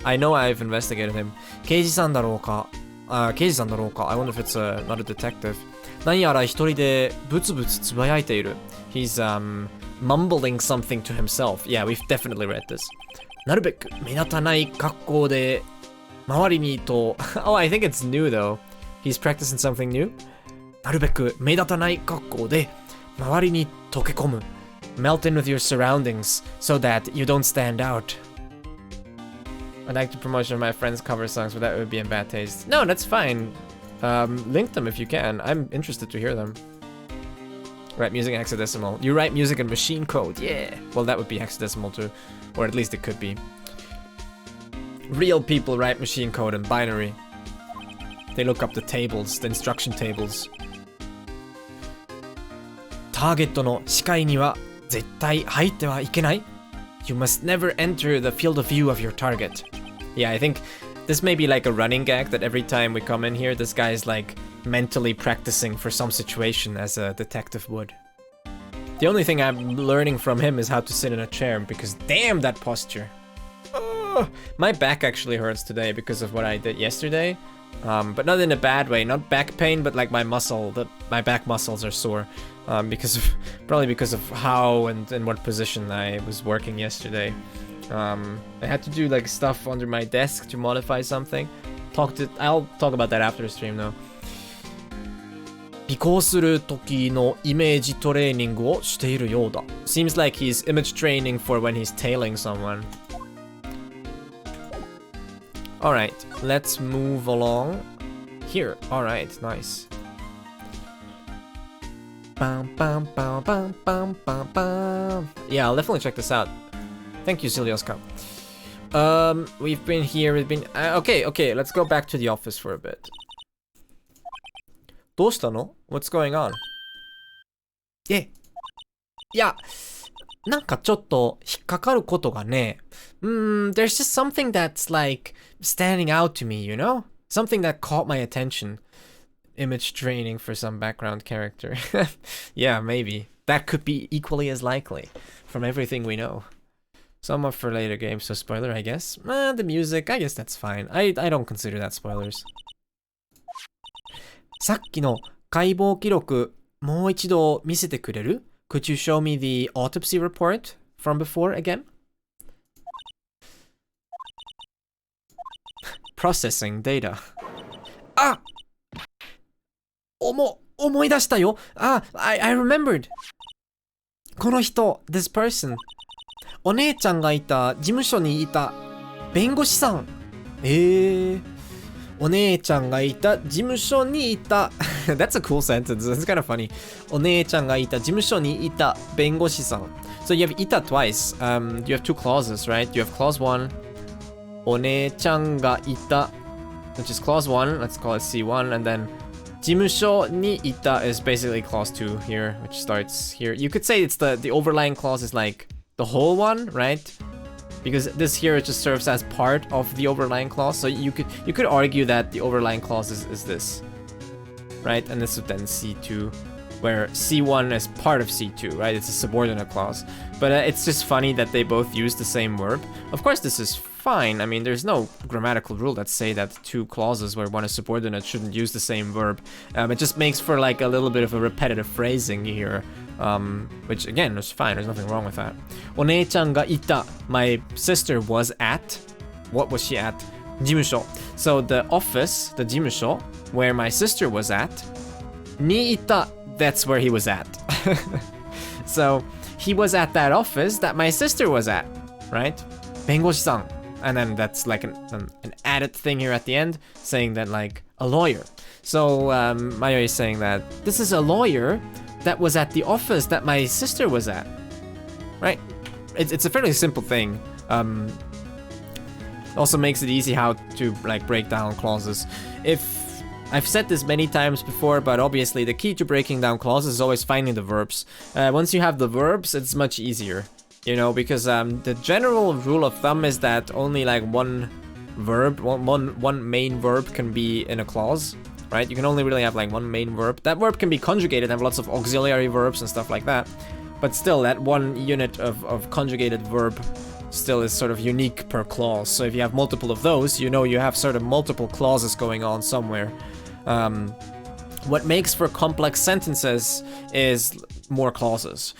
I know I've investigated him. 刑事さんだろうか? 刑事さんだろうか? I wonder if it's not a detective. 何やら一人でブツブツつぶやいている. He's mumbling something to himself. Yeah, we've definitely read this. なるべく目立たない格好で周りにと Oh, I think it's new though. He's practicing something new. なるべく目立たない格好で周りに溶け込む. Melt in with your surroundings so that you don't stand out. I'd like to promotion of my friends' cover songs, but that would be in bad taste. No, that's fine. Link them if you can. I'm interested to hear them. Write music in hexadecimal. You write music in machine code. Yeah. Well, that would be hexadecimal too. Or at least it could be. Real people write machine code in binary. They look up the tables, the instruction tables. ターゲットの視界には絶対入ってはいけない. You must never enter the field of view of your target. Yeah, I think this may be like a running gag that every time we come in here, this guy is like mentally practicing for some situation as a detective would. The only thing I'm learning from him is how to sit in a chair, because damn that posture. My back actually hurts today because of what I did yesterday. But not in a bad way, not back pain, but like my back muscles are sore. Probably because of how and in what position I was working yesterday. I had to do like stuff under my desk to modify something. I'll talk about that after the stream though. 尾行する時のイメージトレーニングをしているようだ. Seems like he's image training for when he's tailing someone. Alright, let's move along. Here, alright, nice. Bam, bam, bam, bam, bam, bam, bam. Yeah, I'll definitely check this out. Thank you, Silioska. We've been here, okay, let's go back to the office for a bit. どうしたの? What's going on? いや、なんかちょっと引っかかることがね。There's just something that's like standing out to me, you know? Something that caught my attention. Image training for some background character. Yeah, maybe. That could be equally as likely from everything we know. Some are for later games, so spoiler, I guess. The music, I guess that's fine. I don't consider that spoilers. さっきの解剖記録、もう一度見せてくれる? Could you show me the autopsy report from before again? Processing data. 思い出したよ. I remembered. この人, this person. お姉ちゃんがいた事務所にいた弁護士さん。お姉ちゃんがいた事務所にいた That's a cool sentence. That's kind of funny. お姉ちゃんがいた事務所にいた弁護士さん. So you have いた twice. You have two clauses, right? You have clause 1. お姉ちゃんがいた which is clause 1. Let's call it C1. And then 事務所にいた is basically clause 2 here, which starts here. You could say it's the overlying clause is like the whole one, right? Because this here it just serves as part of the overlying clause. So you could argue that the overlying clause is this, right? And this would then C2. where C1 is part of C2, right? It's a subordinate clause. But it's just funny that they both use the same verb. Of course, this is fine. I mean, there's no grammatical rule that say that two clauses where one is subordinate shouldn't use the same verb. It just makes for like a little bit of a repetitive phrasing here, which again is fine. There's nothing wrong with that. お姉ちゃんがいた. My sister was at. What was she at? 事務所. So the office, the 事務所, where my sister was at, にいた. That's where he was at. So he was at that office that my sister was at, right? 弁護士さん. And then that's like an added thing here at the end, saying that like a lawyer. So Mayoi is saying that this is a lawyer that was at the office that my sister was at, right? It's a fairly simple thing. Also makes it easy how to like break down clauses. If I've said this many times before, but obviously the key to breaking down clauses is always finding the verbs. Once you have the verbs, it's much easier, you know, because the general rule of thumb is that only like one verb, one main verb can be in a clause, right? You can only really have like one main verb. That verb can be conjugated and have lots of auxiliary verbs and stuff like that. But still, that one unit of conjugated verb still is sort of unique per clause. So if you have multiple of those, you know you have sort of multiple clauses going on somewhere. What makes for complex sentences is more clauses.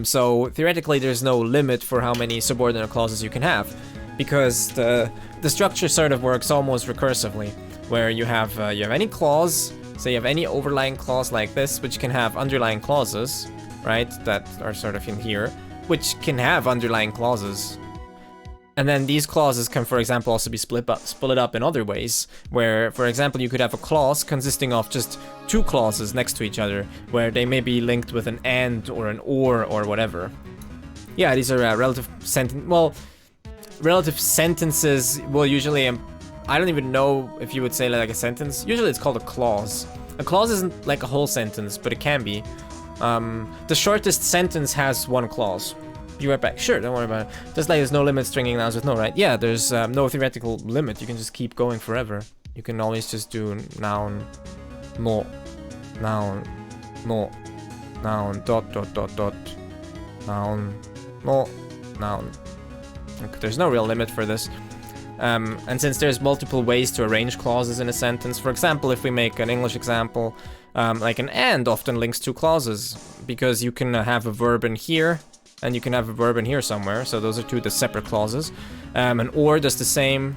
So theoretically, there's no limit for how many subordinate clauses you can have, because the structure sort of works almost recursively, where you have any clause, say you have any overlying clause like this, which can have underlying clauses, right, that are sort of in here, which can have underlying clauses. And then these clauses can, for example, also be split up in other ways, where, for example, you could have a clause consisting of just two clauses next to each other, where they may be linked with an and or an or whatever. Yeah, these are relative sentences will usually, I don't even know if you would say like a sentence. Usually it's called a clause. A clause isn't like a whole sentence, but it can be. The shortest sentence has one clause. Be right back. Sure, don't worry about it. Just like there's no limit stringing nouns with no, right? Yeah, there's no theoretical limit. You can just keep going forever. You can always just do noun, no, noun, no, noun, dot, dot, dot, dot, noun, no, noun. Okay, there's no real limit for this. And since there's multiple ways to arrange clauses in a sentence, for example, if we make an English example, like an and often links two clauses, because you can have a verb in here, and you can have a verb in here somewhere, so those are two separate clauses. And or does the same.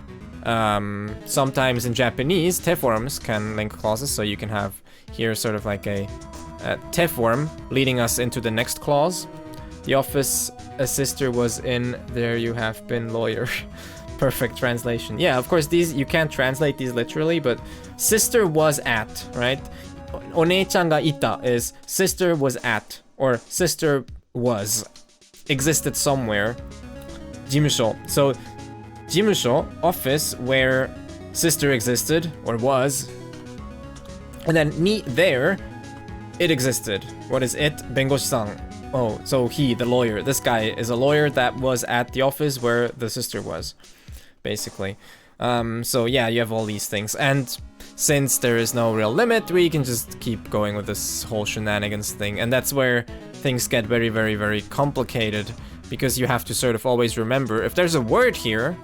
Sometimes in Japanese, te forms can link clauses, so you can have here sort of like a te form leading us into the next clause. The office a sister was in, there you have been, lawyer. Perfect translation. Yeah, of course, these you can't translate these literally, but sister was at, right? One-chan ga ita is sister was at, or sister was, existed somewhere. 事務所. So, 事務所, office, where sister existed, or was. And then, ni, there, it existed. What is it? 弁護士さん. Oh, so he, the lawyer. This guy is a lawyer that was at the office where the sister was, basically. So yeah, you have all these things. And since there is no real limit, we can just keep going with this whole shenanigans thing. And that's where things get very, very, very complicated, because you have to sort of always remember, if there's a word here,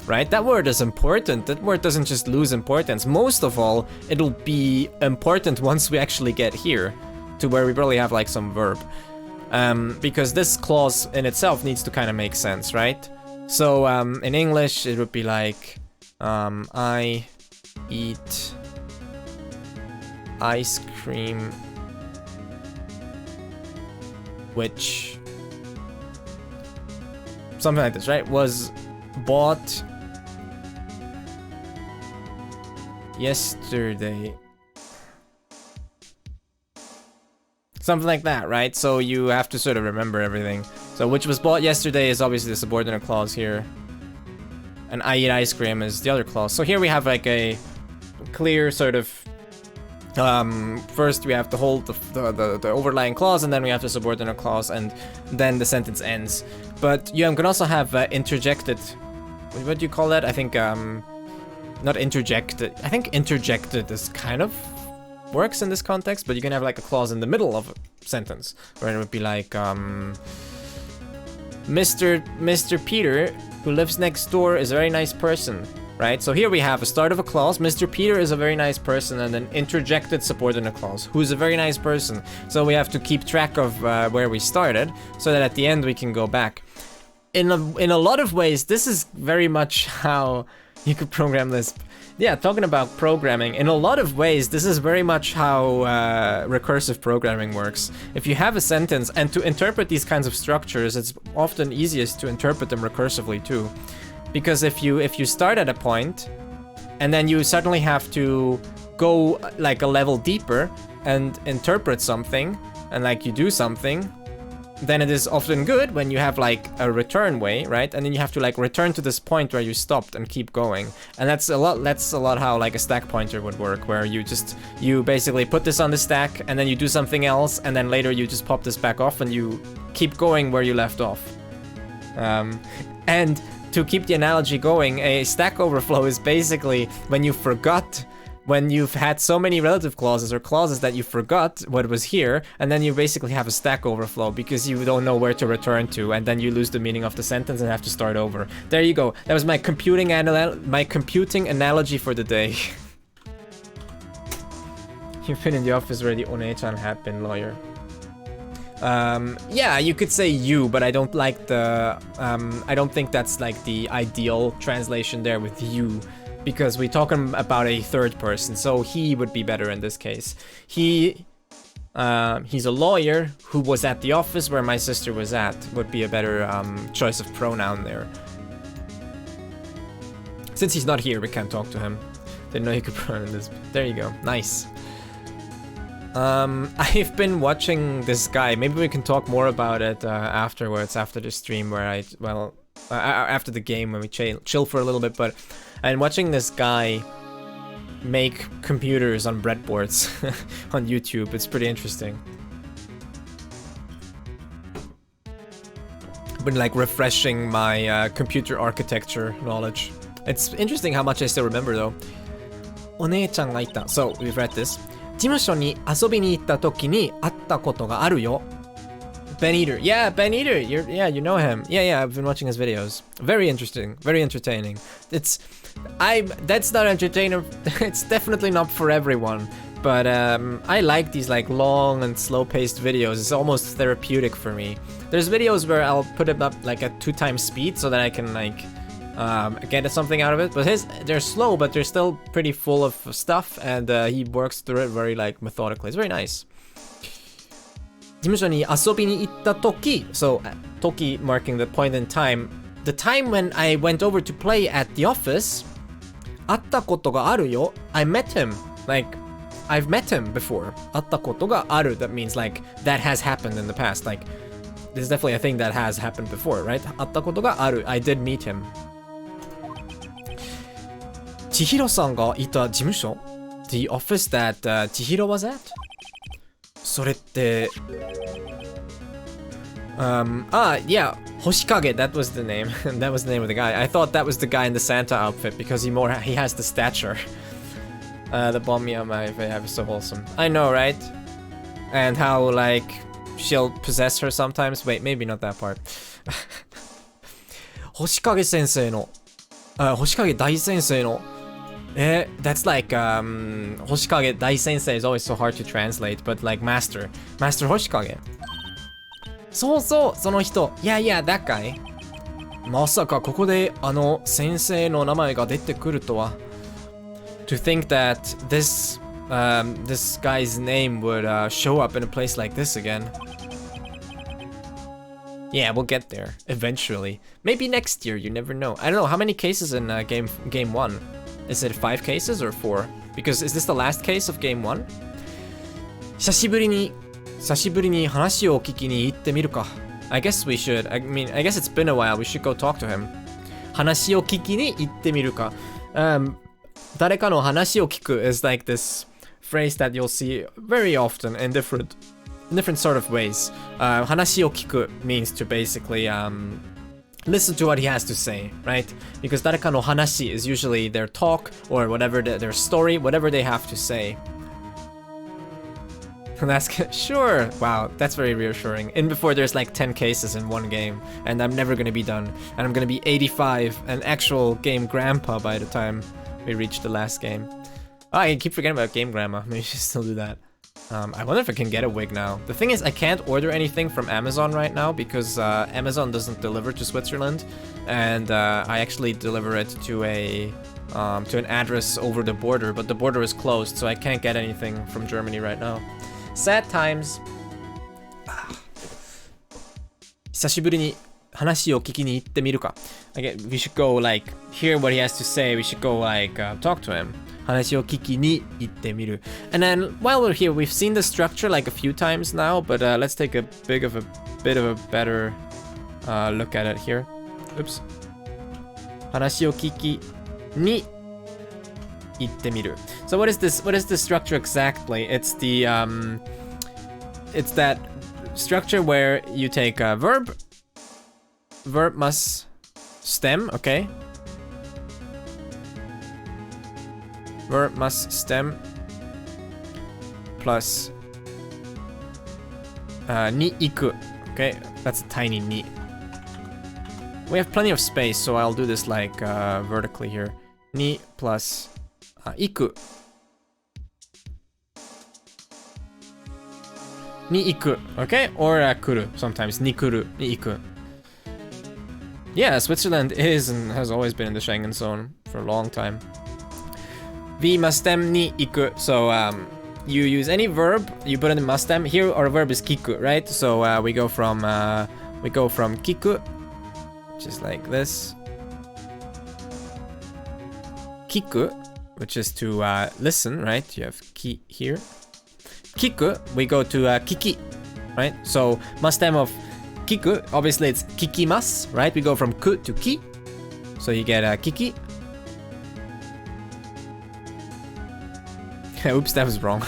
right, that word is important. That word doesn't just lose importance. Most of all, it'll be important once we actually get here, to where we probably have like some verb. Because this clause in itself needs to kind of make sense, right? So in English, it would be like, I eat ice cream, which, something like this, right? Was bought yesterday. Something like that, right? So you have to sort of remember everything. So which was bought yesterday is obviously the subordinate clause here. And I eat ice cream is the other clause. So here we have like a clear sort of... first we have to hold the overlying clause, and then we have the subordinate clause, and then the sentence ends. But you can also have interjected... What do you call that? I think... not interjected. I think interjected is kind of works in this context, but you can have like a clause in the middle of a sentence where it would be like, Mr. Peter, who lives next door, is a very nice person, right? So here we have a start of a clause, Mr. Peter is a very nice person, and then interjected subordinate clause, who's a very nice person. So we have to keep track of where we started, so that at the end we can go back. In a lot of ways, this is very much how you could program this. Yeah, talking about programming, in a lot of ways, this is very much how recursive programming works. If you have a sentence, and to interpret these kinds of structures, it's often easiest to interpret them recursively too. Because if you start at a point, and then you suddenly have to go like a level deeper and interpret something, and like you do something, then it is often good when you have like a return way, right? And then you have to like return to this point where you stopped and keep going. And that's a lot how like a stack pointer would work, where you basically put this on the stack and then you do something else, and then later you just pop this back off and you keep going where you left off. And to keep the analogy going, a stack overflow is basically when you've had so many relative clauses or clauses that you forgot what was here, and then you basically have a stack overflow because you don't know where to return to, and then you lose the meaning of the sentence and have to start over. There you go. That was my computing analogy for the day. You've been in the office where the One-chan had been lawyer. Yeah, you could say you, but I don't like the, I don't think that's like the ideal translation there with you. Because we're talking about a third person, so he would be better in this case. He's a lawyer who was at the office where my sister was at, would be a better choice of pronoun there. Since he's not here, we can't talk to him. Didn't know you could pronounce this. There you go, nice. I've been watching this guy. Maybe we can talk more about it afterwards, after the stream, where after the game when we chill for a little bit, but I'm watching this guy make computers on breadboards on YouTube. It's pretty interesting. Been like refreshing my computer architecture knowledge. It's interesting how much I still remember though. お姉ちゃんがいた. So we've read this. 事務所に遊びに行った時に会ったことがあるよ. Ben Eater. Yeah, Ben Eater. You know him. Yeah, I've been watching his videos. Very interesting. Very entertaining. That's not entertaining. It's definitely not for everyone. But I like these like long and slow-paced videos. It's almost therapeutic for me. There's videos where I'll put it up like at 2x speed so that I can like get something out of it. But they're slow, but they're still pretty full of stuff, and he works through it very like methodically. It's very nice. 事務所に遊びに行った時, so toki marking the point in time, the time when I went over to play at the office, 会ったことがあるよ. I met him, like I've met him before. 会ったことがある, that means like that has happened in the past, like this is definitely a thing that has happened before, right? 会ったことがある, I did meet him. 千尋さんがいた事務所, the office that Chihiro was at? それって、yeah, Hoshikage, that was the name. That was the name of the guy. I thought that was the guy in the Santa outfit because he has the stature. The bomb on my face is so wholesome. I know, right? And how like she'll possess her sometimes. Wait, maybe not that part. Hoshikage sensei no, Hoshikage dai sensei no. That's like Hoshikage Dai Sensei is always so hard to translate, but like Master Hoshikage. そうそう、その人. Yeah, that guy. まさかここであの先生の名前が出てくるとは. To think that this guy's name would show up in a place like this again. Yeah, we'll get there eventually. Maybe next year, you never know. I don't know, how many cases in game 1? Is it 5 cases or 4? Because is this the last case of game 1? 久しぶりに話を聞きに行ってみるか. I guess we should. I mean, I guess it's been a while. We should go talk to him. 話を聞きに行ってみるか. 誰かの話を聞く is like this phrase that you'll see very often in different sort of ways. 話を聞く means to basically listen to what he has to say, right? Because 誰かの話 is usually their talk or whatever their story, whatever they have to say. That's sure. Wow, that's very reassuring. In before there's like 10 cases in one game, and I'm never gonna be done. And I'm gonna be 85, an actual game grandpa by the time we reach the last game. Oh, I keep forgetting about game grandma. Maybe I should still do that. I wonder if I can get a wig now. The thing is, I can't order anything from Amazon right now because Amazon doesn't deliver to Switzerland, and I actually deliver it to an address over the border, but the border is closed, so I can't get anything from Germany right now. Sad times. 久しぶりに話を聞きに行ってみるか. Okay, we should go like hear what he has to say. We should go like talk to him. 話を聞きに行ってみる. And then while we're here, we've seen the structure like a few times now, but let's take a bit of a better look at it here. Oops. 話を聞きに行ってみる. So what is this? What is the structure exactly? It's that structure where you take a verb must stem, okay? Verb must stem plus に行く, okay? That's a tiny ni. We have plenty of space, so I'll do this like vertically here. Ni plus 行くに行く, okay? Or 来る sometimes に来るに行く. Yeah, Switzerland is and has always been in the Schengen zone for a long time. vi must stem ni iku. So you use any verb, you put in the must stem. Here our verb is kiku, right? So we go from kiku, which is like this. Kiku, which is to listen, right? You have ki here. Kiku, we go to kiki, right? So must stem of kiku, obviously it's kikimasu, right? We go from ku to ki. So you get kiki. Oops, that was wrong.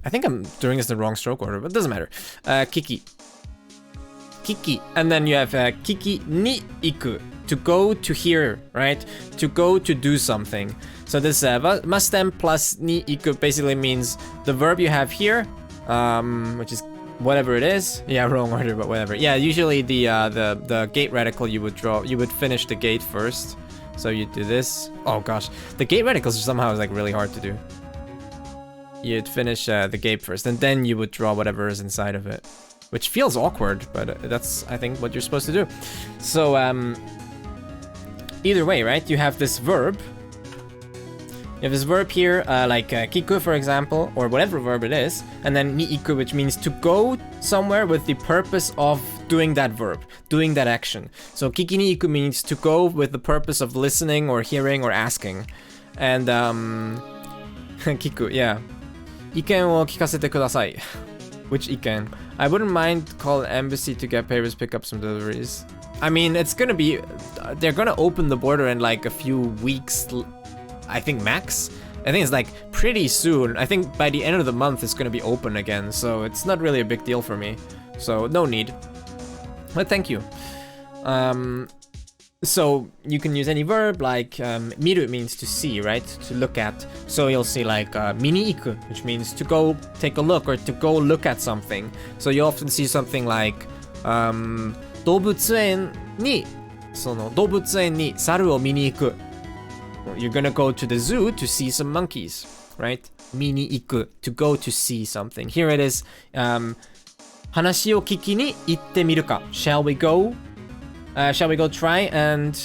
I think I'm doing this in the wrong stroke order, but it doesn't matter. Kiki. Kiki. And then you have kiki ni iku. To go to here, right? To go to do something. So this must stem plus ni iku basically means the verb you have here, which is whatever it is. Yeah, wrong order, but whatever. Yeah, usually the gate radical you would draw, you would finish the gate first. So you do this. Oh gosh, the gate radicals somehow is like really hard to do. You'd finish the gate first, and then you would draw whatever is inside of it, which feels awkward, but that's I think what you're supposed to do. So either way, right? You have this verb. You have this verb here, like kiku, for example, or whatever verb it is, and then ni iku, which means to go somewhere with the purpose of doing that verb, doing that action. So kiki ni iku means to go with the purpose of listening or hearing or asking. And kiku, yeah. 意見を聞かせてください. Which 意見? I wouldn't mind call an embassy to get papers, pick up some deliveries. I mean, it's gonna be, they're gonna open the border in like a few weeks, I think max. I think it's like pretty soon. I think by the end of the month it's gonna be open again, so it's not really a big deal for me. So no need. But thank you. So you can use any verb like miru means to see, right? To look at. So you'll see like mini iku, which means to go take a look or to go look at something. So you often see something like 動物園に動物園に猿を見に行く. You're gonna go to the zoo to see some monkeys, right? 見に行く, to go to see something. Here it is. 話を聞きに行ってみるか. Shall we go try and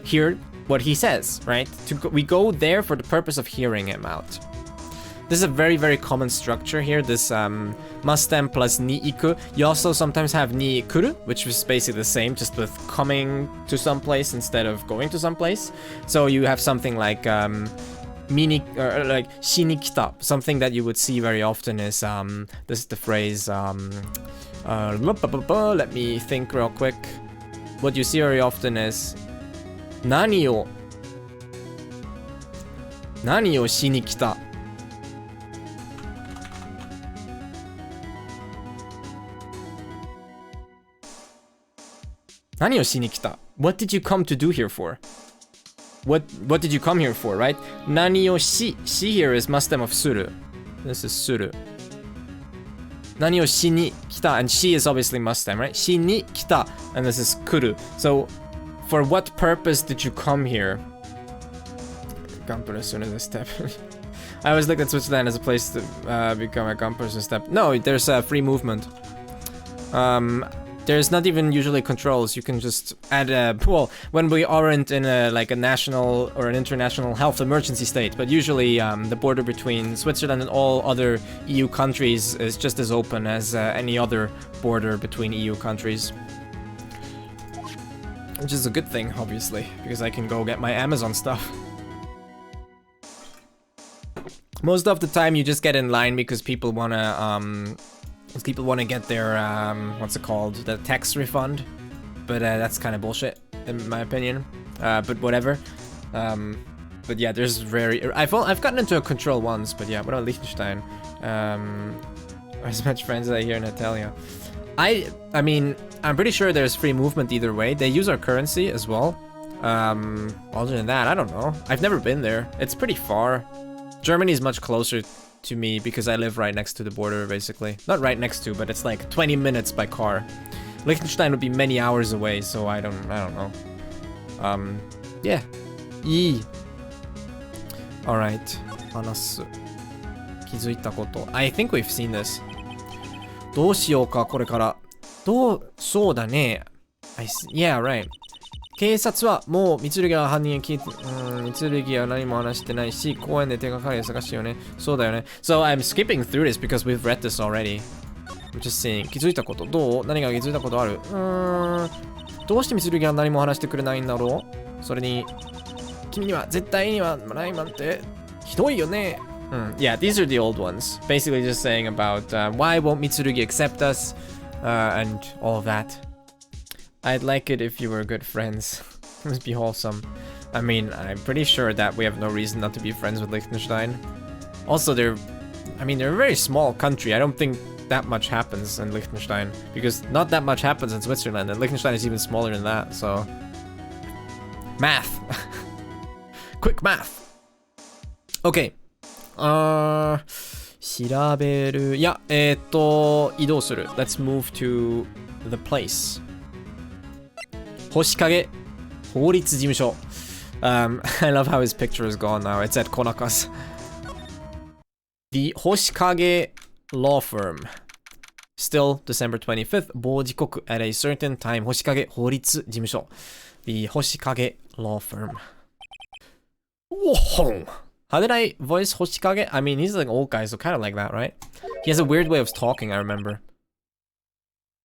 hear what he says, right? We go there for the purpose of hearing him out. This is a very, very common structure here, this must stem plus ni iku. You also sometimes have ni kuru, which is basically the same, just with coming to some place instead of going to some place. So you have something like mini, or like shini kita. Something that you would see very often is, this is the phrase, let me think real quick. What you see very often is 何をしに来た? What did you come to do here for? what did you come here for, right? Nani o shi. Shi here is must-em of suru. This is suru. Nani o shi ni kita, and shi is obviously must-em, right? Shi ni kita, and this is kuru. So, for what purpose did you come here? Gampur as soon as I step. I always looked at Switzerland as a place to become a Gampur as a step. No, there's free movement. There's not even usually controls. You can just add well, when we aren't in a like a national or an international health emergency state, but usually the border between Switzerland and all other EU countries is just as open as any other border between EU countries. Which is a good thing, obviously, because I can go get my Amazon stuff. Most of the time you just get in line because people wanna get their what's it called, the tax refund, but that's kind of bullshit in my opinion. But whatever. But yeah, there's I've gotten into a control once, but yeah. What about Liechtenstein? As much friends as I hear in Italia. I mean, I'm pretty sure there's free movement either way. They use our currency as well. Other than that, I don't know. I've never been there. It's pretty far. Germany is much closer to me because I live right next to the border, basically. Not right next to, but it's like 20 minutes by car. Liechtenstein would be many hours away, so I don't know. Yeah. Yee. Alright. Hanasu. Kizuita koto. I think we've seen this. どうしようか、これから。そうだね。Yeah, right. 警察はもう三剣は犯人を聞いて、三剣は何も話してないし、公園で手がかりを探してよね。そうだよね。So I'm skipping through this because we've read this already. I'm just saying. 気づいたことどう？何が気づいたことある？どうして三剣は何も話してくれないんだろう？それに、君には絶対にはないなんて、ひどいよね。Yeah, these are the old ones. Basically just saying about why won't Mitsurugi accept us, and all of that. I'd like it if you were good friends. It must be wholesome. I mean, I'm pretty sure that we have no reason not to be friends with Liechtenstein. Also, they're a very small country. I don't think that much happens in Liechtenstein, because not that much happens in Switzerland, and Liechtenstein is even smaller than that, so... Math! Quick math! Okay. 調べる。いや、移動する。Let's move to the place. 星影法律事務所。I love how his picture is gone now. It's at Konaka's. The Hoshikage law firm. Still December 25th. 某時刻 at a certain time. Hoshikage 法律事務所. The Hoshikage law firm. Whoa! How did I voice Hoshikage? I mean, he's like an old guy, so kind of like that, right? He has a weird way of talking, I remember.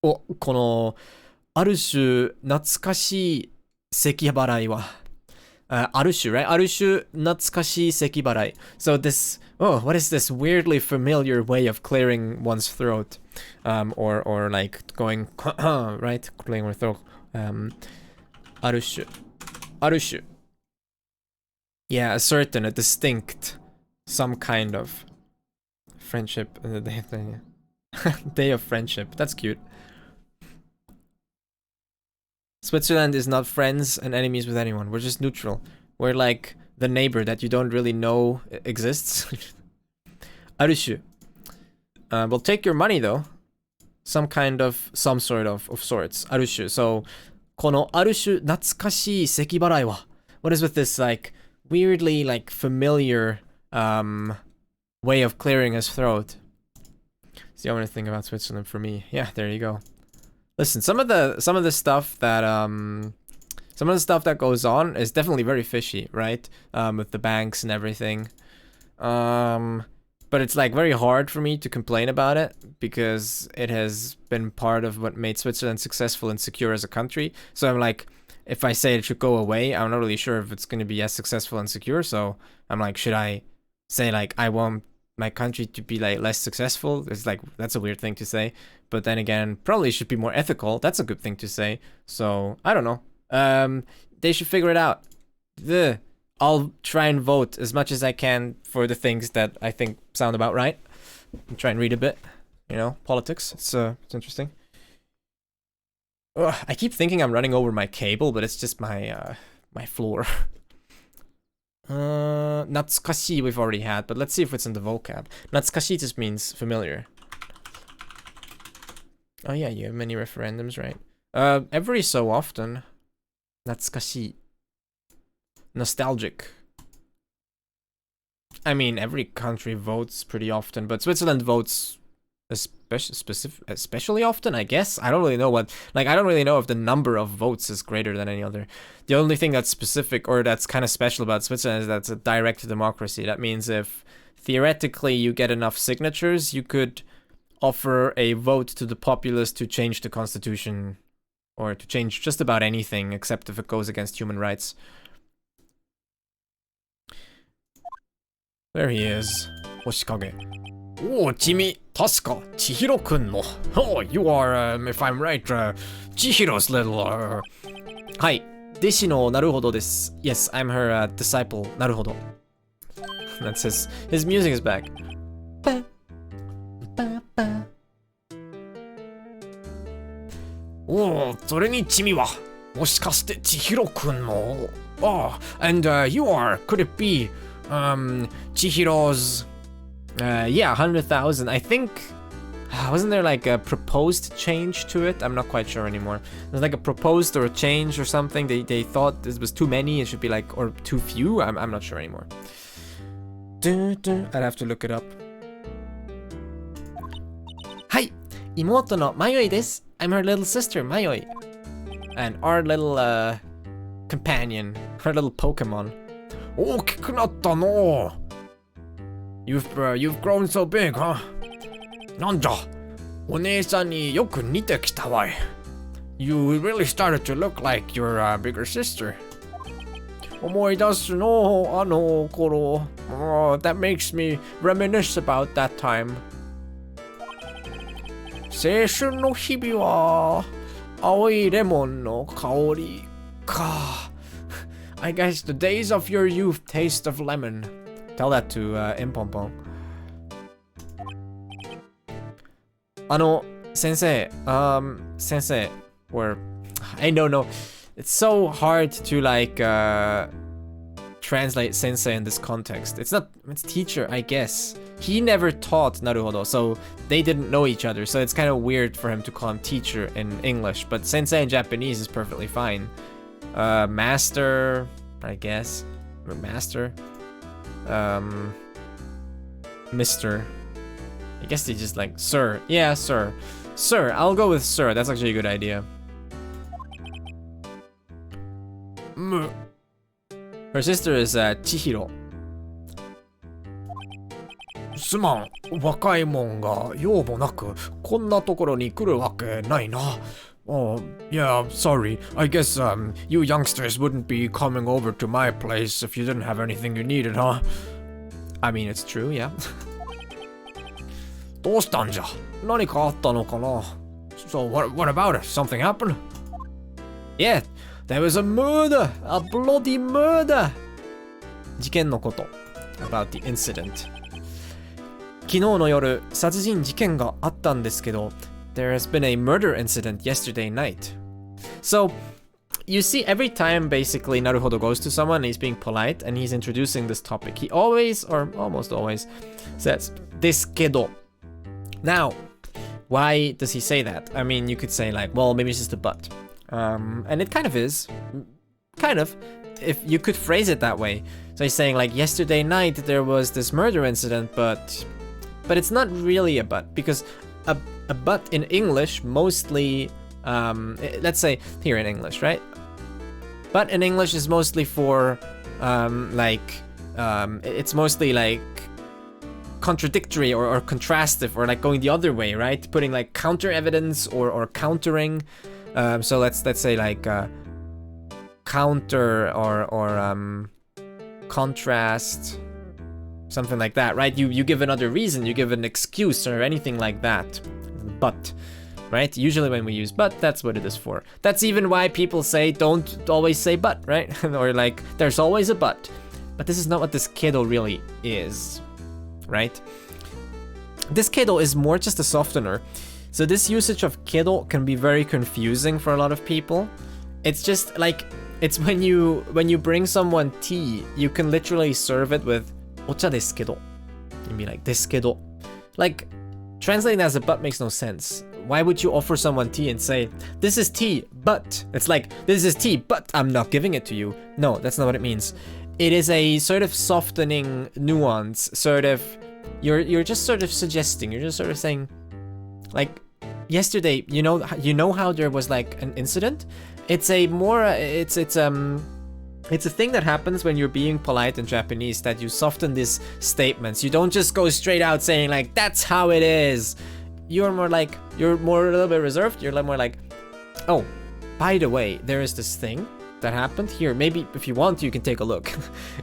お、このある種懐かしい咳払いは、ある種、right? ある種懐かしい咳払い。So this, what is this weirdly familiar way of clearing one's throat? Or like going, right? Clearing your throat. ある種。ある種。Yeah, a certain, a distinct, some kind of friendship. Day of friendship. That's cute. Switzerland is not friends and enemies with anyone. We're just neutral. We're like the neighbor that you don't really know exists. Arushu. We'll take your money though. Some sort of sorts. Arushu. So, このある種懐かしい咳払いは What is with this like weirdly like familiar way of clearing his throat? It's the only thing about Switzerland for me. Yeah, there you go. Listen, some of the stuff that goes on is definitely very fishy, right? With the banks and everything. But it's like very hard for me to complain about it because it has been part of what made Switzerland successful and secure as a country. So I'm like, if I say it should go away, I'm not really sure if it's going to be as successful and secure. So I'm like, should I say like, I want my country to be like less successful? It's like, that's a weird thing to say. But then again, probably should be more ethical. That's a good thing to say. So I don't know. They should figure it out. I'll try and vote as much as I can for the things that I think sound about right. And try and read a bit, you know, politics. It's interesting. Ugh, I keep thinking I'm running over my cable, but it's just my my floor. Natsukashi we've already had, but let's see if it's in the vocab. Natsukashi just means familiar. Oh yeah, you have many referendums, right? Every so often. Natsukashi. Nostalgic. I mean, every country votes pretty often, but Switzerland votes especially often, I guess. I don't really know what, like, I don't really know if the number of votes is greater than any other. The only thing that's specific or that's kind of special about Switzerland is that it's a direct democracy. That means if theoretically you get enough signatures, you could offer a vote to the populace to change the constitution or to change just about anything except if it goes against human rights. There he is. Hoshikage. Oh, Chimi, Tasaka, Chihiro-kun no. Oh, you are, if I'm right, Chihiro's little, Hi, Deshi no Naruhodo desu. Yes, I'm her disciple, Naruhodo. That's his music is back. Oh, それにChimi wa, もしかして Chihiro-kun no. Oh, and you are, could it be, Chihiro's... yeah, 100,000. I think... wasn't there like a proposed change to it? I'm not quite sure anymore. There's like a proposed or a change or something. They thought this was too many. It should be like... or too few? I'm not sure anymore. I'd have to look it up. Hi! Imoto no Mayoi desu. I'm her little sister, Mayoi. And our little, companion. Her little Pokemon. Okiku natta no! You've grown so big, huh? Nanja, One-san ni yoku nite kita wai. You really started to look like your bigger sister. Omoidasu no ano koro. Oh, that makes me reminisce about that time. Seishun no hibi wa aoi lemon no kaori ka. I guess the days of your youth taste of lemon. Tell that to Impompon. Sensei, sensei, or I don't know. It's so hard to like translate sensei in this context. It's teacher, I guess. He never taught Naruhodo, so they didn't know each other. So it's kind of weird for him to call him teacher in English, but sensei in Japanese is perfectly fine. Master, I guess. Master. Mr. I guess they just like, sir. Yeah, sir. Sir, I'll go with sir. That's actually a good idea. Her sister is Chihiro. すまん、若いもんが用もなくこんなところに来るわけないな。Oh, yeah, sorry. I guess you youngsters wouldn't be coming over to my place if you didn't have anything you needed, huh? I mean, it's true, yeah. どうしたんじゃ？何かあったのかな? So what about it? Something happened? Yeah, there was a murder, a bloody murder. 事件のこと about the incident. 昨日の夜、殺人事件があったんですけど、there has been a murder incident yesterday night. So, you see, every time basically Naruhodo goes to someone, he's being polite and he's introducing this topic. He always, or almost always, says, ですけど. Now, why does he say that? I mean, you could say like, well, maybe it's just a but. And it kind of is. Kind of. If you could phrase it that way. So he's saying like, yesterday night there was this murder incident, but it's not really a but, because a but in English mostly, let's say here in English, right? But in English is mostly for, it's mostly like contradictory or contrastive, or like going the other way, right? Putting like counter evidence or countering. So let's say like counter or contrast. Something like that, right? You give another reason, you give an excuse or anything like that. But, right? Usually when we use but, that's what it is for. That's even why people say don't always say but, right? Or like, there's always a but. But this is not what this kedo really is, right? This kedo is more just a softener. So this usage of kedo can be very confusing for a lot of people. It's just like, It's when you bring someone tea, you can literally serve it with ocha desu kedo. You'd be like, desu kedo. Like, translating that as a but makes no sense. Why would you offer someone tea and say, this is tea, but... It's like, this is tea, but I'm not giving it to you. No, that's not what it means. It is a sort of softening nuance, sort of... You're just sort of suggesting, you're just sort of saying... Like, yesterday, you know how there was like an incident? It's a more... It's a thing that happens when you're being polite in Japanese, that you soften these statements. You don't just go straight out saying like, that's how it is. You're more a little bit reserved. You're more like, oh, by the way, there is this thing that happened here. Maybe if you want, you can take a look.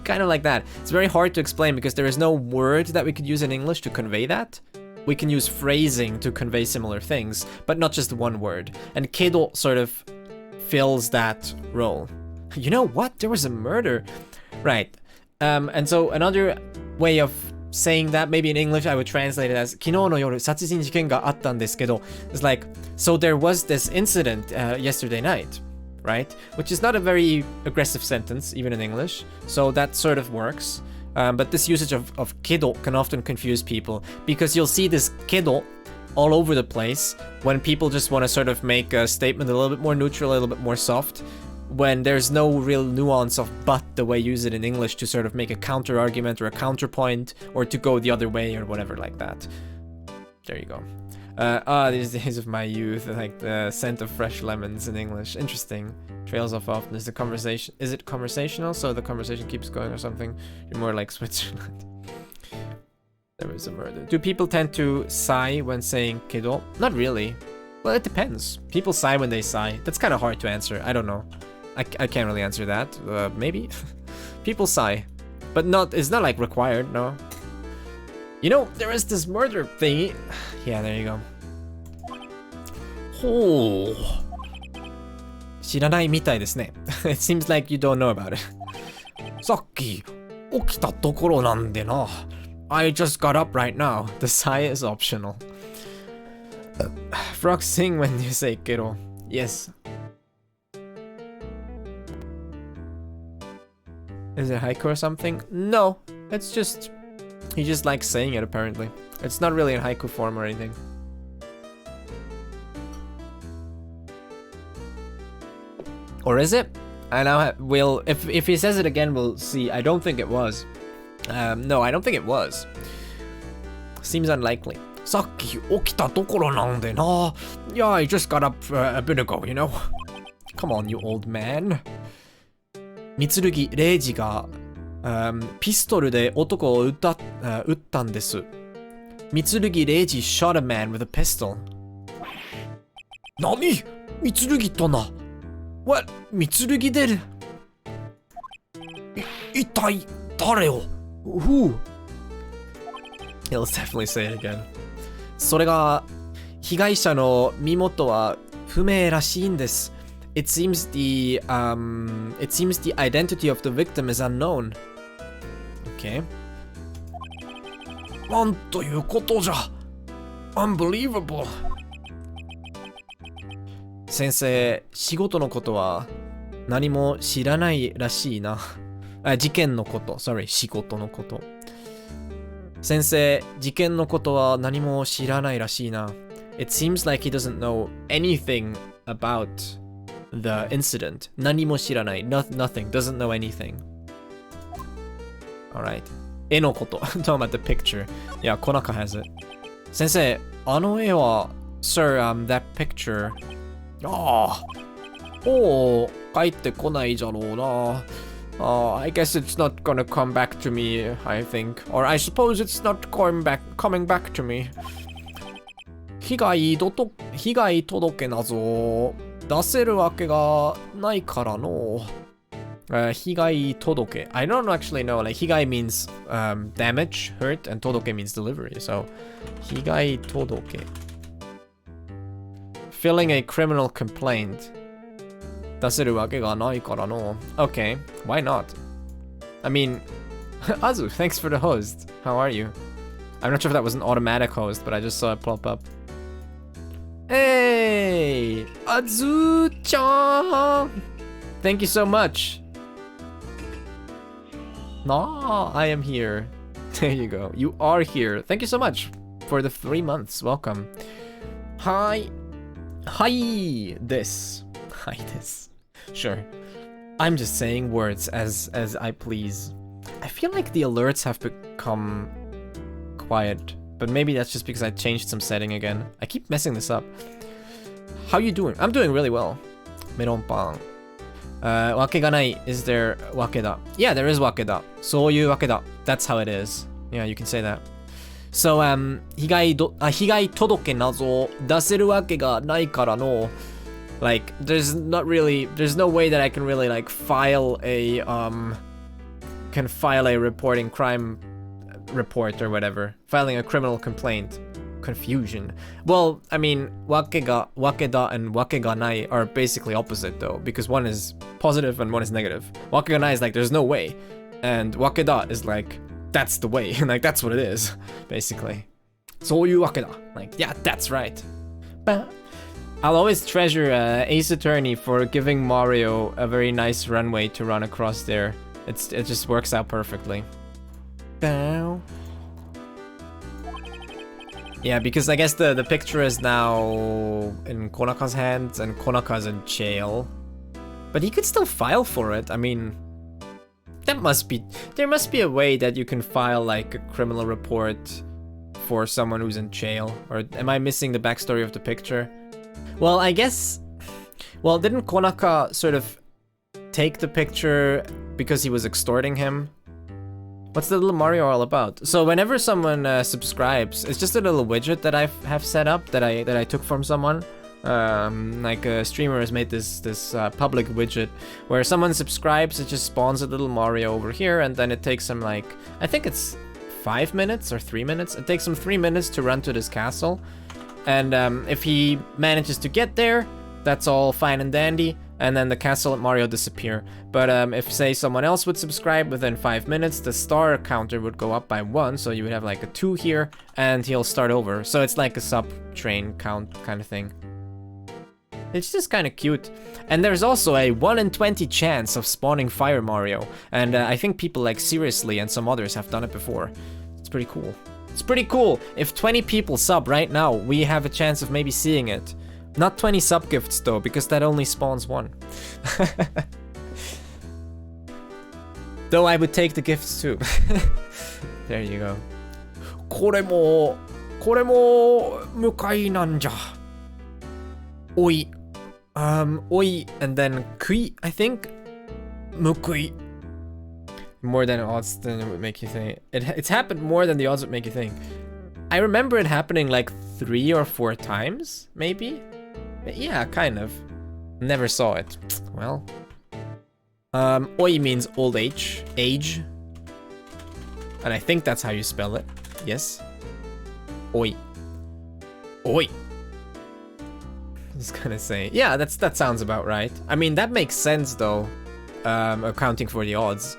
Kind of like that. It's very hard to explain because there is no word that we could use in English to convey that. We can use phrasing to convey similar things, but not just one word. And kedo sort of fills that role. You know what? There was a murder. Right. And so another way of saying that, maybe in English, I would translate it as 昨日の夜、殺人事件があったんですけど. It's like, so there was this incident yesterday night, right? Which is not a very aggressive sentence, even in English. So that sort of works. But this usage of kedo can often confuse people because you'll see this kedo all over the place when people just want to sort of make a statement a little bit more neutral, a little bit more soft, when there's no real nuance of but the way you use it in English to sort of make a counter argument or a counterpoint or to go the other way or whatever like that. There you go. These days of my youth, like the scent of fresh lemons in English. Interesting. Trails off often. Is it conversational? So the conversation keeps going or something? You're more like Switzerland. There was a murder. Do people tend to sigh when saying kedo? Not really. Well, it depends. People sigh when they sigh. That's kind of hard to answer. I don't know. I can't really answer that. Maybe? People sigh. But it's not like required, no. You know, there is this murder thingy. Yeah, there you go. Oh. 知らないみたいですね. It seems like you don't know about it. さっき起きたところなんでな. I just got up right now. The sigh is optional. Frogs sing when you say kero. Yes. Is it haiku or something? No. It's just... He just likes saying it, apparently. It's not really in haiku form or anything. Or is it? I now will... If he says it again, we'll see. I don't think it was. No, I don't think it was. Seems unlikely. さっき起きたところなんでな. Yeah, I just got up a bit ago, you know. Come on, you old man. 三剣礼二が、ピストルで男を撃ったんです。三剣礼二 shot a man with a pistol. 何? 三剣とな. What? 三剣で一体誰を? Who? He'll definitely say it again. それが被害者の身元は不明らしいんです。It seems the identity of the victim is unknown. Okay. なんということじゃ. Unbelievable. 先生、仕事のことは何も知らないらしいな。事件のこと。Sorry, 仕事のこと。先生、事件のことは何も知らないらしいな。It seems like he doesn't know anything about the incident. 何も知らない。Nothing. Doesn't know anything. Alright. 絵のこと。Talking about the picture. Yeah, Konaka has it. 先生、あの絵は、Sir, that picture. ああ。おお、帰ってこないじゃろうな。I guess it's not gonna come back to me, I think. Or I suppose it's not coming back to me. 被害届なぞ。出せるわけがないからの。被害届. I don't actually know. Like, 被害 means damage, hurt, and 届 means delivery. So, 被害届. Filling a criminal complaint. 出せるわけがないからの. Okay, why not? I mean, Azu, thanks for the host. How are you? I'm not sure if that was an automatic host, but I just saw it pop up. Hey, Azu-chan! Thank you so much. No, I am here. There you go. You are here. Thank you so much for the 3 months. Welcome. Hi. Hi. This. Hi this. Sure. I'm just saying words as I please. I feel like the alerts have become quiet, but maybe that's just because I changed some setting again. I keep messing this up. How you doing? I'm doing really well. Melon pan. Wake ga nai. Is there wake da? Yeah, there is wake da. そういうわけだ. That's how it is. Yeah, you can say that. So, 被害届など出せるわけがないからの. Like, there's no way that I can really like file a reporting crime report or whatever. Filing a criminal complaint. Confusion. Well, I mean, wakeda and wakeganai are basically opposite though, because one is positive and one is negative. Wakeganai is like, there's no way. And wakeda is like, that's the way. Like, that's what it is, basically. そういうわけだ. Like, yeah, that's right. But I'll always treasure Ace Attorney for giving Mario a very nice runway to run across there. It just works out perfectly. Bow. Yeah, because I guess the picture is now in Konaka's hands and Konaka's in jail. But he could still file for it. I mean, there must be a way that you can file like a criminal report for someone who's in jail. Or am I missing the backstory of the picture? Well, I guess... Well, didn't Konaka sort of take the picture because he was extorting him? What's the little Mario all about? So whenever someone subscribes, it's just a little widget that I have set up that I took from someone. Like a streamer has made this public widget where someone subscribes, it just spawns a little Mario over here, and then it takes him like, I think it's 5 minutes or 3 minutes. It takes him 3 minutes to run to this castle. And if he manages to get there, that's all fine and dandy, and then the castle and Mario disappear. But if, say, someone else would subscribe within 5 minutes, the star counter would go up by 1, so you would have like a 2 here, and he'll start over. So it's like a sub-train count kind of thing. It's just kind of cute. And there's also a 1 in 20 chance of spawning Fire Mario, and I think people like Seriously and some others have done it before. It's pretty cool. It's pretty cool. If 20 people sub right now, we have a chance of maybe seeing it. Not 20 sub gifts though, because that only spawns 1. Though I would take the gifts too. There you go. これも向かいなんじゃ. Oi. Oi and then kui, I think. Mukui. More than odds than it would make you think. It's happened more than the odds would make you think. I remember it happening like 3 or 4 times, maybe? Yeah, kind of. Never saw it. Well. Oi means old age. Age. And I think that's how you spell it. Yes. Oi. Oi. I was gonna say. Yeah, that sounds about right. I mean, that makes sense though. Accounting for the odds.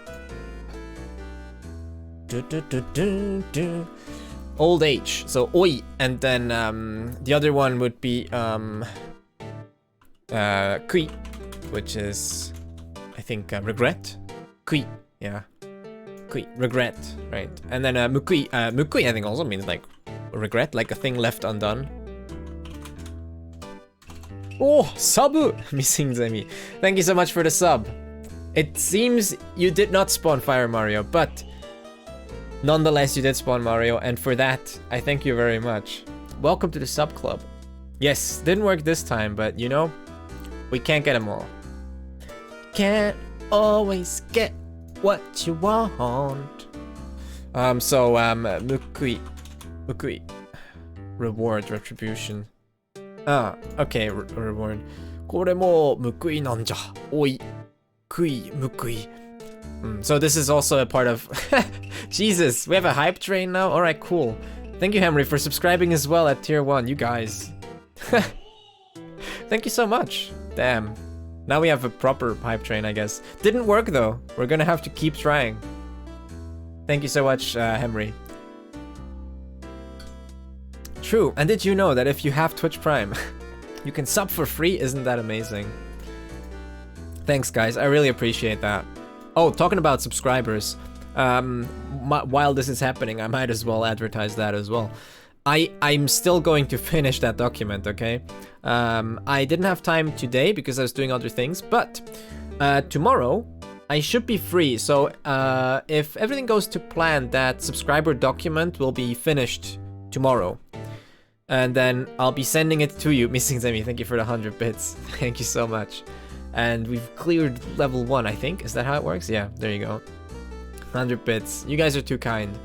Old age, so oi, and then the other one would be kui, which is I think regret. Kui, yeah, kui, regret, right? And then mukui, mukui I think also means like regret, like a thing left undone. Oh, sabu, missing Zemi. Thank you so much for the sub. It seems you did not spawn Fire Mario, but nonetheless, you did spawn Mario, and for that, I thank you very much. Welcome to the sub club. Yes, didn't work this time, but you know, we can't get them all. Can't always get what you want. Mukui. Reward, retribution. Ah, okay, reward. これも報いなんじゃ。おい。Kui, mukui. So this is also a part of... Jesus, we have a hype train now? Alright, cool. Thank you, Henry, for subscribing as well at tier 1, you guys. Thank you so much. Damn. Now we have a proper hype train, I guess. Didn't work though. We're gonna have to keep trying. Thank you so much, Henry. True, and did you know that if you have Twitch Prime, you can sub for free? Isn't that amazing? Thanks, guys. I really appreciate that. Oh, talking about subscribers. While this is happening, I might as well advertise that as well. I'm still going to finish that document, okay? I didn't have time today because I was doing other things, but tomorrow I should be free. So if everything goes to plan, that subscriber document will be finished tomorrow. And then I'll be sending it to you. Missing Zemi, thank you for the 100 bits. Thank you so much. And we've cleared level 1, I think. Is that how it works? Yeah, there you go. 100 bits. You guys are too kind.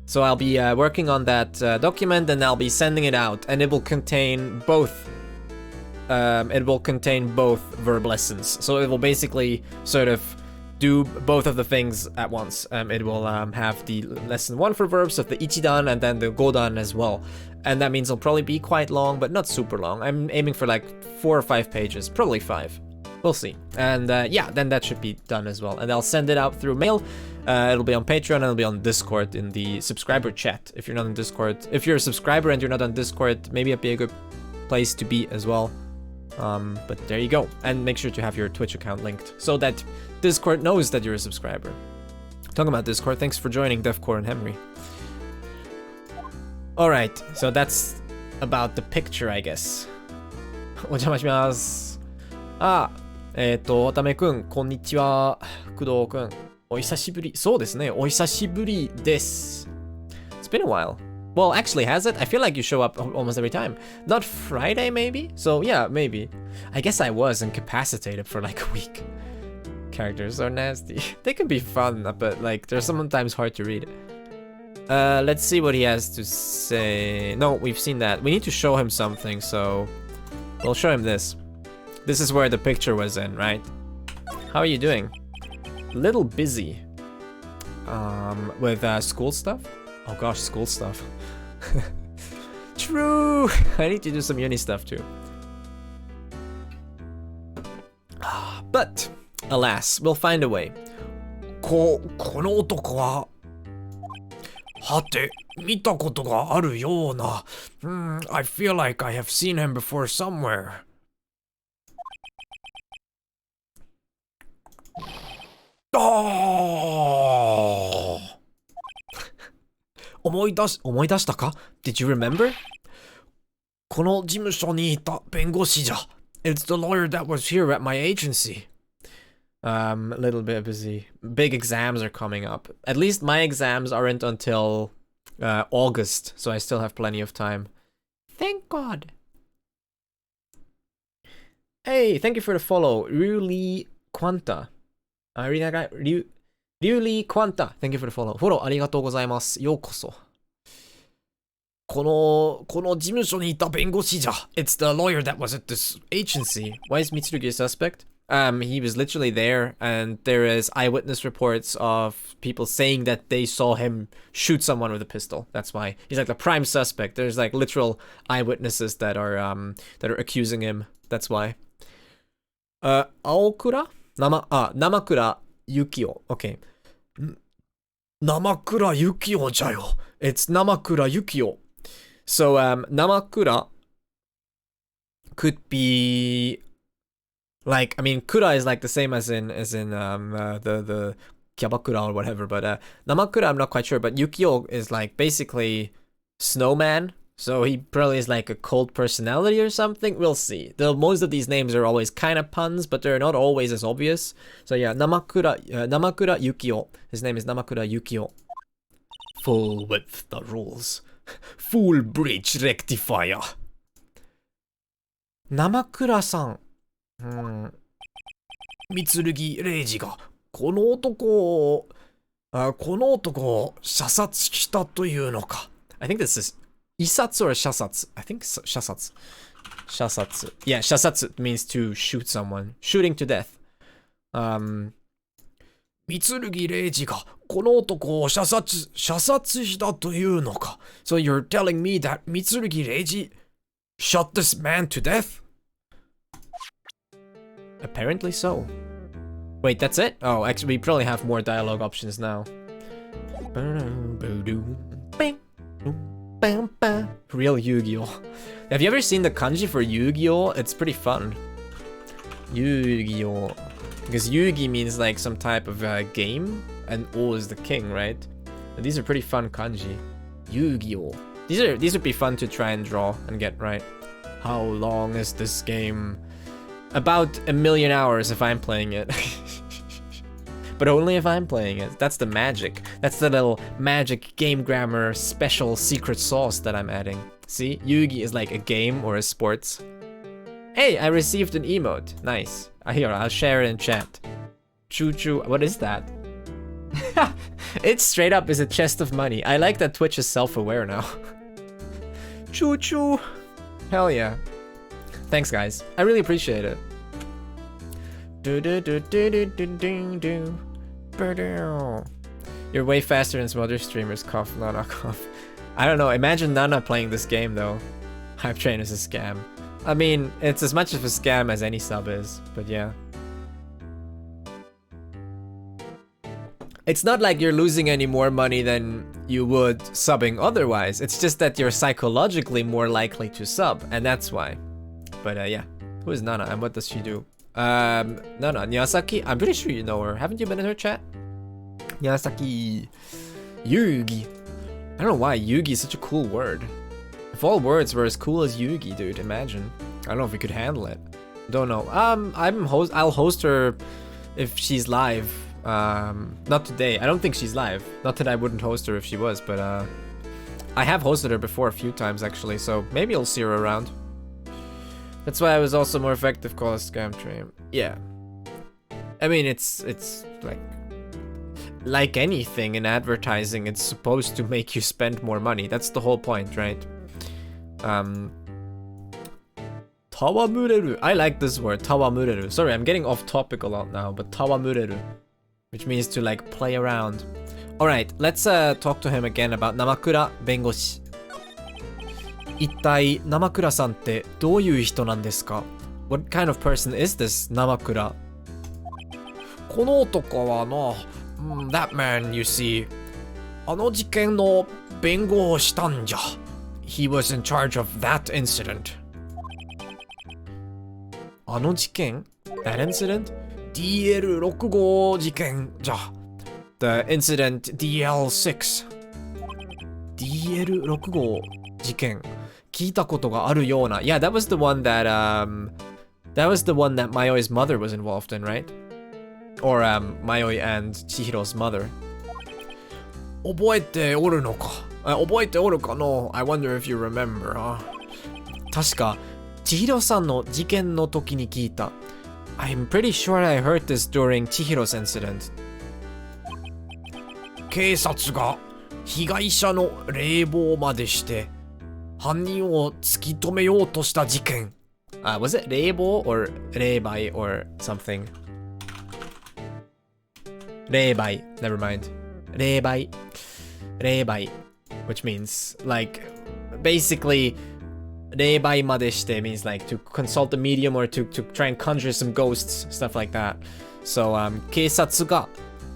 So I'll be working on that document, and I'll be sending it out, and it will contain both. It will contain both verb lessons. So it will basically sort of do both of the things at once. It will have the lesson 1 for verbs of the ichidan and then the godan as well. And that means it'll probably be quite long, but not super long. I'm aiming for like 4 or 5 pages, probably 5. We'll see. And yeah, then that should be done as well. And I'll send it out through mail. It'll be on Patreon and it'll be on Discord in the subscriber chat. If you're not on Discord, if you're a subscriber and you're not on Discord, maybe it'd be a good place to be as well. But there you go. And make sure to have your Twitch account linked so that Discord knows that you're a subscriber. Talking about Discord, thanks for joining Devcore and Henry. Alright, so that's about the picture, I guess. お邪魔します。渡辺くん、こんにちは。工藤くん、お久しぶり。そうですね、お久しぶりです。It's been a while. Well, actually, has it? I feel like you show up almost every time. Not Friday, maybe? So, yeah, maybe. I guess I was incapacitated for like a week. Characters are nasty. They can be fun, but like, they're sometimes hard to read. Let's see what he has to say. No, we've seen that. We need to show him something, so we'll show him this. This is where the picture was in, right? How are you doing? Little busy. With school stuff? Oh gosh, school stuff. True! I need to do some uni stuff too. But, alas, we'll find a way. この男ははて、見たことがあるような。I feel like I have seen him before somewhere. 思い出したか? Did you remember? この事務所にいた弁護士じゃ。It's the lawyer that was here at my agency. A little bit busy. Big exams are coming up. At least my exams aren't until August, so I still have plenty of time. Thank God. Hey, thank you for the follow. Ryuli Quanta. Ryuli Quanta. Thank you for the follow. フォローありがとうございます。ようこそ。この事務所にいた弁護士じゃ。It's the lawyer that was at this agency. Why is Mitsurugi a suspect? He was literally there, and there is eyewitness reports of people saying that they saw him shoot someone with a pistol. That's why he's like the prime suspect. There's like literal eyewitnesses that are accusing him. That's why. Aokura? Namakura Yukio. Okay. Namakura Yukio じゃよ. It's Namakura Yukio. So Namakura could be like, I mean, kura is like the same as in the kyabakura or whatever, but Namakura I'm not quite sure, but Yukio is like basically snowman. So he probably is like a cold personality or something. We'll see. Most of these names are always kind of puns, but they're not always as obvious. So yeah, Namakura Yukio. His name is Namakura Yukio. Full with the rules. Full bridge rectifier. Namakura-san. 三剣レイジがこの男を射殺したというのか。I think this is 射殺 or 射殺. I think 射殺. 射殺. Yeah, 射殺 means to shoot someone. Shooting to death. 三剣レイジがこの男を射殺したというのか。So you're telling me that 三剣レイジ shot this man to death? Apparently so. Wait, that's it? Oh, actually, we probably have more dialogue options now. Real Yu-Gi-Oh! Have you ever seen the kanji for Yu-Gi-Oh? It's pretty fun. Yu-Gi-Oh! Because Yugi means like some type of game, and O is the king, right? And these are pretty fun kanji. Yu-Gi-Oh! These would be fun to try and draw and get right. How long is this game? About 1,000,000 hours if I'm playing it. But only if I'm playing it. That's the magic. That's the little magic game grammar special secret sauce that I'm adding. See? Yugi is like a game or a sports. Hey, I received an emote. Nice. Here, I'll share it in chat. Choo choo. What is that? It straight up is a chest of money. I like that Twitch is self-aware now. Choo choo. Hell yeah. Thanks, guys. I really appreciate it. You're way faster than some other streamers. Cough, Nana, cough. I don't know. Imagine Nana playing this game, though. Hype Train is a scam. I mean, it's as much of a scam as any sub is, but yeah. It's not like you're losing any more money than you would subbing otherwise. It's just that you're psychologically more likely to sub, and that's why. But yeah. Who is Nana and what does she do? Nana, Nyasaki? I'm pretty sure you know her. Haven't you been in her chat? Nyasaki. Yugi. I don't know why Yugi is such a cool word. If all words were as cool as Yugi, dude, imagine. I don't know if we could handle it. Don't know. I'll host her if she's live. Not today. I don't think she's live. Not that I wouldn't host her if she was, but I have hosted her before a few times actually, so maybe I'll see her around. That's why I was also more effective call a scam train. Yeah. I mean, it's like anything in advertising, it's supposed to make you spend more money. That's the whole point, right? Tawamureru. I like this word, tawamureru. Sorry, I'm getting off topic a lot now, but tawamureru, which means to like play around. Alright, let's talk to him again about Namakura Bengoshi. 一体生倉さんってどういう人なんですか? What kind of person is this 生倉? この男はな、that man you see, あの事件の弁護をしたんじゃ. He was in charge of that incident. あの事件? That incident? DL65 事件じゃ. The incident DL6. DL65 事件. 聞いたことがあるような. Yeah, that was the one that Mayoi's mother was involved in, right? Or Mayoi and Chihiro's mother. 覚えておるのか? 覚えておるかの? I wonder if you remember, huh? 確か千尋さんの事件の時に聞いた. I'm pretty sure I heard this during Chihiro's incident. 警察が被害者の冷房までして犯人を突き止めようとした事件. Was it 冷房 or 霊媒 or something? 霊媒. Never mind. 霊媒. 霊媒. Which means like basically 霊媒までして means like to consult a medium or to try and conjure some ghosts, stuff like that. So 警察が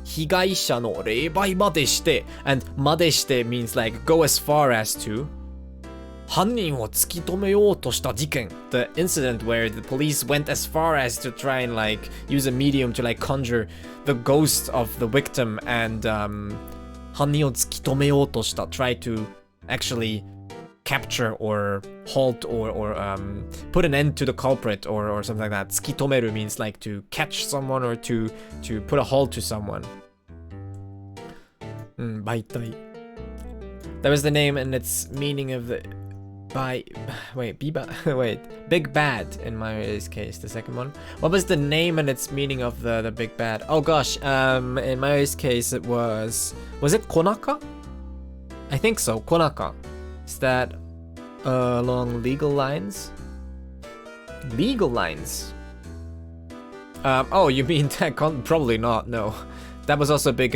被害者の霊媒までして and までして means like go as far as to 犯人を突き止めようとした事件. The incident where the police went as far as to try and like use a medium to like conjure the ghost of the victim and 犯人を突き止めようとした try to actually capture or halt or put an end to the culprit or something like that. 突き止める means like to catch someone or to put a halt to someone. 媒体. That was the name and its meaning of the Big Bad in Mayoi's case, the second one. What was the name and its meaning of the Big Bad? Oh gosh, in Mayoi's case it was it Konaka? I think so, Konaka. Is that along legal lines? Legal lines? Oh, you mean that? Probably not, no. That was also a big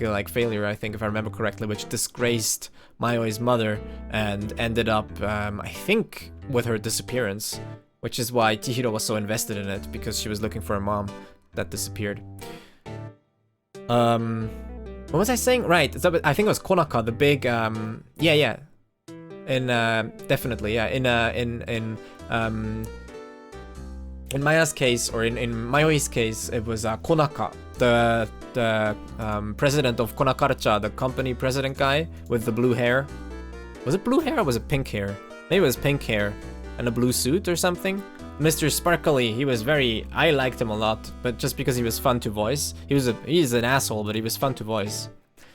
like failure, I think, if I remember correctly, which disgraced Mayoi's mother and ended up, I think, with her disappearance, which is why Chihiro was so invested in it, because she was looking for a mom that disappeared. What was I saying? Right, I think it was Konaka, the big, yeah. In Maya's case, or in Mayoi's case, it was Konaka, the president of Konakarcha, the company president guy with the blue hair. Was it blue hair or was it pink hair? Maybe it was pink hair and a blue suit or something. Mr. Sparkly, he was I liked him a lot, but just because he was fun to voice. He's an asshole, but he was fun to voice.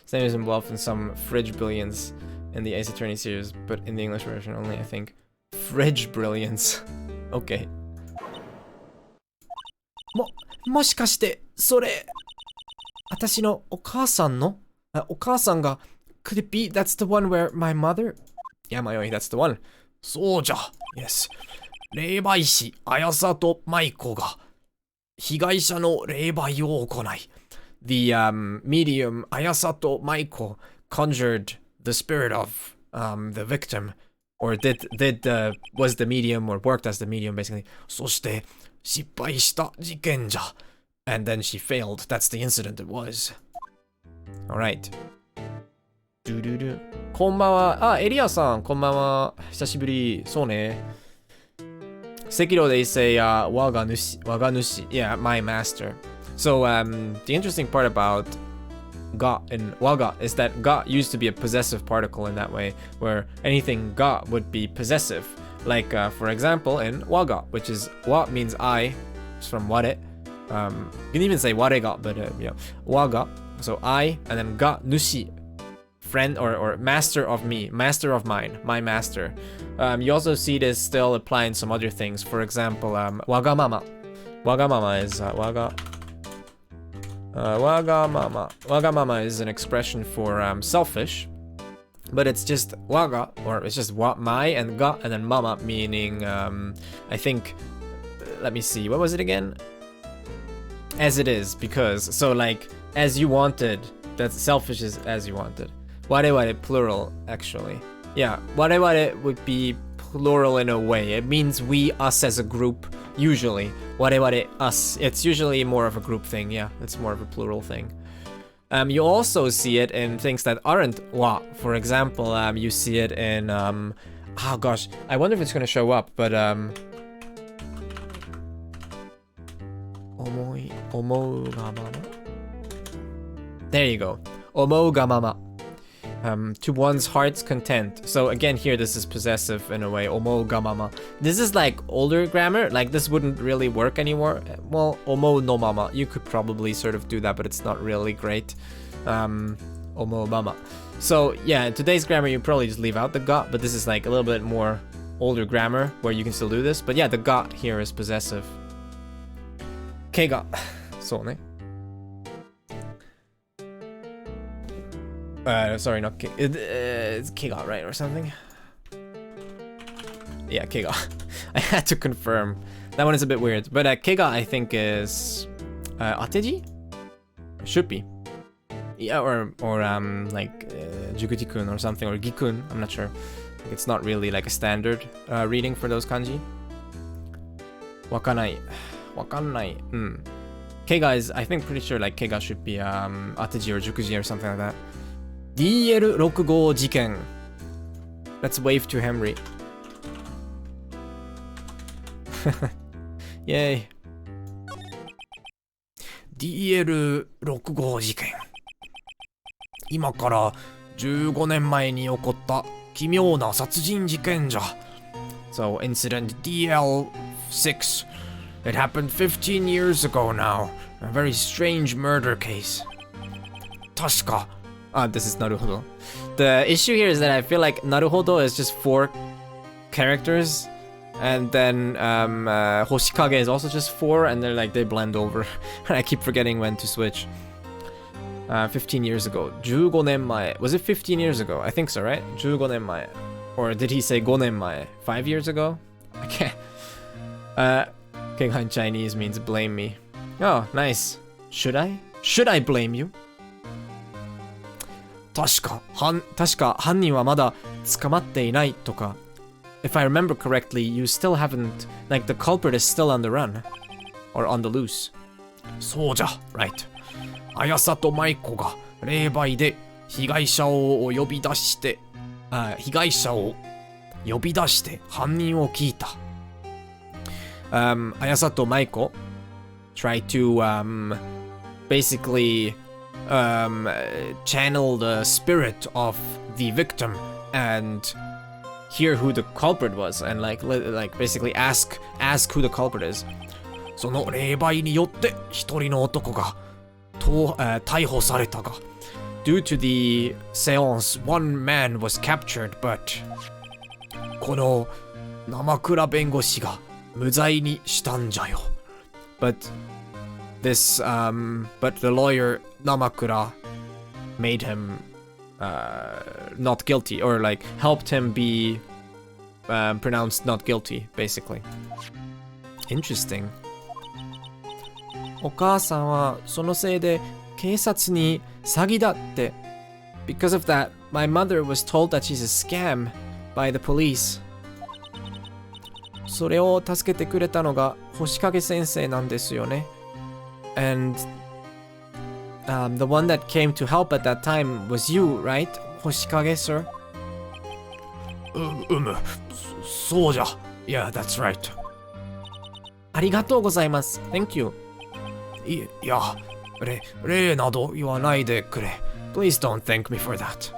His name is involved in some Fridge Brilliance in the Ace Attorney series, but in the English version only, I think. Fridge Brilliance. Okay. もしかして、それ、私のお母さんのお母さんが、could it be that's the one where my mother? Yeah, Mayoi, that's the one. そうじゃ、yes. 霊媒師、綾里舞子が、被害者の霊媒を行い、the medium Ayasato Maiko conjured the spirit of the victim, or was the medium or worked as the medium basically. そして失敗した事件じゃ. And then she failed. That's the incident it was. Alright. こんばんは。エリアさん、こんばんは。久しぶり。そうね。Sekiro, they say, waganushi. Yeah, my master. So, the interesting part about ga in waga is that ga used to be a possessive particle in that way, where anything ga would be possessive. Like, for example, in waga, which is wa means I, it's from ware. You can even say warega, but, waga, so I, and then ga nushi, friend or master of me, master of mine, my master. You also see this still apply in some other things. For example, wagamama. Wagamama is Wagamama is an expression for selfish, but it's just waga, or it's just my and ga, and then mama meaning I think, let me see, what was it again? As it is, because, so like, as you wanted, that's selfish is as you wanted. Ware plural, actually. Yeah, ware would be plural in a way. It means we, us as a group, usually. Ware, us. It's usually more of a group thing, yeah. It's more of a plural thing. You also see it in things that aren't wa. For example, you see it in, oh gosh, I wonder if it's gonna show up, but, there you go. Omougamama. To one's heart's content. So again, here this is possessive in a way. Omougamama. This is like older grammar. Like this wouldn't really work anymore. Well, omou no mama. You could probably sort of do that, but it's not really great. Omoumama. So yeah, in today's grammar, you probably just leave out the ga, but this is like a little bit more older grammar where you can still do this. But yeah, the ga here is possessive. Kega. So ne. Sorry, not it's Kega, right, or something? Yeah, Kega. I had to confirm. That one is a bit weird. But Kega, I think, is Ateji? Should be. Yeah, or like Jukuji-kun or something, or Gikun, I'm not sure. It's not really like a standard reading for those kanji. Wakanai. Wakanai. Kega is, I think, pretty sure like Kega should be Ateji or Jukuji or something like that. DL65 事件. Let's wave to Henry. Yay. DL65 事件. 今から15年前に起こった奇妙な殺人事件じゃ. So, incident DL6. It happened 15 years ago now. A very strange murder case. 確か. This is Naruhodo. The issue here is that I feel like Naruhodo is just 4 characters, and then Hoshikage is also just 4, and they're like, they blend over. And I keep forgetting when to switch. 15 years ago. 15年前. Was it 15 years ago? I think so, right? 15年前. Or did he say 5年前? 5 years ago? I can't. Kengan Chinese means blame me. Oh, nice. Should I? Should I blame you? 確か犯人はまだ捕まっていないとか. If I remember correctly, you still haven't, like the culprit is still on the run. Or on the loose. そうじゃ, right. 綾里舞子が霊媒で被害者を呼び出して犯人を聞いた. Ayasato Maiko try to basically channel the spirit of the victim and hear who the culprit was and like basically ask who the culprit is. その霊媒によって一人の男が逮捕されたが Due to the seance, one man was captured, but この生倉弁護士が無罪にしたんじゃよ。But the lawyer Namakura made him not guilty, or like helped him be pronounced not guilty, basically. Interesting. お母さんはそのせいで警察に詐欺だって。Because of that, my mother was told that she's a scam by the police. それを助けてくれたのが星影先生なんですよね。And the one that came to help at that time was you, right? Hoshikage, sir? そうじゃ。Yeah, that's right. ありがとうございます。Thank you. いや、例など言わないでくれ。Please don't thank me for that.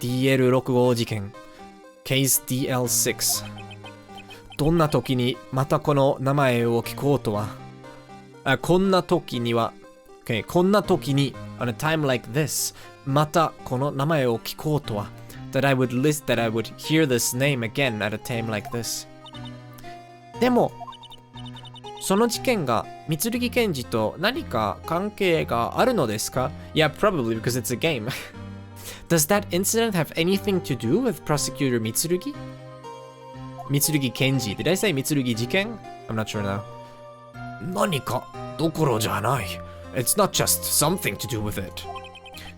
DL65 事件。Case DL6。どんな時にまたこの名前を聞こうとは。こんな時には、okay, こんな時に on a time like this またこの名前を聞こうとは that I would hear this name again at a time like this でもその事件が三剣検事と何か関係があるのですか Yeah, probably because it's a game. Does that incident have anything to do with prosecutor Mitsurugi? Mitsurugi Kenji. Did I say Mitsurugi Jiken? I'm not sure now. 何かどころじゃない。It's not just something to do with it.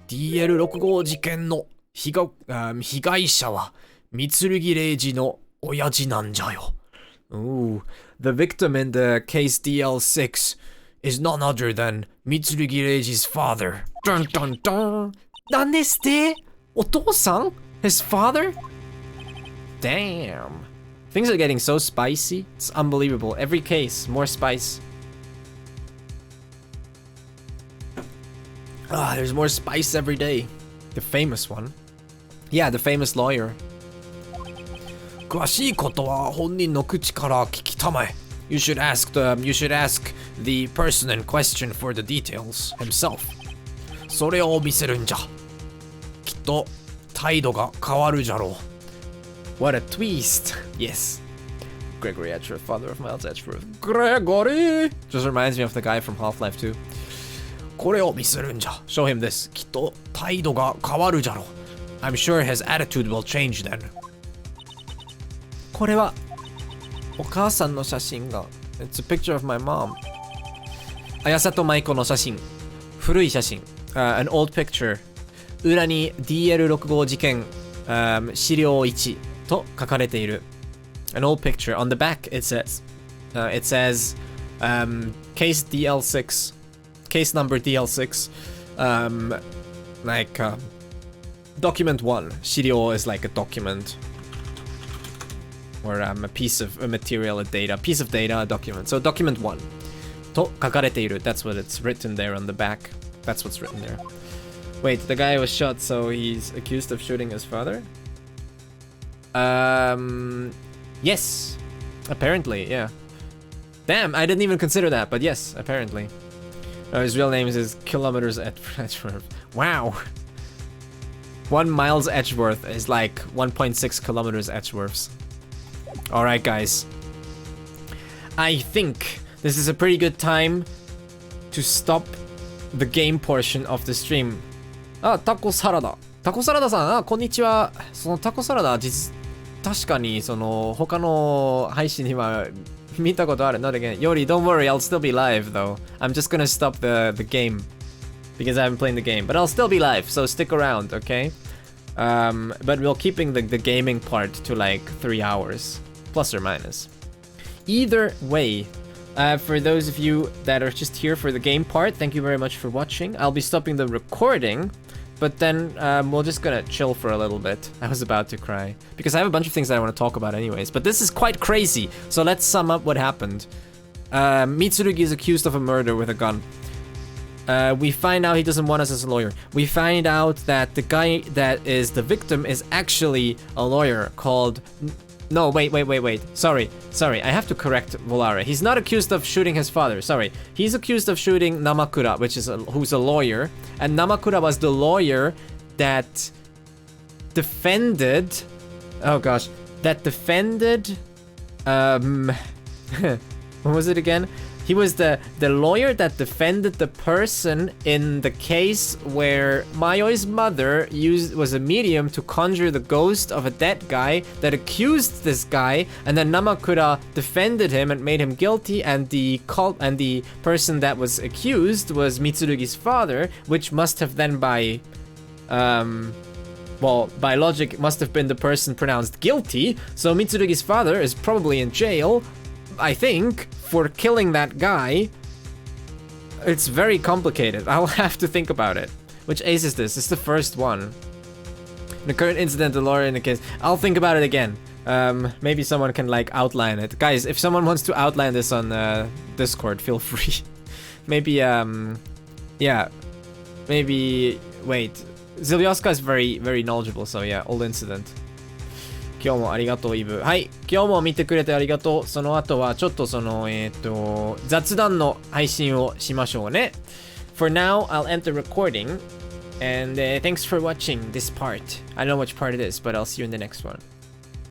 DL65 事件の被害者は三剣礼二の親父なんじゃよ。Ooh, the victim in the case DL6 is none other than Mitsurugi Reiji's father. Dun dun dun. なんですって？お父さん？ His father? Damn. Things are getting so spicy. It's unbelievable. Every case, more spice. There's more spice every day. The famous one. Yeah, the famous lawyer. 詳しいことは本人の口から聞きたまえ。You should ask the person in question for the details himself. それを見せるんじゃ。きっと態度が変わるじゃろう。What a twist. Yes. Gregory Edgeworth, father of Miles Edgeworth. Gregory! Just reminds me of the guy from Half-Life 2. これを見せるんじゃ。Show him this. きっと態度が変わるじゃろう。I'm sure his attitude will change then. これはお母さんの写真が。It's a picture of my mom. 綾里舞子の写真。古い写真。An old picture. 裏に DL65 事件、資料1と書かれている。An old picture. On the back it says, case DL6. Case number DL6. Document 1. 資料 is like a document. Or a piece of material, a piece of data, a document. So document 1. と書かれている. That's what it's written there on the back. That's what's written there. Wait, the guy was shot, so he's accused of shooting his father? Yes. Apparently, yeah. Damn, I didn't even consider that, but yes, apparently. His real name is Kilometers Edgeworth. Wow. 1 miles Edgeworth is like 1.6 kilometers Edgeworths. Alright, guys. I think this is a pretty good time to stop the game portion of the stream. あ、タコサラダ。タコサラダさん、あ、こんにちは。そのタコサラダ、確かに、その、他の配信には見たことある。Not again. Yori, don't worry, I'll still be live, though. I'm just gonna stop the game. Because I haven't played the game. But I'll still be live, so stick around, okay? But we're keeping the gaming part to like 3 hours. Plus or minus. Either way, for those of you that are just here for the game part, thank you very much for watching. I'll be stopping the recording, but then we're just gonna chill for a little bit. I was about to cry because I have a bunch of things that I want to talk about anyways, but this is quite crazy. So let's sum up what happened. Mitsurugi is accused of a murder with a gun. We find out he doesn't want us as a lawyer. We find out that the guy that is the victim is actually a lawyer called... No, wait. Sorry. I have to correct Volare. He's not accused of shooting his father. Sorry. He's accused of shooting Namakura, who's a lawyer. And Namakura was the lawyer that defended... Oh gosh. That defended... what was it again? He was the lawyer that defended the person in the case where Mayoi's mother was a medium to conjure the ghost of a dead guy that accused this guy, and then Namakura defended him and made him guilty, and the person that was accused was Mitsurugi's father, which must have then by logic must have been the person pronounced guilty. So Mitsurugi's father is probably in jail, I think, for killing that guy. It's very complicated. I'll have to think about it. Which ace is this? It's the first one. The current incident, the lawyer in the case. I'll think about it again. Maybe someone can like outline it. Guys, if someone wants to outline this on Discord, feel free. Maybe, yeah. Maybe, wait. Zilioska is very, very knowledgeable, so yeah, old incident. 今日もありがとうイブ。はい、今日も見てくれてありがとう。その後はちょっとその雑談の配信をしましょうね。For now, I'll end the recording, and thanks for watching this part. I don't know which part it is, but I'll see you in the next one.